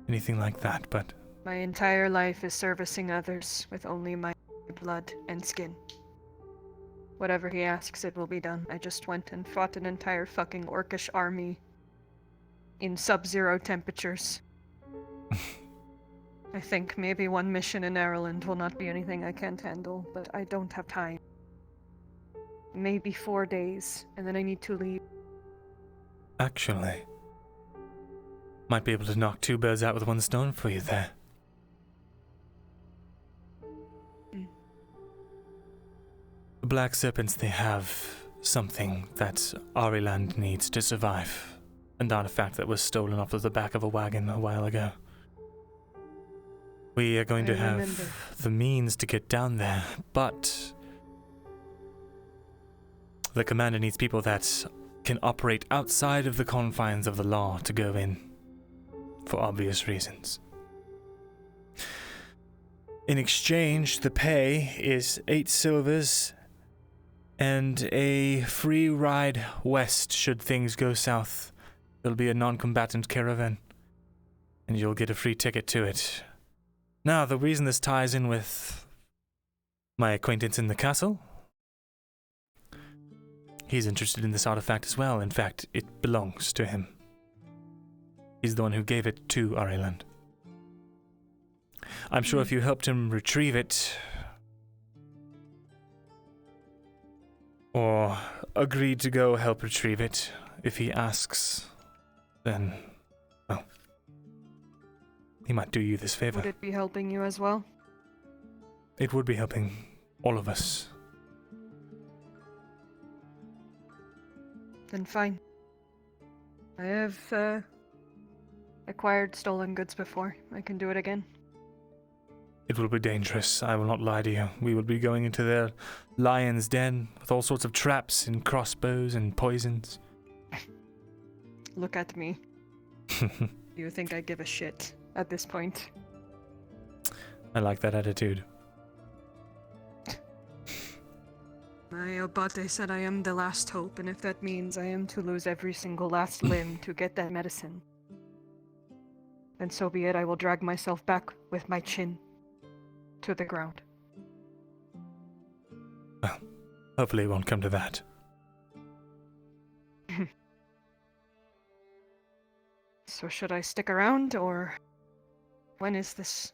anything like that, but My entire life is servicing others with only my blood and skin. Whatever he asks, it will be done. I just went and fought an entire fucking orcish army in sub-zero temperatures. I think maybe one mission in Ireland will not be anything I can't handle, but I don't have time. Maybe 4 days, and then I need to leave. actually, might be able to knock two birds out with one stone for you there. The Black Serpents, they have something that Ariland needs to survive. An artifact that was stolen off of the back of a wagon a while ago. We are going to have the means to get down there, but the commander needs people that can operate outside of the confines of the law to go in, for obvious reasons. In exchange, the pay is 8 silvers and a free ride west should things go south. There'll be a non-combatant caravan, and you'll get a free ticket to it. Now, the reason this ties in with my acquaintance in the castle, he's interested in this artifact as well. In fact, it belongs to him. He's the one who gave it to Ariland. I'm sure if you helped him retrieve it, or agreed to go help retrieve it, if he asks, then, well, he might do you this favor. Would it be helping you as well? It would be helping all of us. Then fine. I have acquired stolen goods before. I can do it again. It will be dangerous, I will not lie to you. We will be going into their lion's den with all sorts of traps and crossbows and poisons. Look at me. Do you think I give a shit at this point? I like that attitude. My Obate said I am the last hope, and if that means I am to lose every single last limb to get that medicine, then so be it. I will drag myself back with my chin to the ground. Well, hopefully it won't come to that. So should I stick around, or when is this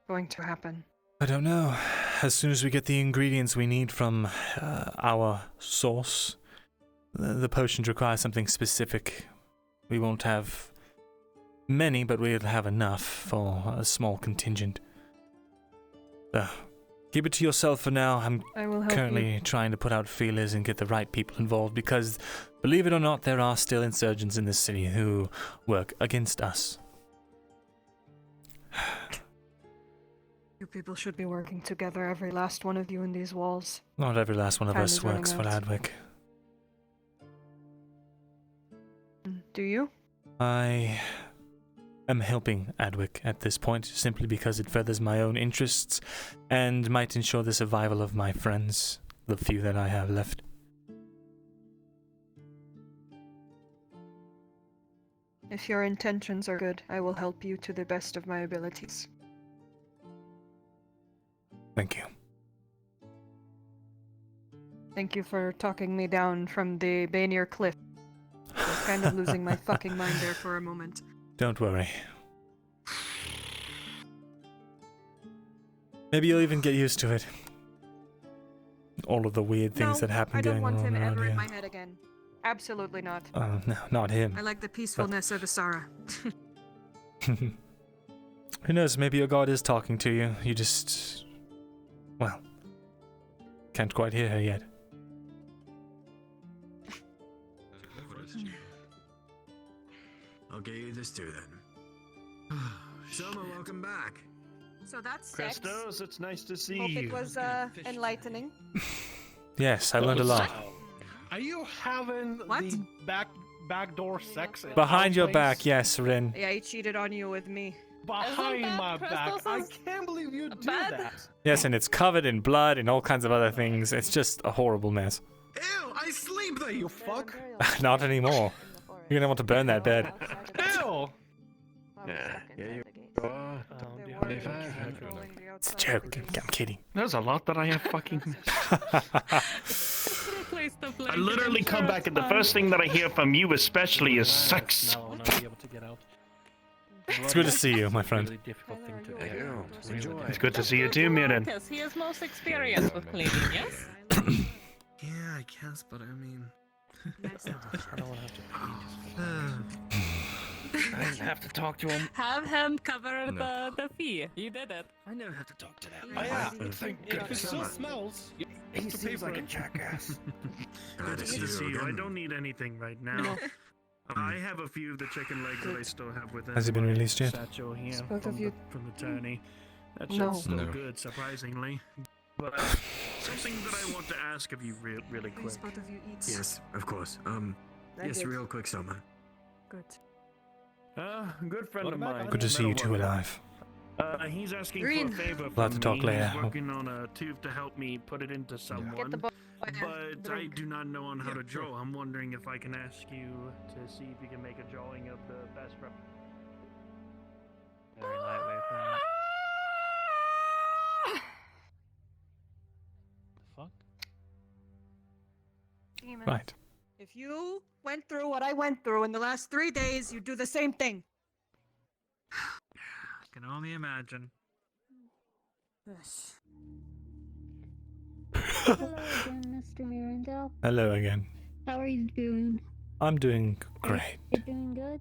going to happen? I don't know. As soon as we get the ingredients we need from our source, the potions require something specific. We won't have many, but we'll have enough for a small contingent. Keep it to yourself for now. I'm currently trying to put out feelers and get the right people involved because, believe it or not, there are still insurgents in this city who work against us. You people should be working together, every last one of you in these walls. Not every last one of Time us is running works for out. Adwick. Do you? I am helping Adwick at this point simply because it furthers my own interests and might ensure the survival of my friends, the few that I have left. If your intentions are good, I will help you to the best of my abilities. Thank you. Thank you for talking me down from the Bainir cliff. I was kind of losing my fucking mind there for a moment. Don't worry. Maybe you'll even get used to it. All of the weird things that happen I don't going want on him around ever in here. my head again. Absolutely not. No, not him. I like the peacefulness of Auzera. Who knows, maybe your god is talking to you. You just... well, can't quite hear her yet. I'll get you this too then. Soma, welcome back. So that's sex. Christos, it's nice to see Hope you. it was enlightening. Yes, I learned a lot. Are you having the backdoor sex? at Behind our your place? back, yes, Rin. Yeah, he cheated on you with me. Behind my back. I can't believe you do that. Yes, and it's covered in blood and all kinds of other things. It's just a horrible mess. Ew, I sleep there, you fuck. Not anymore. You're gonna want to burn that bed. Ew. Yeah, you are. It's a joke. I'm kidding. There's a lot that I have fucking missed. I literally come back and the first thing that I hear from you especially is sex. It's good to see you, my friend. Really difficult thing to do. Enjoy. It's good to see you too, Miran. Because he is most experienced with cleaning, yes? Yeah, I guess, but I mean... I don't want to have to I didn't have to talk to him. Have him cover the fee. You did it. I never have to talk to that. Oh yeah, Thank if it goodness. still smells, you He have to pay seems for like a it. jackass. Good to see you. I don't need anything right now. I have a few of the chicken legs that I still have with Has it been released yet? Satchel here Both of you. from the tourney. That No. shit's still No. good, surprisingly. But something that I want to ask of you really quick. Please, both of you eat. Yes, of course. Yes, did. real quick, Soma. Good. Good friend of mine. Good to see you two alive. He's asking Green. for a favor We'll from have to talk me. later. He's working on a tube to help me put it into someone. Get the boy. But I do not know on how to draw. I'm wondering if I can ask you to see if you can make a drawing of the best rep. Very lightweight for that. The fuck? Right. If you went through what I went through in the last 3 days, you do the same thing. I can only imagine. Yes. Hello again, Mr. Myrindal. Hello again. How are you doing? I'm doing great. You're doing good?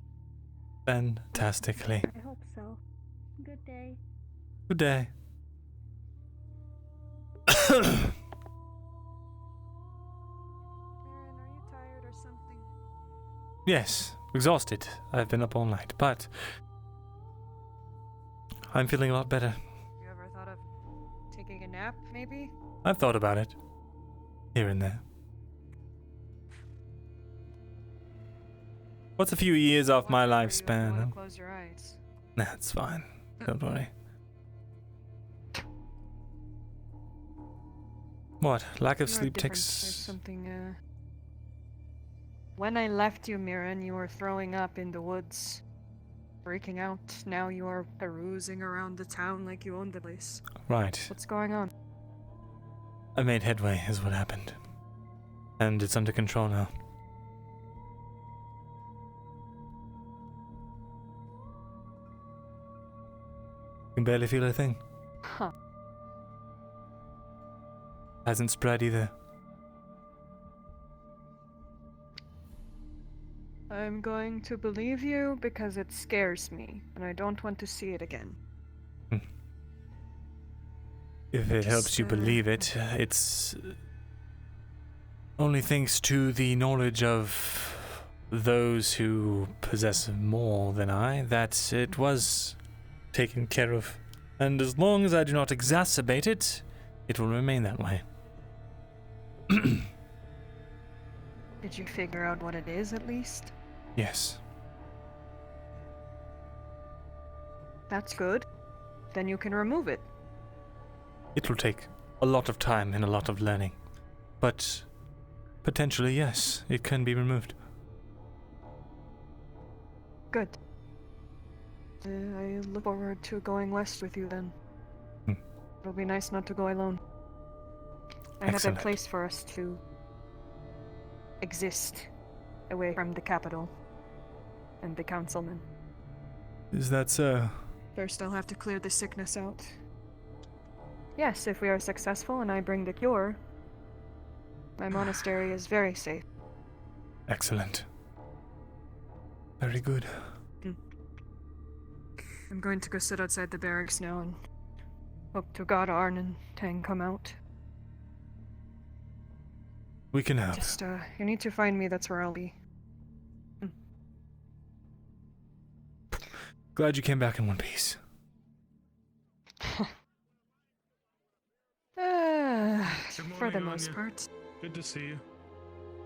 Fantastically. I hope so. Good day. Good day. Aaron, are you tired or something? Yes, exhausted. I've been up all night, but I'm feeling a lot better. You ever thought of taking a nap, maybe? I've thought about it. Here and there. What's a few years off my lifespan? Close your eyes. That's fine. Don't worry. What? Lack of You are sleep different. takes... There's something, When I left you, Miran, you were throwing up in the woods. Freaking out. Now you are perusing around the town like you own the place. Right. What's going on? I made headway, is what happened. And it's under control now. Can barely feel a thing. Huh. Hasn't spread either. I'm going to believe you because it scares me, and I don't want to see it again. If it helps you believe it, it's only thanks to the knowledge of those who possess more than I that it was taken care of. And as long as I do not exacerbate it, it will remain that way. Did you figure out what it is, at least? Yes, That's good. Then you can remove it. It will take a lot of time and a lot of learning. But potentially, yes, it can be removed. Good. I look forward to going west with you then. It'll be nice not to go alone. I have Excellent. a place for us to exist away from the capital and the councilmen. Is that so? First, I'll have to clear the sickness out. Yes, if we are successful and I bring the cure, my monastery is very safe. Excellent. Very good. I'm going to go sit outside the barracks now and hope to God Arn and Tang come out. We can help. Just, you need to find me, that's where I'll be. Glad you came back in one piece. For the most part. Good to see you.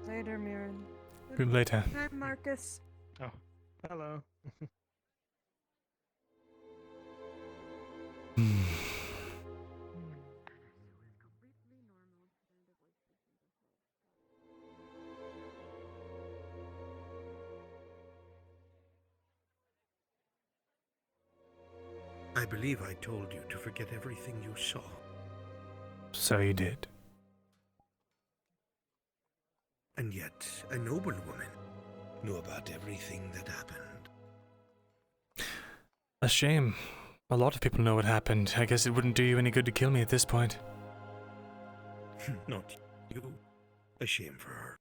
Later, Mirren. Good later. Hi, Marcus. Oh, hello. I believe I told you to forget everything you saw. So you did. And yet, a noble woman knew about everything that happened. A shame. A lot of people know what happened. I guess it wouldn't do you any good to kill me at this point. Not you. A shame for her.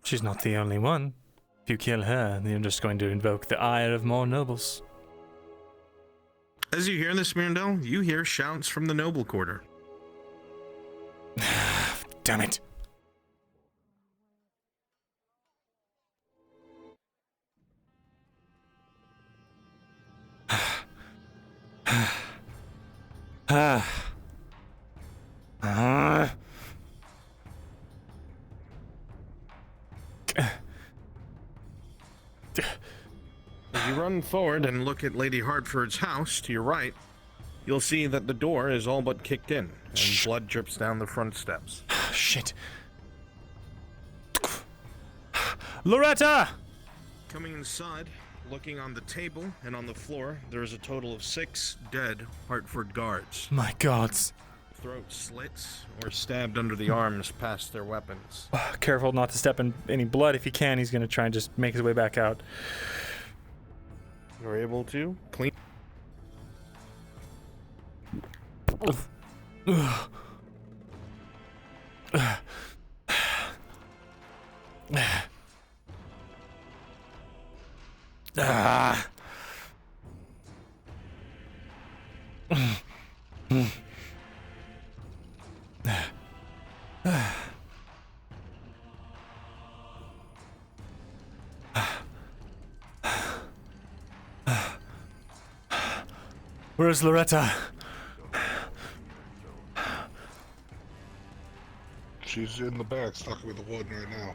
She's not the only one. If you kill her, then you're just going to invoke the ire of more nobles. As you hear this, Myrindal, you hear shouts from the noble quarter. Damn it. As you run forward and look at Lady Hartford's house to your right, you'll see that the door is all but kicked in, and blood drips down the front steps. Shit. Loretta! Coming inside, looking on the table and on the floor, there is a total of 6 dead Hartford guards. My gods. Throats slits or stabbed under the arms past their weapons. Careful not to step in any blood. If he can, he's going to try and just make his way back out. You're able to clean. Where's Loretta? She's in the barracks talking with the warden right now.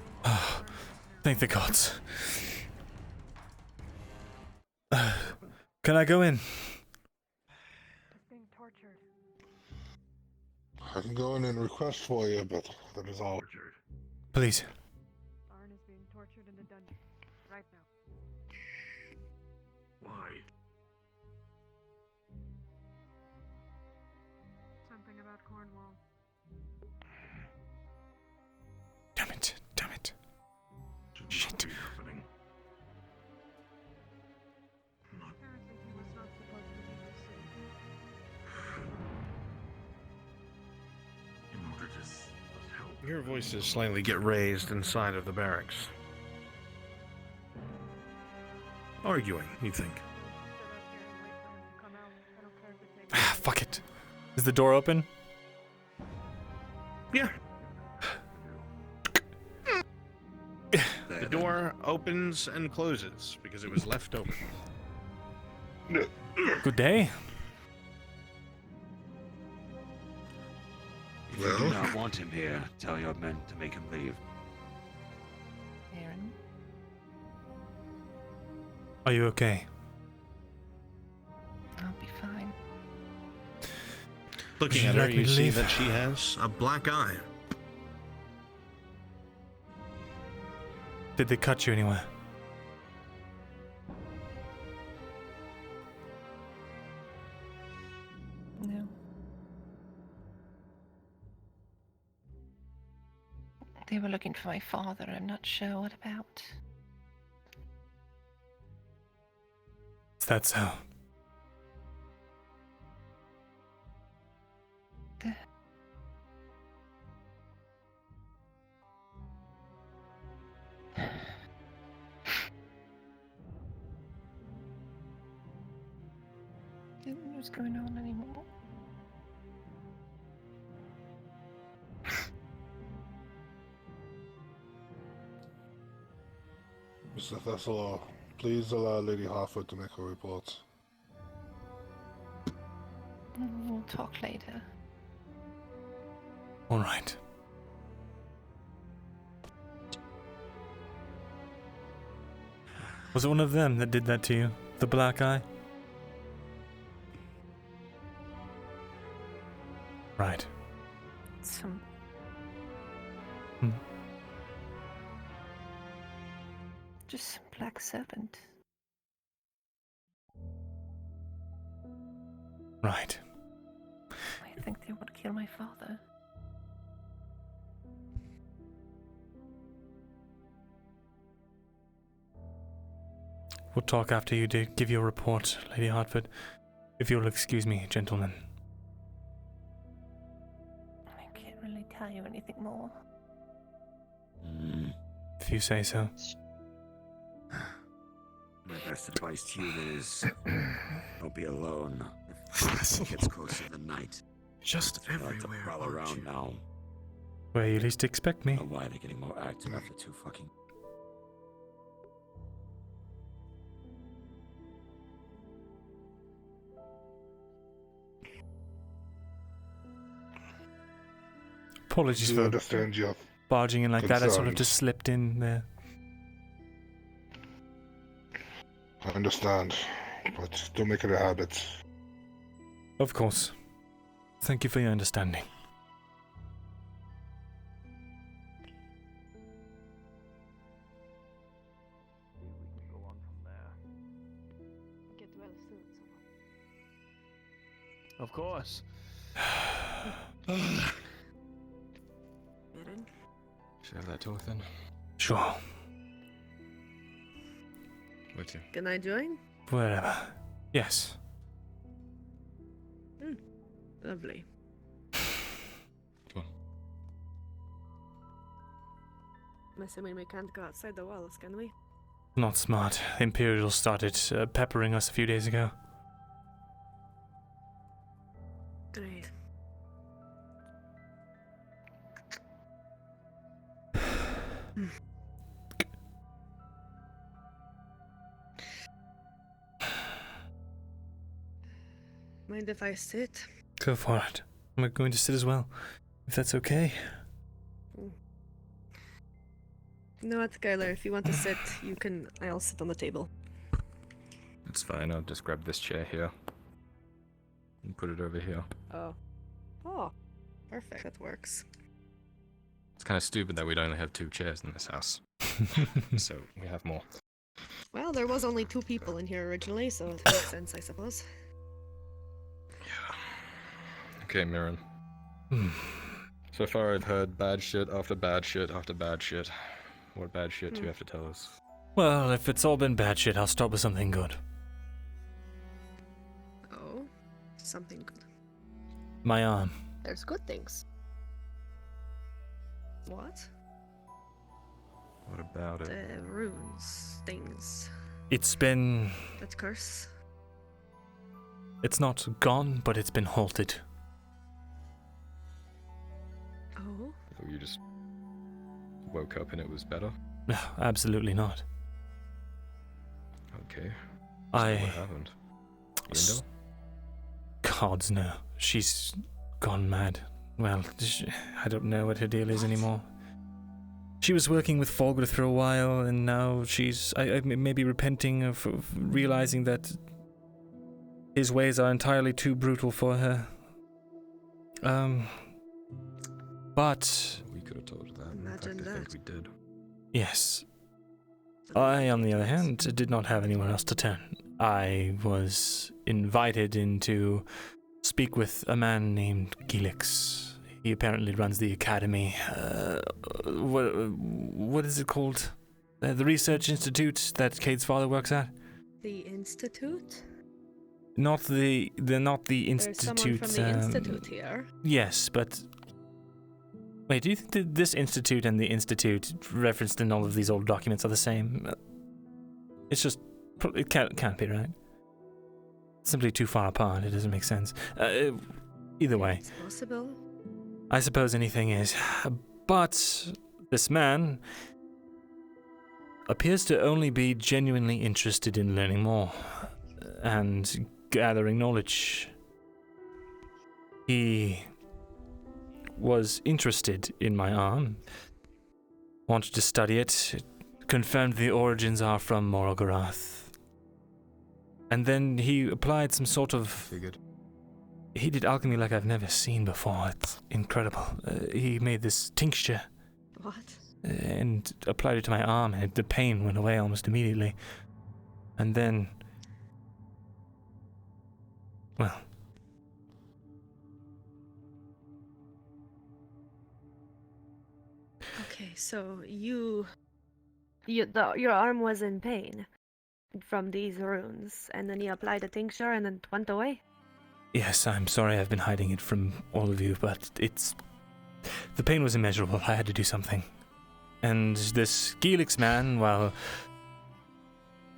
Thank the gods. Can I go in? I can go in and request for you, but that is all. Please. Arn is being tortured in the dungeon right now. Why? Something about Cornwall. Damn it. Damn it. Shit. Apparently he was not supposed to be in the city. In order to help. Your voices slightly get raised inside of the barracks. Arguing, you think? Fuck it. Is the door open? Yeah. The door opens and closes because it was left open. Good day. If you do not want him here, tell your men to make him leave. Aaron? Are you okay? Looking you at her, like me you to see leave? that she has a black eye. Did they cut you anywhere? No. They were looking for my father. I'm not sure what about. Is that so? Don't know what's going on anymore. Mr. Thesalor, please allow Lady Harford to make her report. We'll talk later. All right. Was it one of them that did that to you? The black eye? Right. Some. Just some black serpent. Right. I think they would kill my father. We'll talk after you give your report, Lady Hartford. If you'll excuse me, gentlemen. I can't really tell you anything more. If you say so. My best advice to you is don't be alone. If it gets closer to the night. Just everywhere. To prowl around now. Where you least expect me. I don't know why they're getting more active after 2 fucking. Apologies Do for understand your barging in like that. I sort of concerns. just slipped in there. I understand, but don't make it a habit. Of course. Thank you for your understanding. Get well soon, someone. Of course. Should I have that talk then? Sure. Wait till. Can I join? Wherever. Yes. Lovely. Come on. I'm assuming we can't go outside the walls, can we? Not smart. Imperial started peppering us a few days ago. Great. Mind if I sit? Go for it. I'm going to sit as well, if that's okay. You know what, Skylar? If you want to sit, you can. I'll sit on the table. It's fine, I'll just grab this chair here. And put it over here. Oh. Oh. Perfect. That works. It's kind of stupid that we'd only have 2 chairs in this house. So, we have more. Well, there was only 2 people in here originally, so it makes sense, I suppose. Okay, Mirren. So far I've heard bad shit after bad shit after bad shit. What bad shit do you have to tell us? Well, if it's all been bad shit, I'll start with something good. Oh. Something good. My arm. There's good things. What? What about it? The runes. Things. It's been... That curse. It's not gone, but it's been halted. Oh? Or you just woke up and it was better? No, absolutely not. Okay. I... What happened? Myrindal? Gods, no. She's gone mad. Well, I don't know what her deal is anymore. She was working with Fogler for a while, and now she's maybe repenting of realizing that his ways are entirely too brutal for her. But We could have told her that. Imagine In fact, I think that. we did. yes, I, on the other hand, did not have anywhere else to turn. I was invited in to speak with a man named Gelix. He apparently runs the academy. What is it called? The research institute that Cade's father works at? The Institute? Not the institute. There's someone from the Institute here. Yes, but wait, do you think that this institute and the institute referenced in all of these old documents are the same? It's just it can't be, right? It's simply too far apart. It doesn't make sense. Either way, It's possible. I suppose anything is. But this man appears to only be genuinely interested in learning more and gathering knowledge. He was interested in my arm, wanted to study it, confirmed the origins are from Morogarath. And then he applied some sort of... Figured. He did alchemy like I've never seen before. It's incredible. He made this tincture. What? And applied it to my arm, and the pain went away almost immediately. And then... well... Okay, so your arm was in pain from these runes, and then you applied a tincture and then it went away? Yes, I'm sorry I've been hiding it from all of you, but the pain was immeasurable. I had to do something. And this Gelix man, well,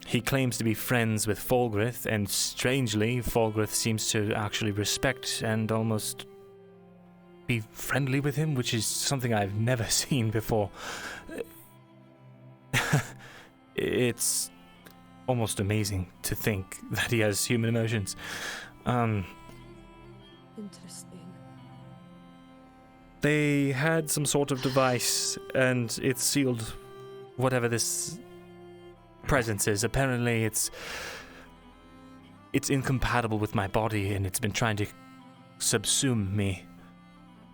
he claims to be friends with Fulgrith, and strangely, Fulgrith seems to actually respect and almost be friendly with him, which is something I've never seen before. It's almost amazing to think that he has human emotions. Interesting. They had some sort of device, and it sealed whatever this presence is. Apparently, it's incompatible with my body, and it's been trying to subsume me.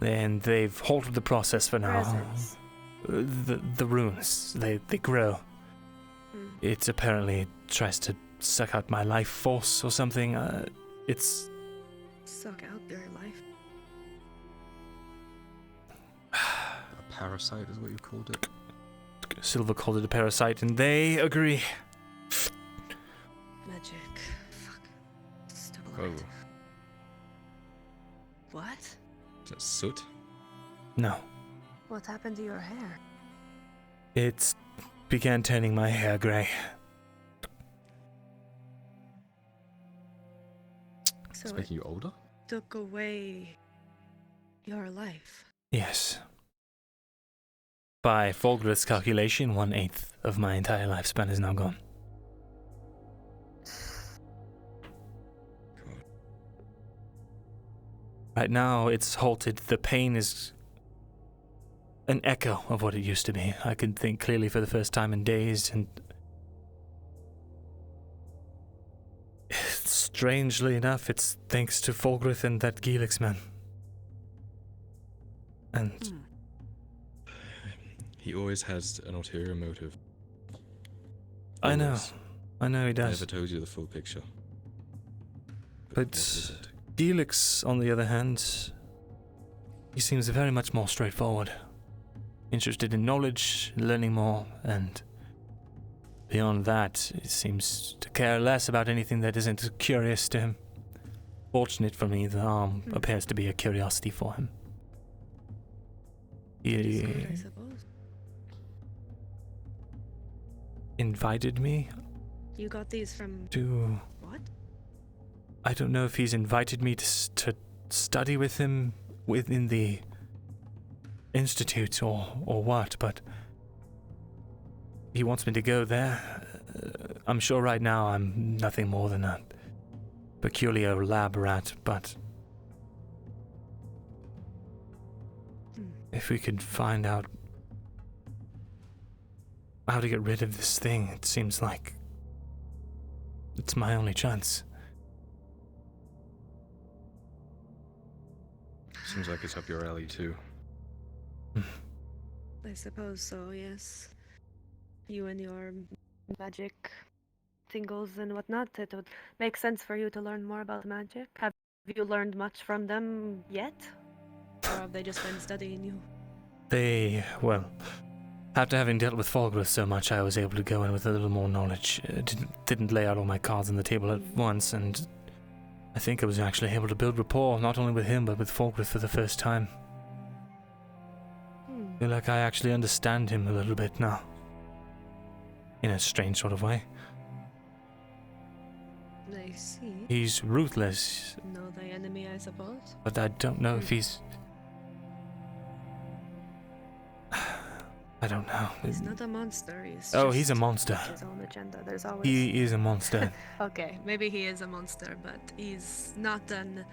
And they've halted the process for now. Presence. The runes, they grow. It apparently tries to suck out my life force or something. It's... Suck out their life. A parasite is what you called it. Silver called it a parasite, and they agree. Magic. Fuck. Still Oh. alive. What? Is that soot? No. What happened to your hair? It began turning my hair grey. So It's making you older? took away your life. Yes. By Fulgrith's calculation, 1/8 of my entire lifespan is now gone. Right now, it's halted. The pain is an echo of what it used to be. I could think clearly for the first time in days, and strangely enough, it's thanks to Fulgrith and that Gelix man. And He always has an ulterior motive. I know. Always. I know he I does. never told you the full picture. But what is it? Gelix, on the other hand, he seems very much more straightforward. Interested in knowledge, learning more, and beyond that, he seems to care less about anything that isn't curious to him. Fortunate for me, the arm appears to be a curiosity for him. He Good, I suppose. invited me You got these from to... what? I don't know if he's invited me to study with him within the institute or what, but he wants me to go there. I'm sure right now I'm nothing more than a peculiar lab rat, but if we could find out how to get rid of this thing, it seems like it's my only chance. Seems like it's up your alley too. I suppose so, yes. You and your magic tingles and whatnot, it would make sense for you to learn more about magic. Have you learned much from them yet? Or have they just been studying you? Well, after having dealt with Falgrith so much, I was able to go in with a little more knowledge. Didn't lay out all my cards on the table at once, and I think I was actually able to build rapport, not only with him, but with Falgrith for the first time. I feel like I actually understand him a little bit now. In a strange sort of way. I see. He's ruthless. Know thy enemy, I suppose. But I don't know if he's... I don't know. He's not a monster. He's a monster. His own agenda. There's always... He is a monster. Okay, maybe he is a monster, but he's not an...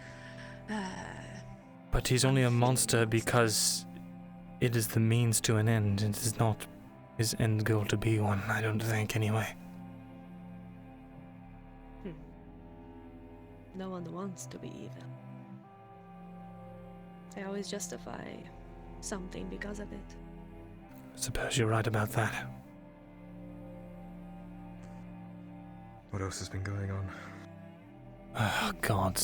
But he's only a monster because it is the means to an end. It is not his end goal to be one, I don't think, anyway. No one wants to be evil. They always justify something because of it. Suppose you're right about that. What else has been going on? Oh, God.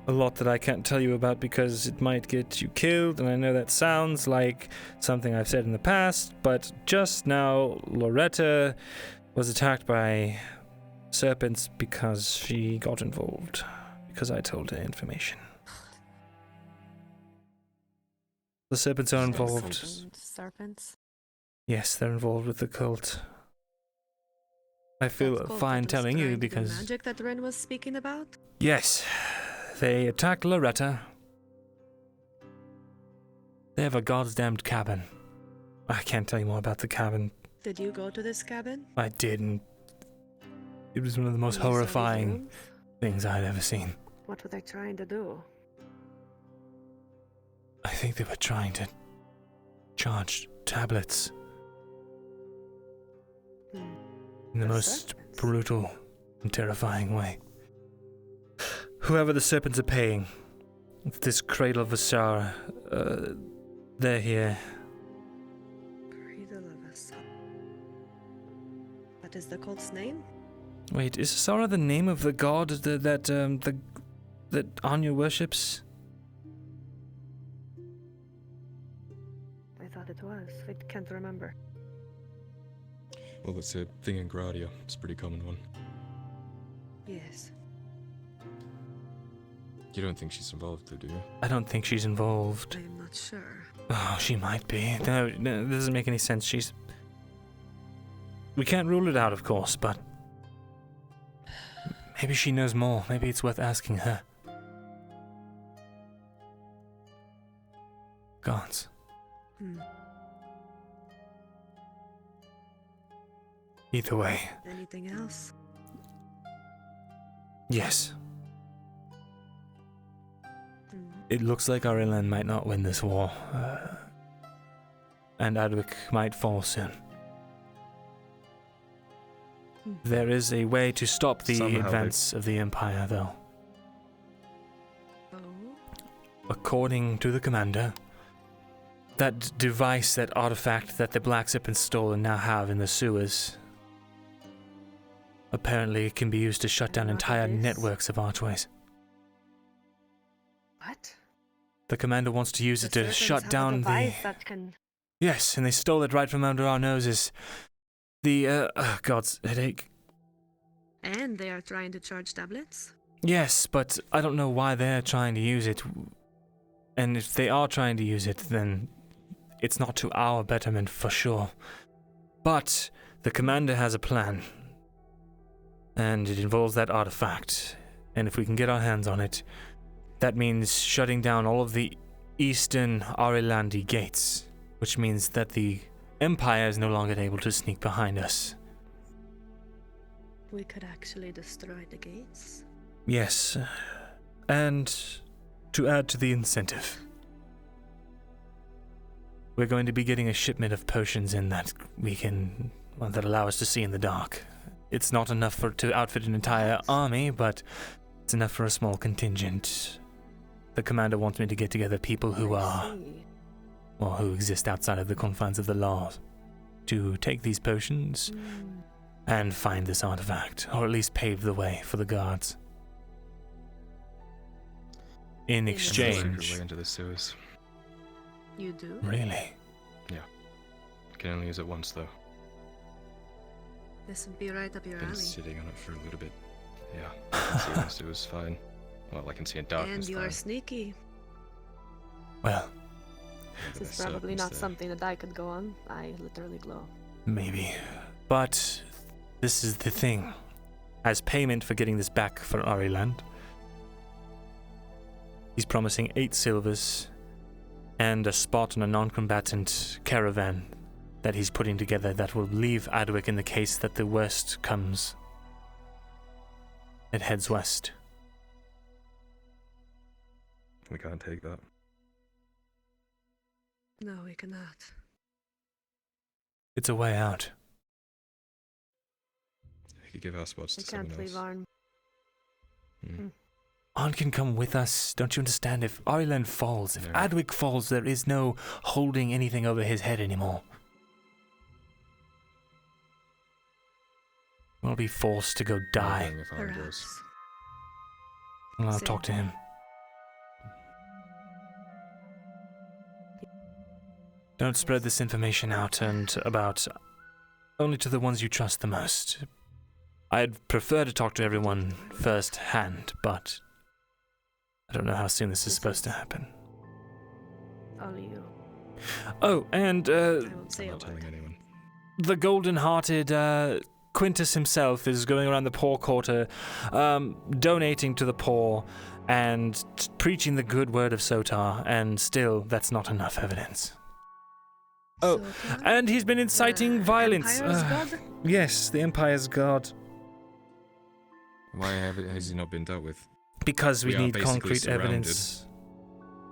A lot that I can't tell you about because it might get you killed, and I know that sounds like something I've said in the past, but just now Loretta was attacked by serpents because she got involved, because I told her information. The serpents are involved. Serpents? Yes, they're involved with the cult. I feel fine telling you because... The magic that Ren was speaking about? Yes, they attacked Loretta. They have a goddamned cabin. I can't tell you more about the cabin. Did you go to this cabin? I didn't. It was one of the most horrifying things I'd ever seen. What were they trying to do? I think they were trying to charge tablets. In the most brutal and terrifying way. Whoever the serpents are paying, this cradle of Auzera, they're here. Cradle of Auzera. What is the cult's name? Wait, is Auzera the name of the god that Anya worships? I thought it was. I can't remember. Well, it's a thing in Gradia. It's a pretty common one. Yes. You don't think she's involved, though, do you? I don't think she's involved. I'm not sure. Oh, she might be. No, it doesn't make any sense. We can't rule it out, of course, but... Maybe she knows more. Maybe it's worth asking her. Gods. Either way. Anything else? Yes. It looks like our inland might not win this war. And Adwick might fall soon. There is a way to stop the advance of the Empire, though. According to the commander, that device, that artifact that the blacksheep and stole and now have in the sewers, apparently it can be used to shut down entire networks of archways. What? The commander wants to use it to shut down the... That can... Yes, and they stole it right from under our noses. The, God's headache. And they are trying to charge tablets? Yes, but I don't know why they're trying to use it. And if they are trying to use it, then it's not to our betterment for sure. But the commander has a plan. And it involves that artifact. And if we can get our hands on it, that means shutting down all of the eastern Arilandi gates, which means that the Empire is no longer able to sneak behind us. We could actually destroy the gates? Yes, and to add to the incentive, we're going to be getting a shipment of potions in that we can, well, that allow us to see in the dark. It's not enough to outfit an entire army, but it's enough for a small contingent. the commander wants me to get together people who are, or who exist outside of the confines of the law, to take these potions and find this artifact, or at least pave the way for the guards. In exchange... way into the sewers. You do? Really? Yeah. Can only use it once, though. This would be right up your Been alley. sitting on it for a little bit. Yeah, I can see in the sewers fine. Well, I can see in darkness And you fine. are sneaky. Well... This is probably not something that I could go on. I literally glow. Maybe. But this is the thing. As payment for getting this back for Ariland, he's promising 8 silvers and a spot on a non-combatant caravan that he's putting together that will leave Adwick in the case that the worst comes. It heads west. We can't take that. No, we cannot. It's a way out. We could give our spots We to someone can't leave else. Arn. Arn can come with us. Don't you understand? If Ariland falls, if Adwick falls, there is no holding anything over his head anymore. We'll be forced to go die. Perhaps. Well, I'll Same. talk to him. Don't spread this information out and about only to the ones you trust the most. I'd prefer to talk to everyone first hand, but I don't know how soon this is supposed to happen. Only you. Oh, and I won't say a word. Telling anyone. the golden-hearted Quintus himself is going around the poor quarter, donating to the poor and preaching the good word of Sotar, and still that's not enough evidence. Oh, and he's been inciting violence. Empire's god? Yes, the Empire's god. Why has he not been dealt with? Because we are need basically concrete surrounded. evidence.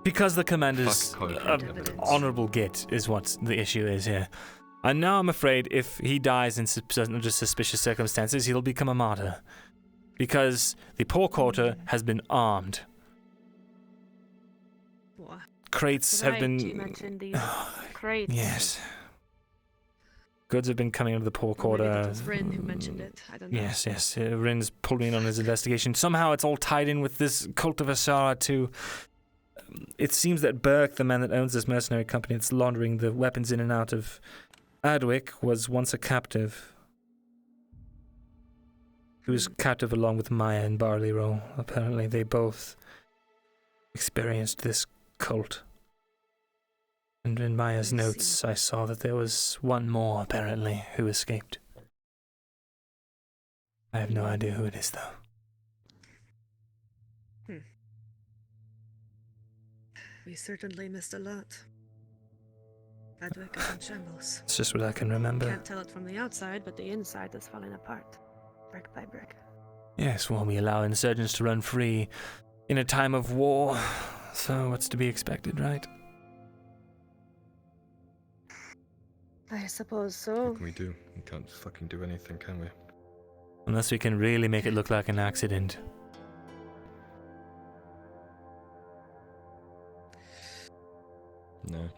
Because the commander's Fuck concrete evidence. honorable git is what the issue is here. And now I'm afraid if he dies in under suspicious circumstances, he'll become a martyr. Because the poor quarter has been armed. What? Crates Right, have been... you mentioned these crates. Yes. Goods have been coming into the poor Or maybe quarter. that was Rin who mentioned it. I don't know. Yes. Rin's pulling in on his investigation. Somehow it's all tied in with this cult of Auzera too. It seems that Burke, the man that owns this mercenary company that's laundering the weapons in and out of Adwick, was once a captive. He was captive along with Maya and Barley Roll. Apparently they both experienced this cult. And in Maya's notes, I saw that there was one more, apparently, who escaped. I have no idea who it is, though. We certainly missed a lot. Adwick is in shambles. It's just what I can remember. Can't tell it from the outside, but the inside is falling apart, brick by brick. Yes, well, we allow insurgents to run free in a time of war, so what's to be expected, right? I suppose so. What can we do? We can't fucking do anything, can we? Unless we can really make it look like an accident.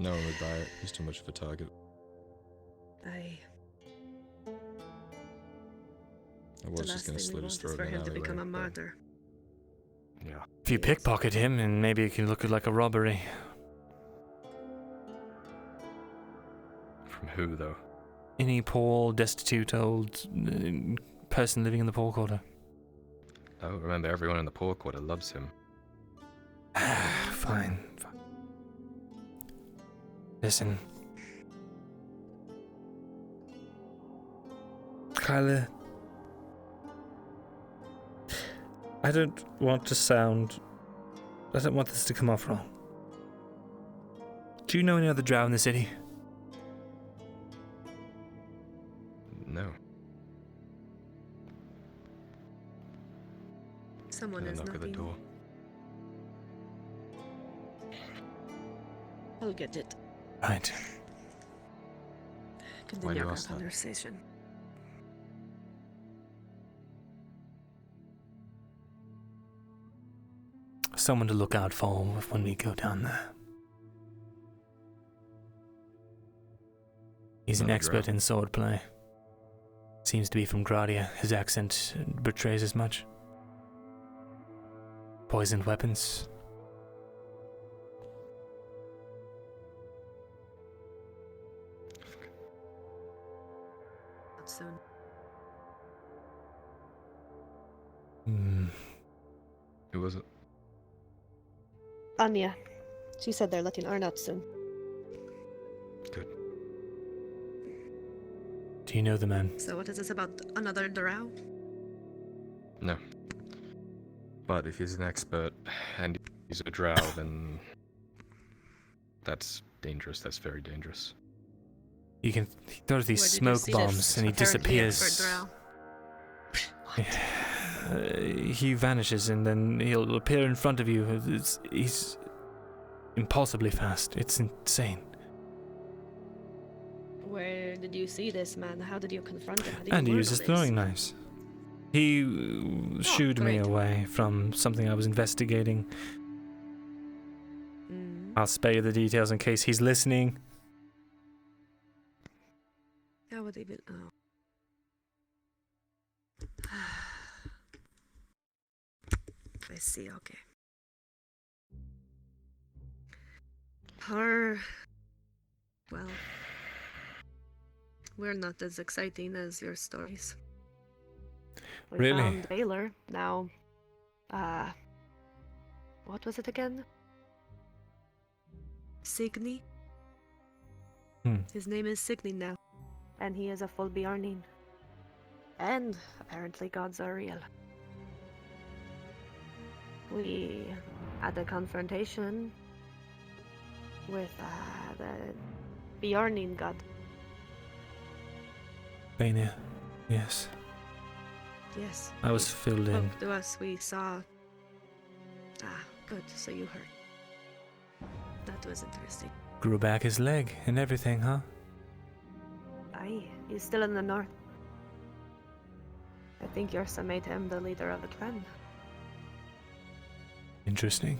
No one would buy it. He's too much of a target. The I was just last gonna thing we slit want his is throat for in him an to become a alleyway, but- martyr. Yeah. If you pickpocket him, and maybe it can look like a robbery. From who, though? Any poor, destitute old person living in the poor quarter. Oh, remember, everyone in the poor quarter loves him. Fine. Listen. Kyla, I don't want this to come off wrong. Do you know any other drow in the city? No. Someone Gonna is knock at the knocking. door. I'll get it. Right. Why do Continue you our ask that? conversation. someone to look out for when we go down there. He's an Another expert drow. in swordplay. Seems to be from Gradia. His accent betrays as much. Poisoned weapons. Not soon. Who was it? Anya. She said they're letting Arn out soon. Do you know the man? So what is this about? Another drow? No. But if he's an expert and he's a drow, then that's dangerous. That's very dangerous. He throws these smoke bombs and he disappears. He vanishes and then he'll appear in front of you. He's impulsively fast. It's insane. Where did you see this man? How did you confront him? How did And he you uses learn all this? throwing knives. He shooed me great. away from something I was investigating. I'll spare you the details in case he's listening. How would he be? Oh. I see, okay. Well, we're not as exciting as your stories. We Really? found Baylor. Now, what was it again? Signy? His name is Signy now. And he is a full Bjarnin. And apparently gods are real. We had a confrontation with the Bjarnin god. Bania. Yes. Yes. I was he filled in. spoke to us, we saw. Ah, good. So you heard. That was interesting. Grew back his leg and everything, huh? Aye, he's still in the north. I think Yorsa made him the leader of the clan. Interesting.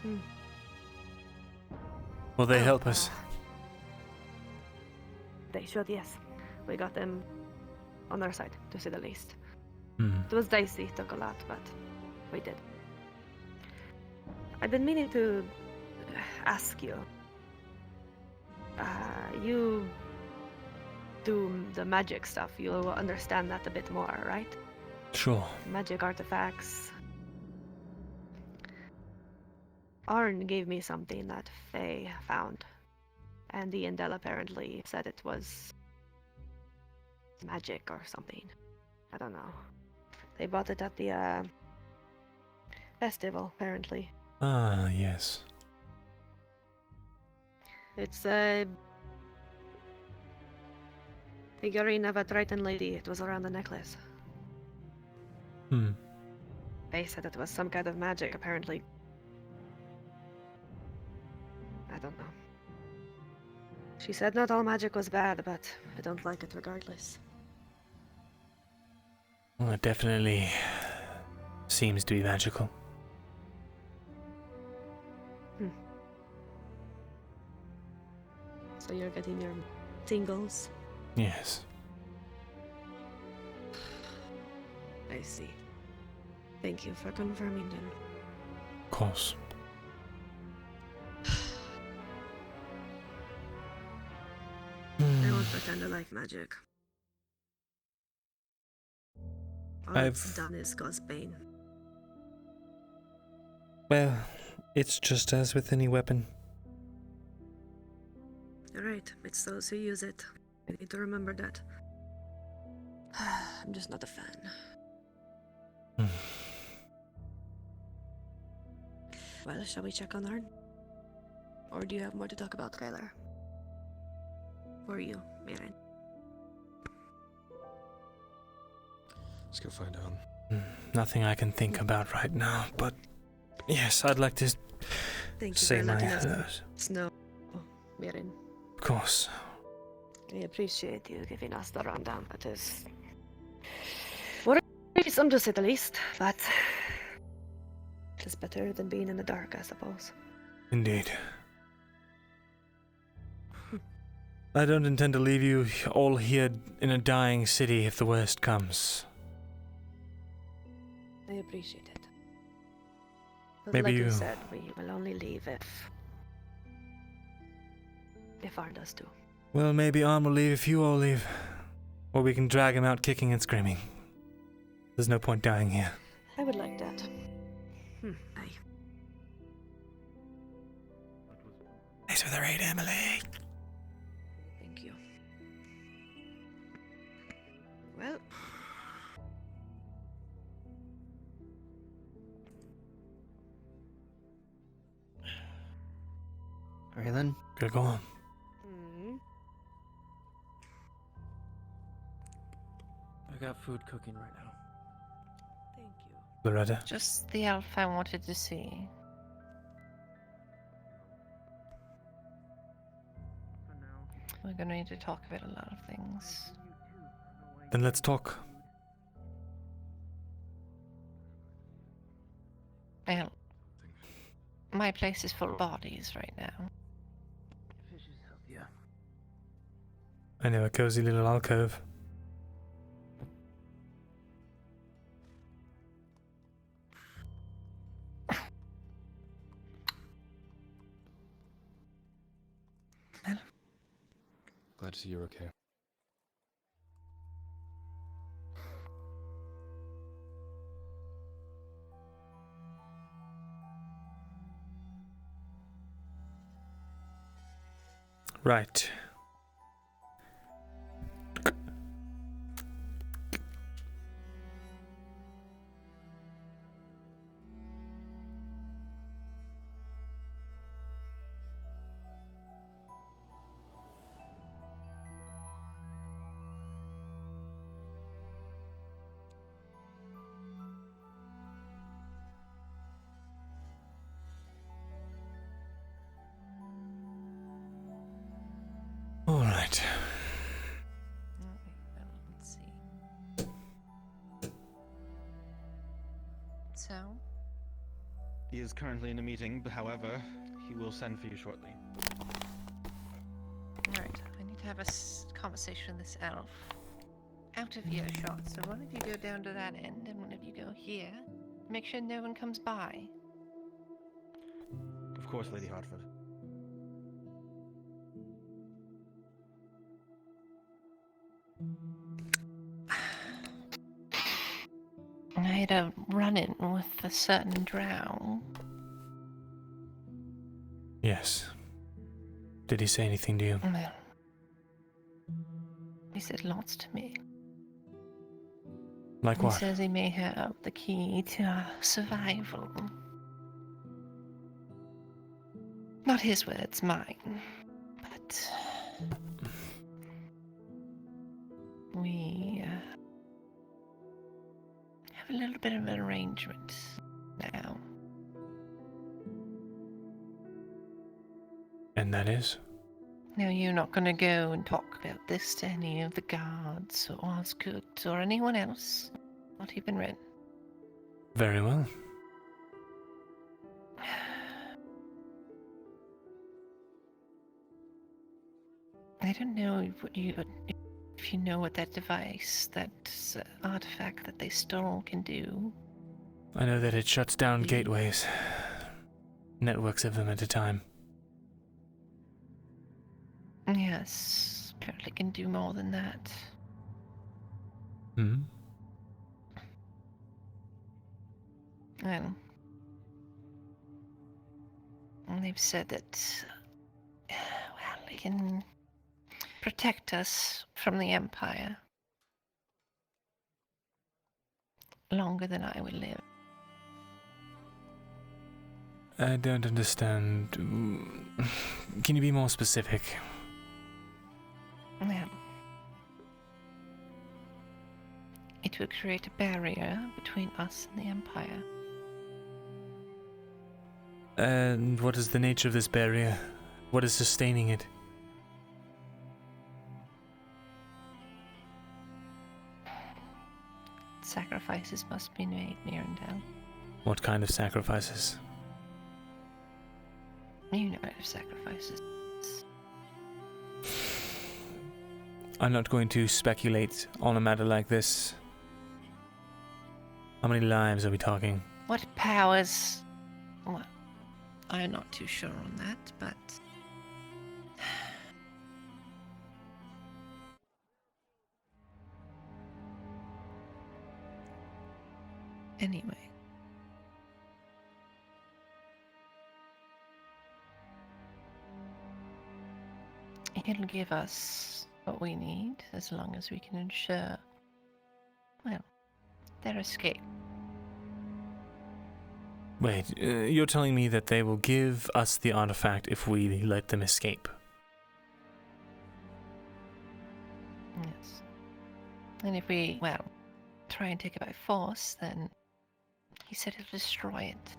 Hmm. Will they help us? They should, yes. We got them on our side, to say the least. Hmm. It was dicey, took a lot, but we did. I've been meaning to ask you. You do the magic stuff. You'll understand that a bit more, right? Sure. Magic artifacts. Arn gave me something that Faye found. And the Indel apparently said it was magic or something. I don't know. They bought it at the festival, apparently. Ah, yes. It's a figurine of a Triton lady. It was around the necklace. They said it was some kind of magic, apparently. I don't know. She said not all magic was bad, but I don't like it regardless. Well, it definitely seems to be magical. So you're getting your tingles? Yes. I see. Thank you for confirming them. Of course. I won't pretend I like magic. All it's done is cause pain. Well, it's just as with any weapon. You're right, it's those who use it. I need to remember that. I'm just not a fan. Well, shall we check on Arn? Or do you have more to talk about, Kyler? Or you, Myrin? Let's go find out. Nothing I can think about right now, but yes, I'd like to Thank you say for my letting hellos. us know, Myrin. Of course. I appreciate you giving us the rundown. That is worrisome to say the least, but light is better than being in the dark, I suppose. Indeed. I don't intend to leave you all here in a dying city if the worst comes. I appreciate it. But Maybe like you you- said, we will only leave if Arn does too. Well, maybe Arm will leave if you all leave. Or we can drag him out kicking and screaming. There's no point dying here. I would like that. Aye. Thanks for the raid, Emily. Thank you. Well. Raylan? Gotta go on. I got food cooking right now. Thank you. Loretta? Just the elf I wanted to see. We're gonna need to talk about a lot of things. Then let's talk. Well, my place is full of bodies right now. Yeah. I know a cozy little alcove. Glad to see you're okay. Right. All right. Let's see. So, He is currently in a meeting, but however, he will send for you shortly. alright, I need to have a conversation with this elf. Out of earshot, so one of you go down to that end and one of you go here. Make sure no one comes by. Of course, Lady Hartford. I had a run-in with a certain drow. Yes. Did he say anything to you? Well, he said lots to me. Like He what? says he may have the key to our survival. Not his words, mine. But we have a little bit of an arrangement now. And that is? Now, you're not going to go and talk about this to any of the guards or Osgood or anyone else. Not even Ren. Very well. I don't know if you know what that device, that artifact that they stole can do. I know that it shuts down gateways. Networks of them at a time. Yes, apparently can do more than that. Hmm? Well, they've said that, well, they can protect us from the Empire longer than I will live. I don't understand. Can you be more specific? Well, it will create a barrier between us and the Empire. And what is the nature of this barrier? What is sustaining it? Sacrifices must be made, Myrindal. What kind of sacrifices? You know of sacrifices. I'm not going to speculate on a matter like this. How many lives are we talking? What powers? Well, I'm not too sure on that, but... Anyway. He'll give us what we need as long as we can ensure, well, their escape. Wait, you're telling me that they will give us the artifact if we let them escape? Yes. And if we, well, try and take it by force, then he said he'll destroy it.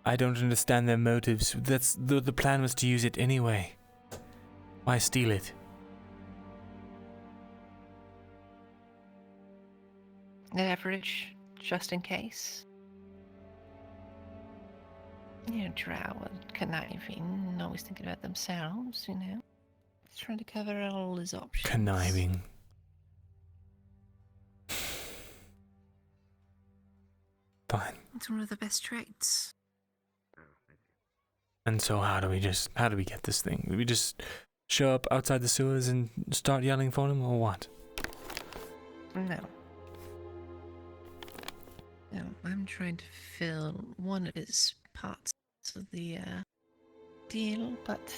I don't understand their motives. That's the plan was to use it anyway. Why steal it? Leverage, just in case. You know, drow and conniving, always thinking about themselves, you know. Just trying to cover all his options. Conniving. Fine. It's one of the best traits. And so how do we get this thing? Do we just show up outside the sewers and start yelling for him, or what? No. No, I'm trying to fill one of his parts of the deal, but...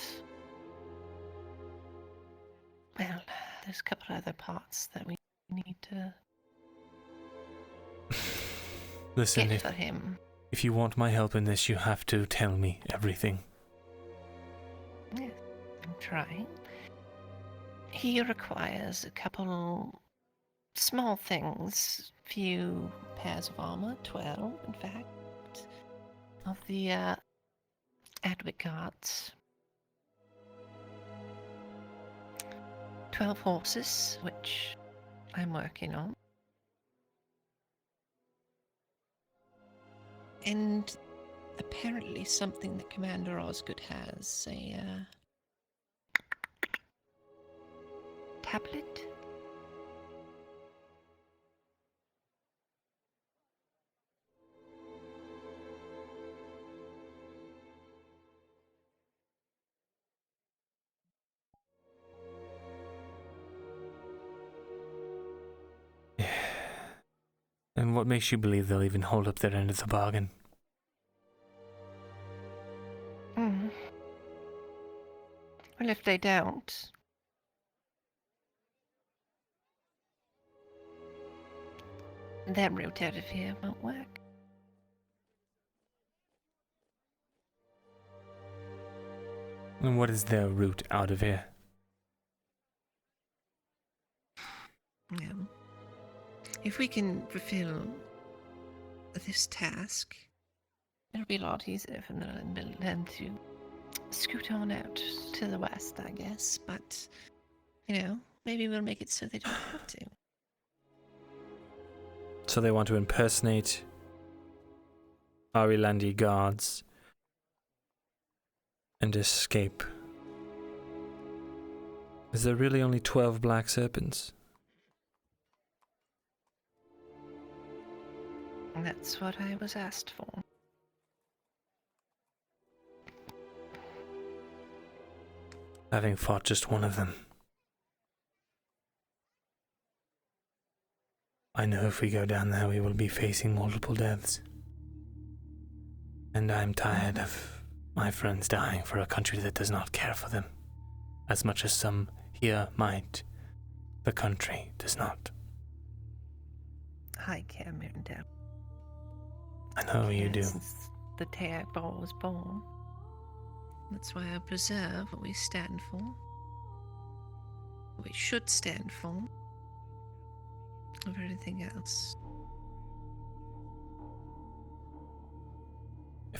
Well, there's a couple other parts that we need to... Listen, get for him. If you want my help in this, you have to tell me everything. Yes, I'm trying. He requires a couple small things. Few pairs of armor, 12 in fact, of the Adwick guards. 12 horses, which I'm working on. And apparently something that Commander Osgood has, a tablet? And what makes you believe they'll even hold up their end of the bargain? Well, if they don't, that route out of here won't work. And what is their route out of here? Yeah. If we can fulfill this task, it'll be a lot easier for them to scoot on out to the west, I guess. But, you know, maybe we'll make it so they don't have to. So they want to impersonate Arilandi guards and escape. Is there really only 12 black serpents? That's what I was asked for. Having fought just one of them. I know if we go down there we will be facing multiple deaths. And I'm tired of my friends dying for a country that does not care for them. As much as some here might, the country does not. I care, Myrindal. I know you do. Since the day I was born. That's why I preserve what we stand for. What we should stand for. Over anything else.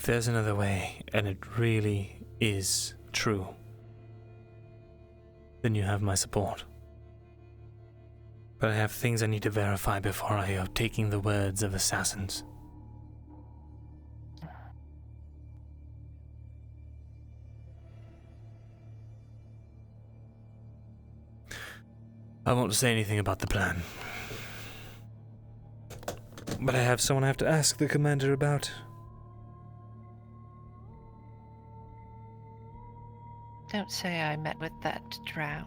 If there's another way, and it really is true, then you have my support. But I have things I need to verify before I go taking the words of assassins. I won't say anything about the plan. But I have someone I have to ask the commander about. Don't say I met with that drow.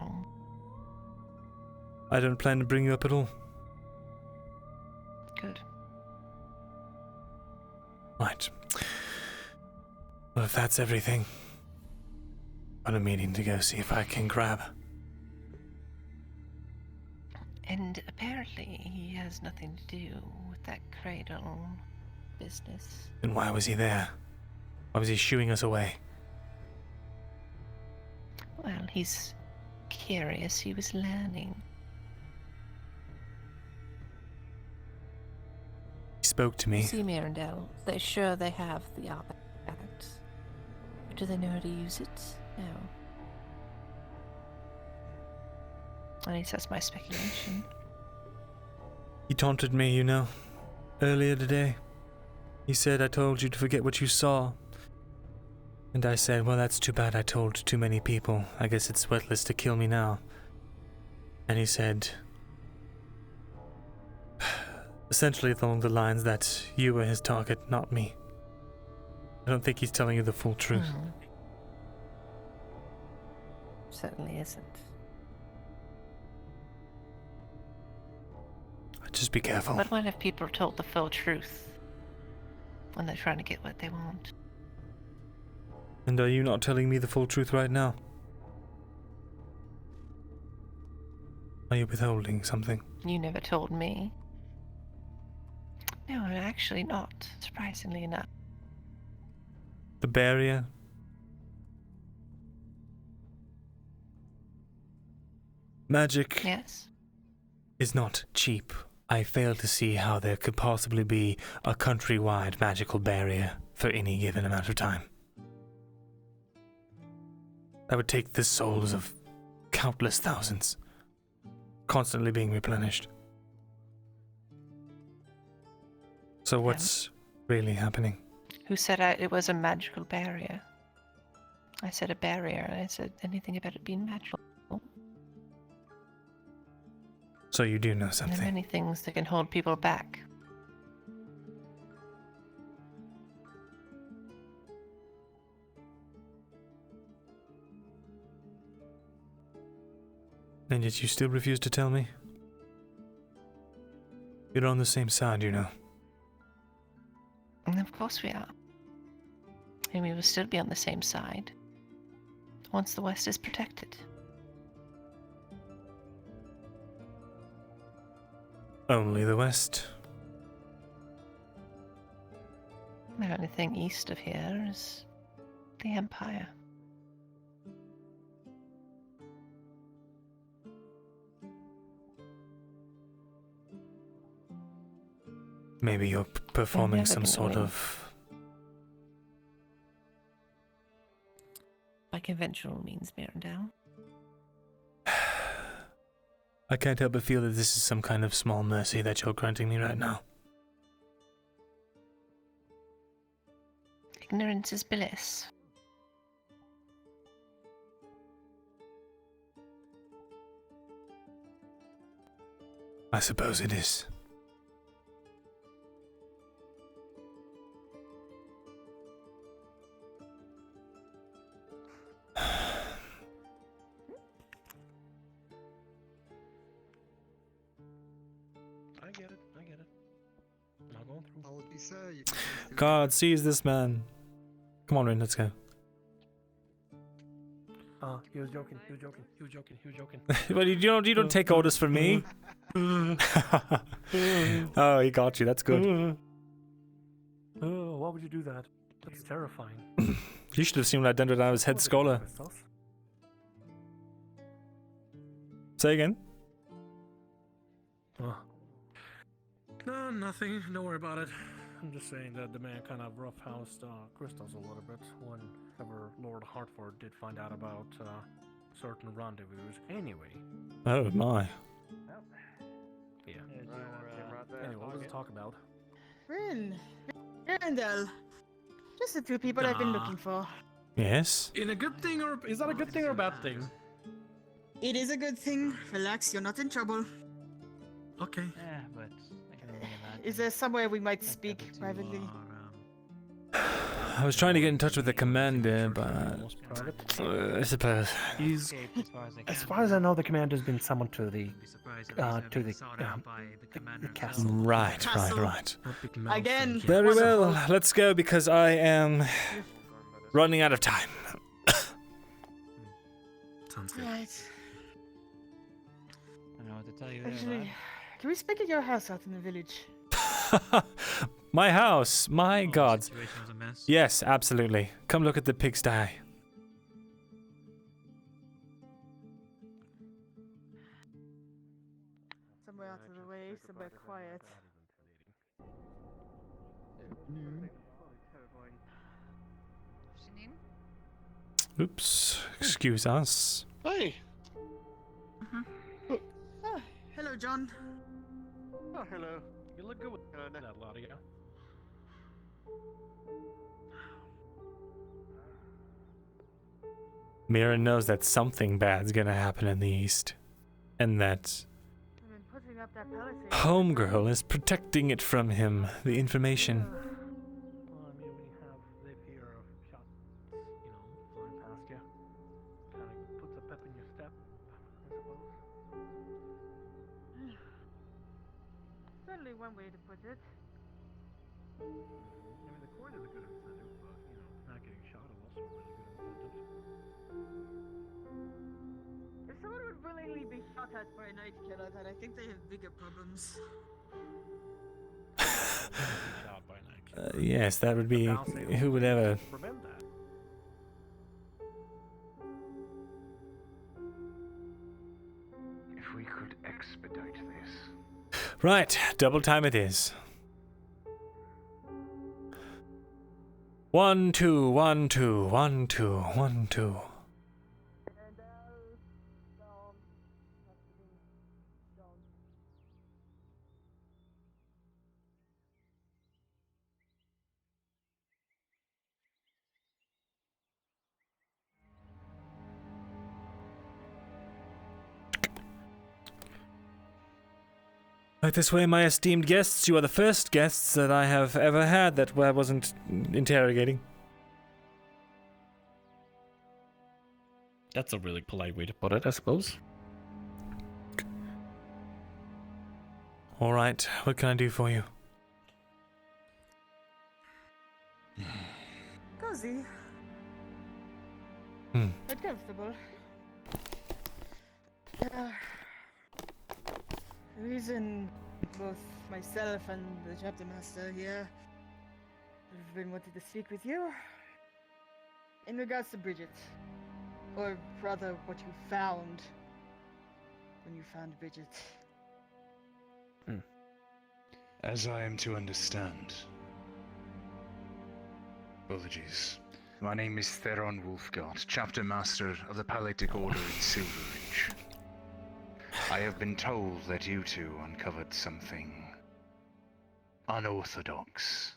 I don't plan to bring you up at all. Good. Right. Well, if that's everything, I'm on a meeting to go see if I can grab. And apparently he has nothing to do with that cradle business. Then why was he there? Why was he shooing us away? Well, he's curious. He was learning. He spoke to me. See, Myrindal, they're sure they have the artifact. But do they know how to use it? No. At least that's my speculation. He taunted me, you know, earlier today. He said I told you to forget what you saw. And I said, well, that's too bad I told too many people. I guess it's sweatless to kill me now. And he said, essentially along the lines that you were his target, not me. I don't think he's telling you the full truth. Certainly isn't. Just be careful. But what if people are told the full truth when they're trying to get what they want? And are you not telling me the full truth right now? Are you withholding something? You never told me. No, I'm actually not, surprisingly enough. The barrier? Magic? Yes. Is not cheap. I fail to see how there could possibly be a countrywide magical barrier for any given amount of time. That would take the souls of countless thousands, constantly being replenished. So what's really happening? Who said it was a magical barrier? I said a barrier, and I said anything about it being magical. So you do know There something. are many things that can hold people back. And yet you still refuse to tell me? You're on the same side, you know. And of course we are. And we will still be on the same side once the West is protected. Only the West. The only thing east of here is the Empire. Maybe you're performing never some gonna sort win. of... By conventional means, Myrindal. I can't help but feel that this is some kind of small mercy that you're granting me right now. Ignorance is bliss. I suppose it is. I get it. Not going through. How would we say? God sees this man. Come on, Rin, let's go. He was joking. Well, you don't take orders from me. Oh, he got you. That's good. Oh, why would you do that? That's terrifying. You should have seen what I'd done when I was head scholar. Say again. Oh. No, nothing. Don't worry about it. I'm just saying that the man kind of roughhoused crystals a little bit whenever Lord Hartford did find out about certain rendezvous. Anyway. Oh my. Yeah. Anyway, what was the talk about? Myrindal. Just the two people I've been looking for. Yes. In a good thing, or is that a good thing or a bad thing? It is a good thing. Relax, you're not in trouble. Okay. Yeah, but I can only imagine. Is there somewhere we might speak privately? I was trying to get in touch with the commander, but I suppose. He's, as far as I know, the commander's been summoned to the castle. Right. Again. Very well. Let's go because I am running out of time. Sounds good. Right. I don't know what to tell you there, Actually, can we speak at your house out in the village? My house, my God. The situation was a mess. Yes, absolutely. Come look at the pigsty. Somewhere out of the way, somewhere quiet. Oops. Excuse us. Hey. Oh, hello, John. Oh, hello. You look good with that Laudia. Mira knows that something bad's gonna happen in the east. And that I've been putting up that palisade. Homegirl is protecting it from him, the information. Well, I mean, when you have the fear of shots, flying past you, kind of puts a pep in your step, I suppose. Certainly one way to put it. I mean, the court is a good incentive, but, not getting shot is also a really good incentive. If someone would willingly be shot at by a night killer, then I think they have bigger problems. Shot by a night killer. Yes, that would be. Who would ever. Prevent that. If we could expedite this. Right, double time it is. 1 2 1 2 1 2 1 2. Right this way, my esteemed guests. You are the first guests that I have ever had that I wasn't interrogating. That's a really polite way to put it, I suppose. All right, what can I do for you? Cozy. Hmm. But comfortable. The reason both myself and the chapter master here have been wanting to speak with you in regards to Bridget, or rather what you found when you found Bridget. As I am to understand. Apologies. My name is Theron Wolfgart, chapter master of the Palatic Order in Silverridge. I have been told that you two uncovered something unorthodox.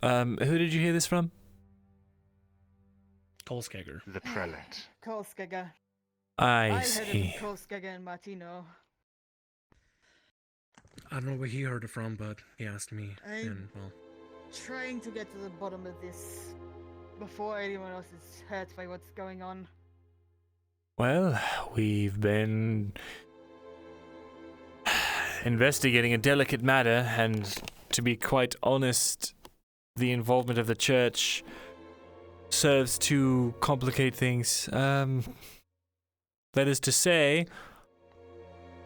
Who did you hear this from? Kolskegger. The prelate. Kolskegger. I heard see. it from Kolskegger and Martino. I don't know where he heard it from, but he asked me, I'm trying to get to the bottom of this before anyone else is hurt by what's going on. Well, we've been investigating a delicate matter, and to be quite honest, the involvement of the church serves to complicate things. That is to say,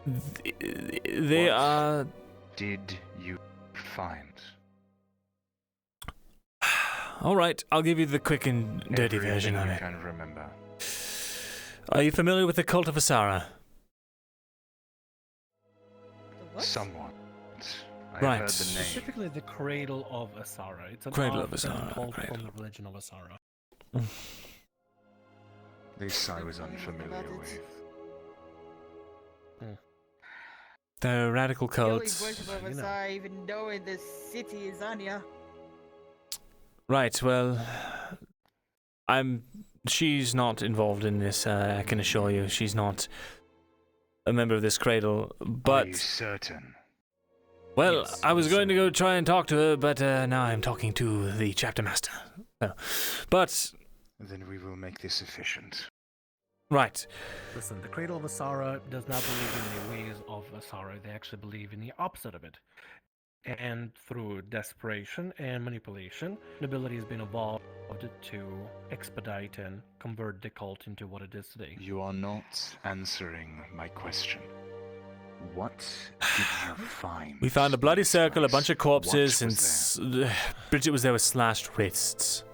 they are... Did you find? All right, I'll give you the quick and dirty version of it. Can remember. Are you familiar with the cult of Auzera? Somewhat. I've Right. heard the name. Specifically, the Cradle of Auzera. It's an Cradle of offspring Auzera, called cradle. from the religion of Auzera. This I was unfamiliar About it. with. They're radical The only cults. worship of Auzera even know in this city is Anya. Right, well, she's not involved in this, I can assure you. She's not a member of this cradle, but... Are you certain? Well, Yes, I was I'm going to go try and talk to her, but now I'm talking to the chapter master. But... Then we will make this efficient. Right. Listen, the Cradle of Auzera does not believe in the ways of Auzera. They actually believe in the opposite of it. And through desperation and manipulation, the ability has been evolved to expedite and convert the cult into what it is today. You are not answering my question. What did you find? We found a bloody circle, a bunch of corpses, What and was Bridget was there with slashed wrists.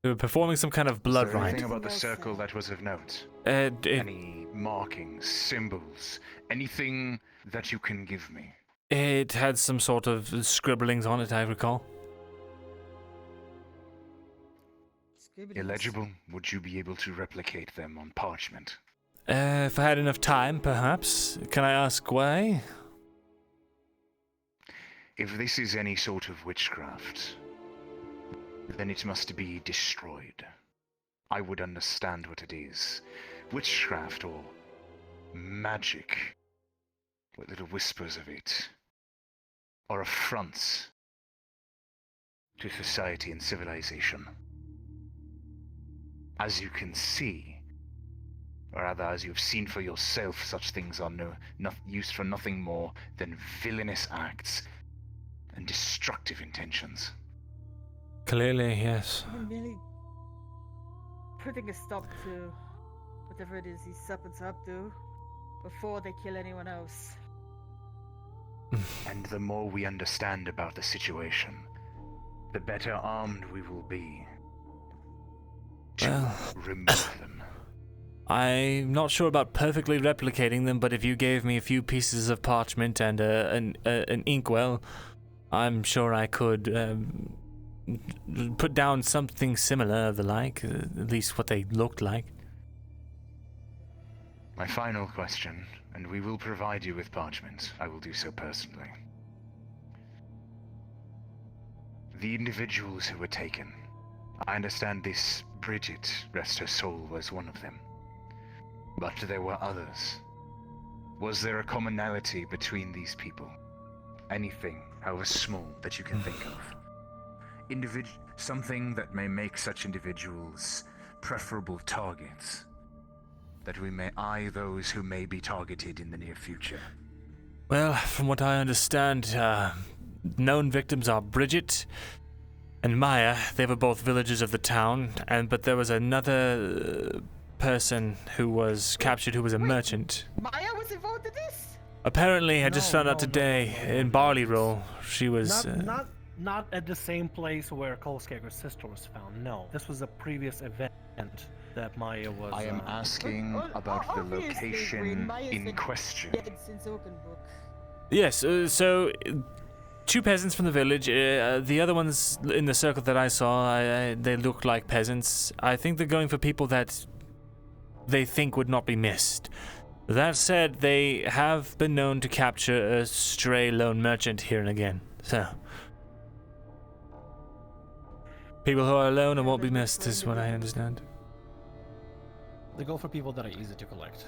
They were performing some kind of blood Is there rite. anything about the circle that was of note? Any markings, symbols, anything that you can give me? It had some sort of scribblings on it, I recall. Illegible? Would you be able to replicate them on parchment? If I had enough time, perhaps. Can I ask why? If this is any sort of witchcraft, then it must be destroyed. I would understand what it is. Witchcraft or magic, with little whispers of it, or affronts to society and civilization. As you can see, or rather as you've seen for yourself, such things are used for nothing more than villainous acts and destructive intentions. Clearly, yes. I'm really putting a stop to whatever it is these serpents are up to before they kill anyone else. And the more we understand about the situation, the better armed we will be to remove them. I'm not sure about perfectly replicating them, but if you gave me a few pieces of parchment and an inkwell, I'm sure I could put down something similar of the like, at least what they looked like. My final question, and we will provide you with parchment. I will do so personally. The individuals who were taken, I understand this Bridget, rest her soul, was one of them. But there were others. Was there a commonality between these people? Anything, however small, that you can think of? Something that may make such individuals preferable targets, that we may eye those who may be targeted in the near future. Well, from what I understand, known victims are Bridget and Maya. They were both villagers of the town, but there was another person who was captured who was a merchant. Maya was involved in this? Apparently, I just found out today in Barley Roll, she was... Not at the same place where Kolskager's sister was found. No, this was a previous event that Maya was. I am asking about the location in question. Since Oakenbrook. Yes, so 2 peasants from the village. The other ones in the circle that I saw, they look like peasants. I think they're going for people that they think would not be missed. That said, they have been known to capture a stray lone merchant here and again. So, people who are alone and won't be missed is what I understand. They go for people that are easy to collect,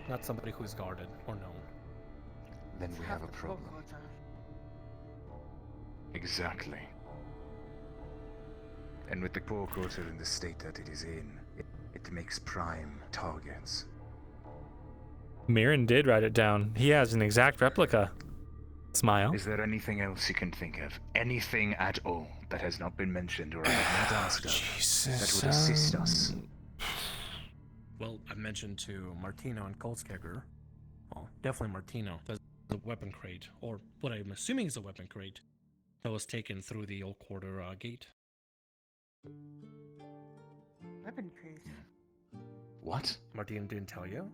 not somebody who is guarded or known. Then we have a problem. Exactly. And with the poor quarter in the state that it is in, it makes prime targets. Mirren did write it down. He has an exact replica. Smile. Is there anything else you can think of? Anything at all that has not been mentioned or I have not asked of that would assist us? Well, I mentioned to Martino and Kolskager, well, definitely Martino, there's a weapon crate, or what I'm assuming is a weapon crate, that was taken through the old quarter gate. Weapon crate? What? Martino didn't tell you?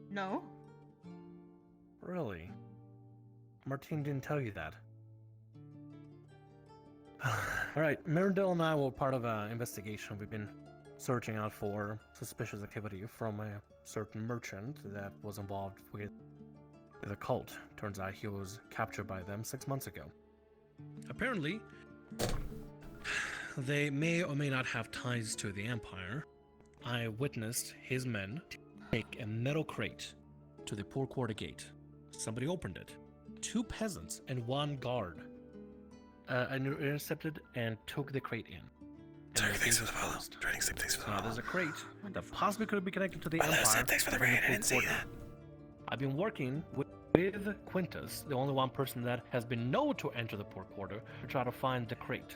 No. Really? Martine didn't tell you that. Alright, Myrindal and I were part of an investigation. We've been searching out for suspicious activity from a certain merchant that was involved with a cult. Turns out he was captured by them 6 months ago. Apparently, they may or may not have ties to the Empire. I witnessed his men take a metal crate to the poor quarter gate. Somebody opened it. 2 peasants and 1 guard intercepted and took the crate in. Thanks for the follow. Now there's a crate that possibly could be connected to the Empire. Thanks for the raid. I didn't see that. I've been working with Quintus, the only one person that has been known to enter the port quarter, to try to find the crate.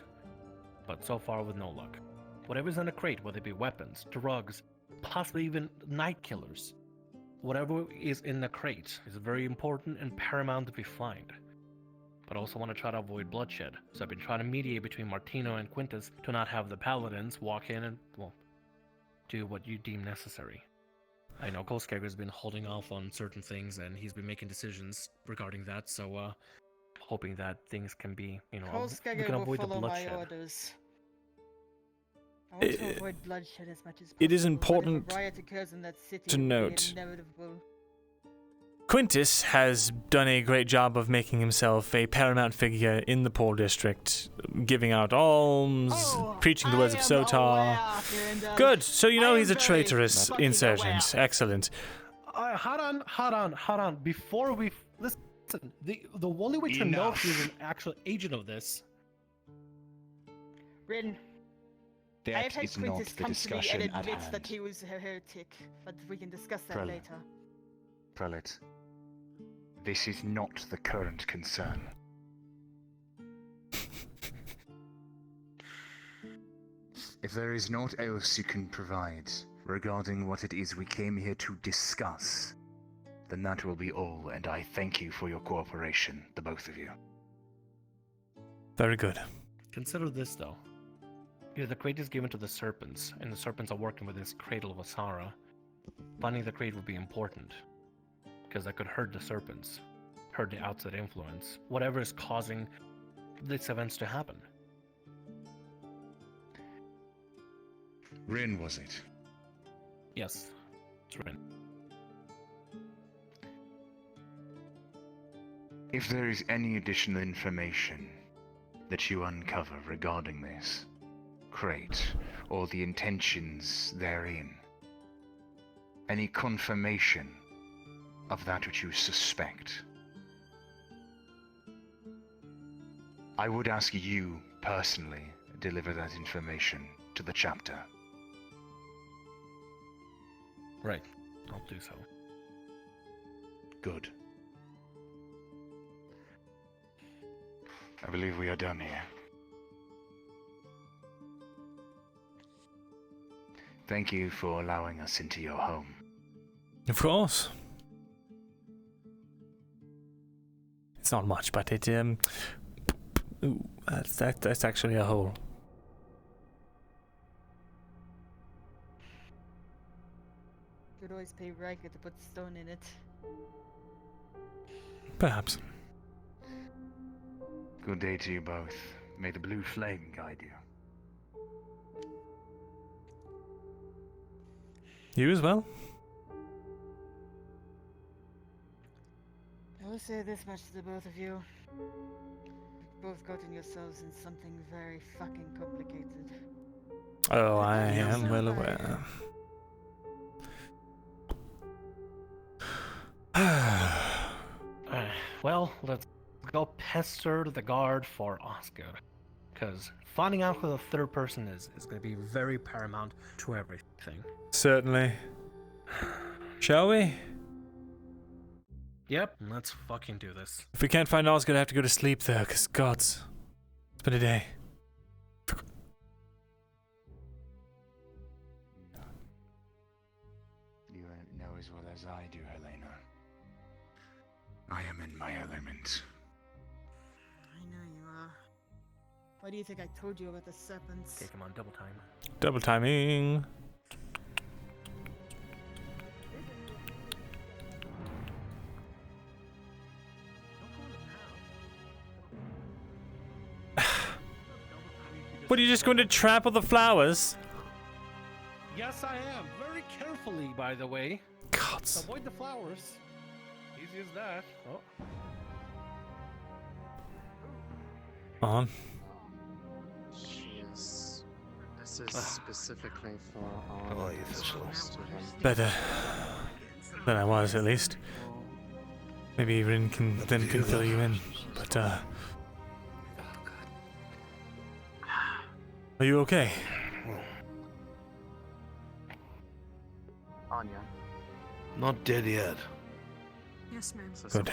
But so far with no luck. Whatever's in the crate, whether it be weapons, drugs, possibly even night killers, whatever is in the crate is very important and paramount that we find. But I also want to try to avoid bloodshed, so I've been trying to mediate between Martino and Quintus to not have the paladins walk in and, well, do what you deem necessary. I know Kolskager's been holding off on certain things, and he's been making decisions regarding that, so, hoping that things can be, you know, we can avoid the bloodshed. My orders. I want to avoid bloodshed as much as possible. It is important If a riot occurs in that city, to it will be note inevitable. Quintus has done a great job of making himself a paramount figure in the poor district, giving out alms, preaching the words of Sotar. Good, so you know he's a traitorous insurgent. Excellent. Hold on. Before we listen, the only way to know if he's an actual agent of this. Rin, I have had Quintus come to me and admits that he was a heretic, but we can discuss that later. Prelate, this is not the current concern. If there is naught else you can provide regarding what it is we came here to discuss, then that will be all, and I thank you for your cooperation, the both of you. Very good. Consider this, though. If the crate is given to the serpents, and the serpents are working with this cradle of Auzera, finding the crate would be important. Because that could hurt the serpents, hurt the outside influence, whatever is causing these events to happen. Rin, was it? Yes, it's Rin. If there is any additional information that you uncover regarding this crate, or the intentions therein, any confirmation of that which you suspect, I would ask you personally deliver that information to the chapter. Right, I'll do so. Good. I believe we are done here. Thank you for allowing us into your home. Of course. It's not much, but it ooh, that's actually a hole. Could always pay Riker to put stone in it. Perhaps. Good day to you both. May the blue flame guide you. You as well? I will say this much to the both of you. You've both gotten yourselves in something very fucking complicated. Oh, I am well aware. Well, let's go pester the guard for Oscar. Because finding out who the third person is going to be very paramount to everything. Certainly. Shall we? Yep, let's fucking do this. If we can't find Oscar, I have to go to sleep though, because gods, it's been a day. You know as well as I do, Helena. I am in my element. I know you are. Why do you think I told you about the serpents? Okay, come on, double time. Double timing. What, are you just going to trample the flowers? Yes, I am. Very carefully, by the way. Gods. Avoid the flowers. Easy as that. Oh. On. This is specifically for all students. Better than I was, at least. Maybe Rin can fill you in. But are you okay? Anya. Not dead yet. Yes, ma'am. Good.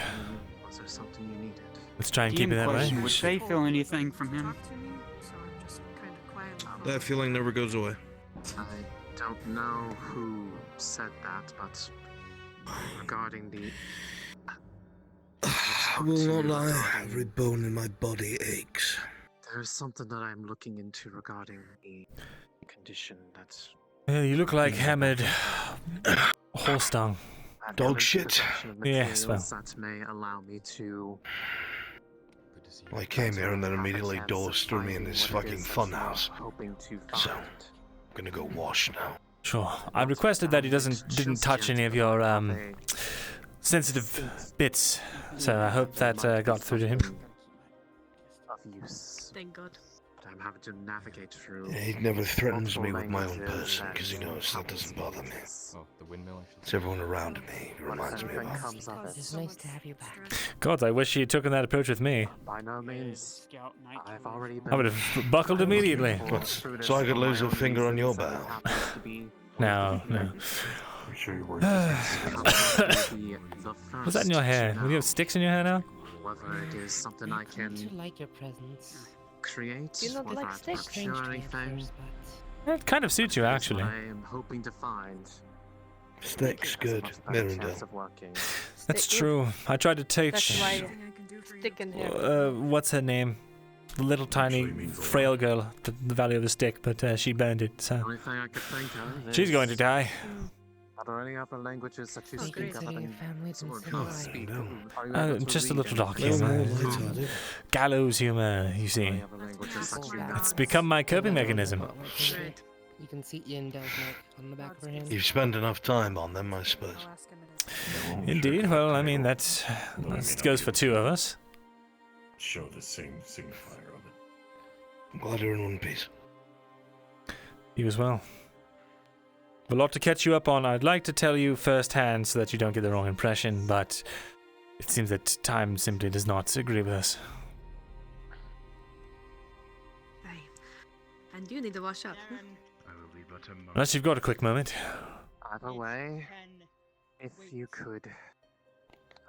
Was there something you needed? Let's try and keep it that way. Would they feel anything from him? That feeling never goes away. I don't know who said that, but regarding the... I will not lie, every bone in my body aches. There is something that I'm looking into regarding the condition that's... Yeah, you look like hammered horse dung. Dog shit. Yes, well. That may allow me to... I came here and then immediately doors threw me in this fucking funhouse. So, I'm gonna go wash now. Sure. I requested that he didn't touch any of your sensitive bits, so I hope that got through to him. Of use. Thank God. I'm having to navigate through. Yeah, he never threatens me with my own person, because he knows that doesn't bother me. Oh, the windmill. It's everyone around me who reminds me of. It's nice to have you back. God, I wish he had taken that approach with me. By no means. I've already been... I would have buckled immediately. So I could lose a finger on your bow. No. What's that in your hair? Do you have sticks in your hair now? Whether it is something I can like your presence. create, Do you not like sticks? capture anything. It kind of suits you, actually. I am hoping to find. Sticks good, Myrindal. That's true. I tried to teach... That's why stick in here. What's her name? The little tiny frail girl, the value of the stick, but she burned it, so... Only thing I could think of She's going to die. Are there any other languages that you speak other than sword? Speak? Just a little dark humor. Gallows humor, you see. It's become my coping mechanism. You can see Ian does on the back of her hand. You've spent enough time on them, I suppose. Indeed. Well, I mean, that goes for two of us. Show the same signifier of it. I'm glad you're in one piece. You as well. A lot to catch you up on. I'd like to tell you firsthand so that you don't get the wrong impression, but it seems that time simply does not agree with us. Hey, and you need to wash up. Unless you've got a quick moment. Either way, if you could,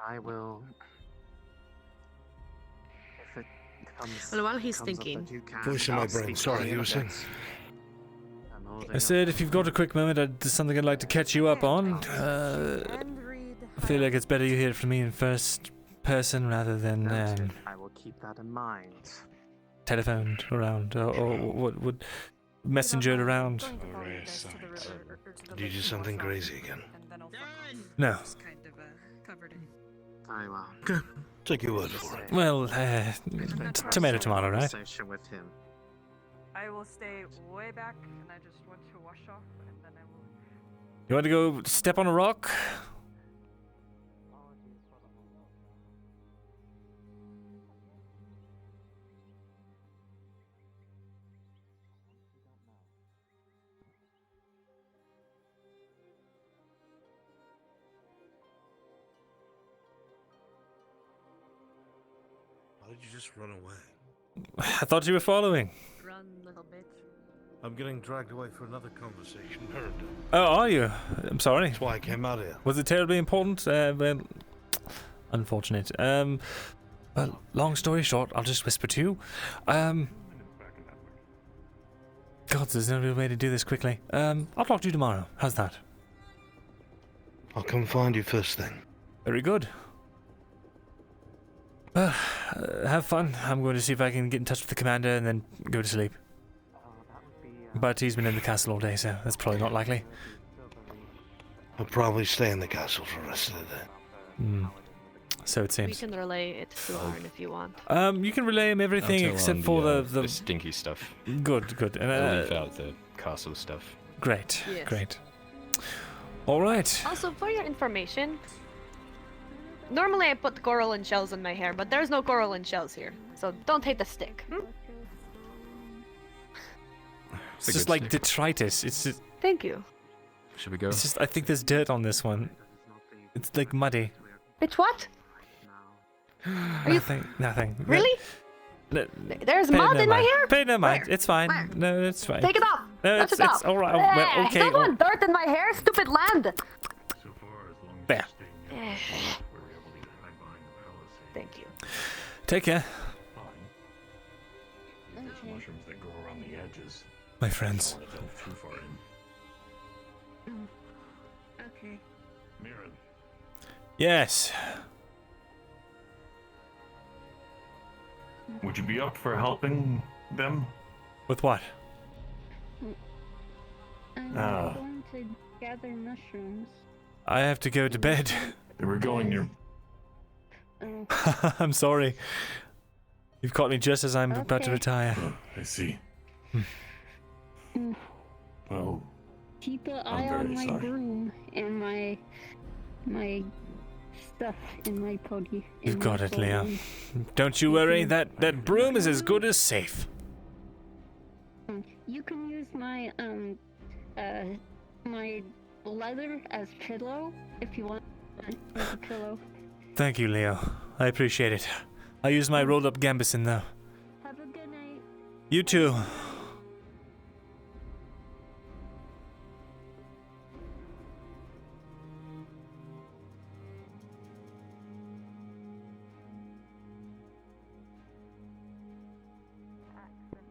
I will. If it comes. Well, while he's thinking. Voice in my brain. Sorry, you were saying. I said, if you've got a quick moment, there's something I'd like to catch you up on. I feel like it's better you hear it from me in first person rather than I will keep that in mind. telephoned around or what would messengered around. Did you do something crazy again? No. Very well. Okay. Take your word for it. Well, tomato, right? With him. I will stay way back, and I just want to wash off, and then I will. You want to go step on a rock? Why did you just run away? I thought you were following. Run, little bitch. I'm getting dragged away for another conversation. Oh, are you? I'm sorry. That's why I came out here. Was it terribly important? Well, unfortunate. Well, long story short, I'll just whisper to you. God, there's no real way to do this quickly. I'll talk to you tomorrow. How's that? I'll come find you first thing. Very good. Have fun. I'm going to see if I can get in touch with the commander and then go to sleep. But he's been in the castle all day, so that's probably not likely. I'll probably stay in the castle for the rest of the day. so it We seems. can relay it to Arn if you want. You can relay him everything I'll tell except on for the stinky stuff. Good. And I'll leave out the castle stuff. Great, Yes. great. All right. Also, for your information, normally I put coral and shells in my hair, but there's no coral and shells here, so don't hate the stick. It's just like detritus. It's just, Thank you. Should we go? it's just. I think there's dirt on this one. It's like muddy. Bitch, what? Are you Nothing. really? No, There's pay mud no in my mind. hair? Pay no mind. Where? It's fine. Where? No, it's fine. Take it off. No, Touch it's it off. all right. Well, okay. Don't want dirt in my hair, stupid land. There. Thank you. Take care, There's mushrooms that grow around the edges. my friends. Don't delve too far in. Okay. Myrin, Yes. would you be up for helping them? With what? I'm Ah. going to gather mushrooms. I have to go to bed. They were going near. I'm sorry. You've caught me just as I'm about to Okay. retire. I see. Mm. Well, Keep an I'm eye on very my sorry. broom and my stuff in my pody. You've got it, Leo. Don't you worry. That broom is as good as safe. You can use my my leather as pillow if you want as a pillow. Thank you, Leo. I appreciate it. I use my rolled up gambeson though. Have a good night. You too.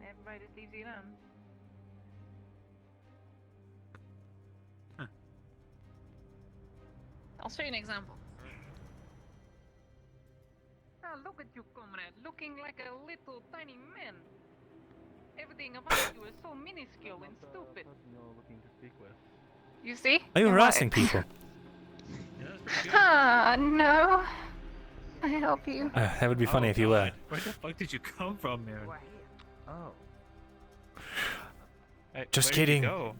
Everybody just leaves you alone. I'll show you an example. Oh, look at you, comrade, looking like a little tiny man. Everything about you is so minuscule and stupid. You see? Are you And harassing what? people? Ah, no. I help you. That would be funny if you were. Where the fuck did you come from, Myrin? Oh. Just Where did you kidding. go?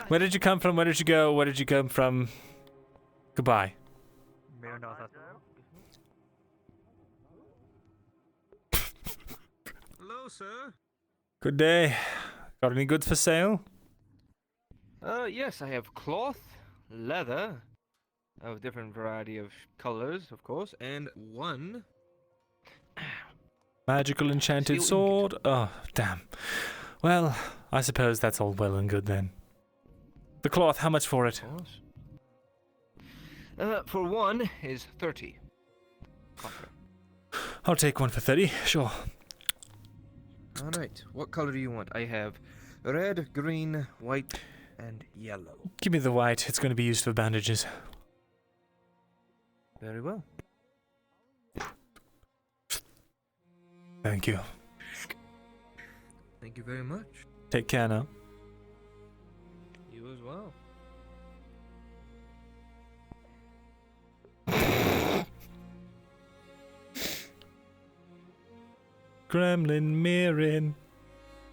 Where did you come from? Where did you go? Where did you come from? Goodbye. Myrindal Thesalor. Hello, sir. Good day. Got any goods for sale? Yes, I have cloth, leather, of different variety of colors, of course, and one Magical enchanted sword? Oh, damn. Well, I suppose that's all well and good then. The cloth, how much for it? For one is 30. Copper. I'll take one for 30, sure. Alright, what color do you want? I have red, green, white, and yellow. Give me the white, it's going to be used for bandages. Very well. Thank you. Thank you very much. Take care now. You as well. Gremlin Myrin.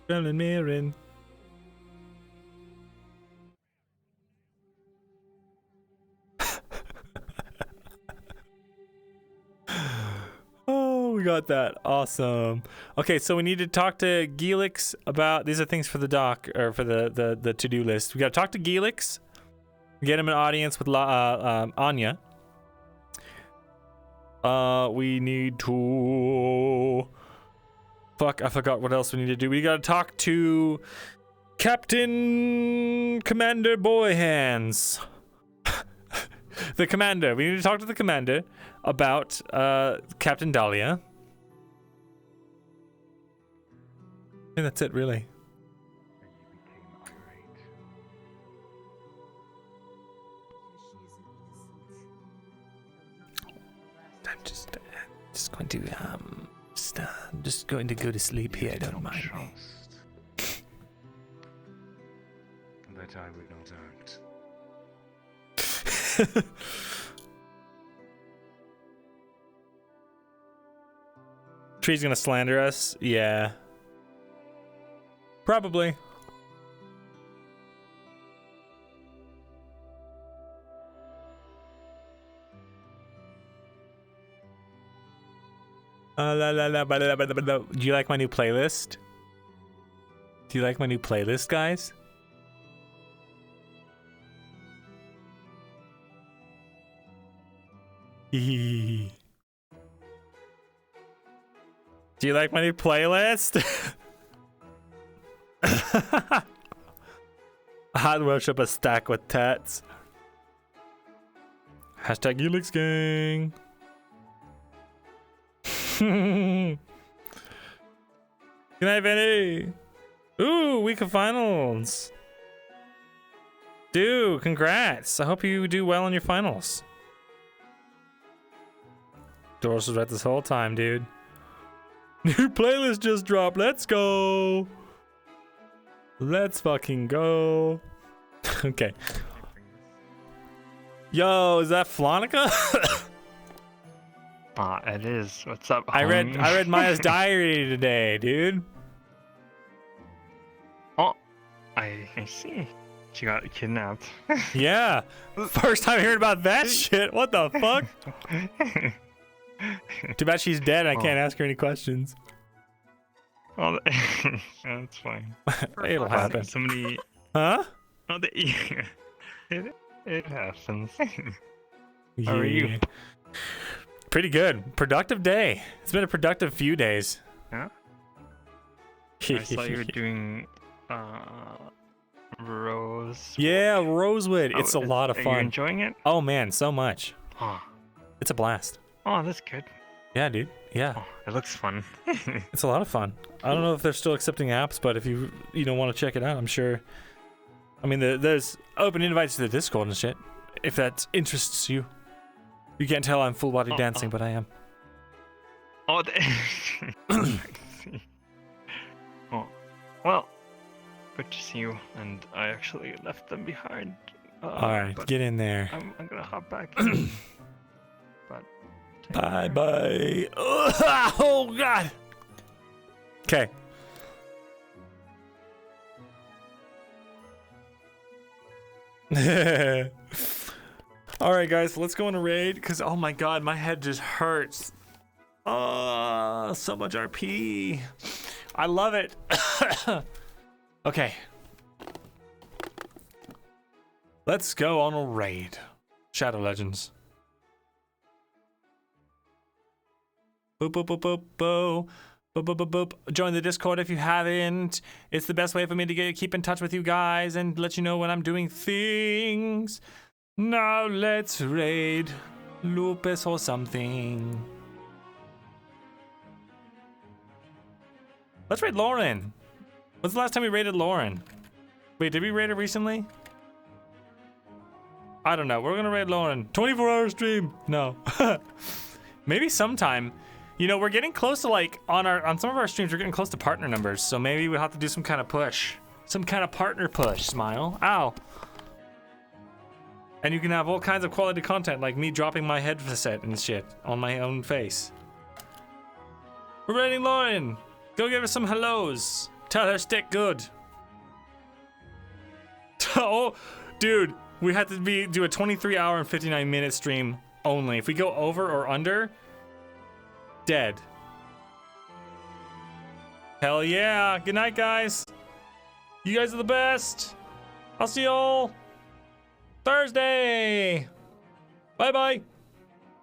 Gremlin Myrin. Oh, we got that. Awesome. Okay, so we need to talk to Gelix about these are things for the doc or for the to-do list. We got to talk to Gelix. Get him an audience with Anya. We need to fuck, I forgot what else we need to do. We got to talk to Captain Commander Boyhands. The commander. We need to talk to the commander about Captain Dahlia. I think that's it, really. I'm just going to go to sleep here. Don't mind me. That I would not act. Tree's gonna slander us? Yeah. Probably. Do you like my new playlist? Do you like my new playlist, guys? Do you like my new playlist? I'd worship a stack with tats. Hashtag Helix Gang. Good night, Vinny. Ooh, week of finals. Dude, congrats. I hope you do well in your finals. Doris was right this whole time, dude. New playlist just dropped. Let's go. Let's fucking go. Okay. Yo, is that Flonica? It is. What's up, I homie? read Maya's diary today, dude. Oh, I see. She got kidnapped. Yeah. First time hearing about that shit. What the fuck? Too bad she's dead. I can't ask her any questions. Oh, that's fine. It'll happen. Somebody. Huh? Oh, it happens. How are you? Pretty good. Productive day. It's been a productive few days. Yeah. I saw you were doing Rose. Yeah, Rosewood. It's a lot of Are fun. you enjoying it? Oh man, so much. Oh. It's a blast. Oh, that's good. Yeah, dude. Yeah. Oh, it looks fun. It's a lot of fun. I don't know if they're still accepting apps, but if you want to check it out, I'm sure. I mean, there's open invites to the Discord and shit. If that interests you. You can't tell I'm full body dancing, but I am. Oh, oh, well, good to see you. And I actually left them behind. Alright, get in there. I'm gonna hop back in. But bye bye. Oh god. Okay. Alright guys, let's go on a raid because oh my god, my head just hurts. Oh, so much RP. I love it. Okay. Let's go on a raid. Shadow Legends. Boop, boop, boop, boop, boop. Boop, boop, boop, boop. Join the Discord if you haven't. It's the best way for me to keep in touch with you guys and let you know when I'm doing things. Now let's raid Lupus or something. Let's raid Lauren. When's the last time we raided Lauren? Wait, did we raid her recently? I don't know. We're gonna raid Lauren. 24-hour stream. No. Maybe sometime. You know, we're getting close to like on some of our streams, we're getting close to partner numbers. So maybe we'll have to do some kind of push. Some kind of partner push, Smile. Ow. And you can have all kinds of quality content like me dropping my headset and shit on my own face. We're raiding Lauren. Go give her some hellos. Tell her stick good. Oh, dude, we had to do a 23-hour and 59-minute stream only. If we go over or under, dead. Hell yeah. Good night, guys. You guys are the best. I'll see y'all Thursday. Bye-bye.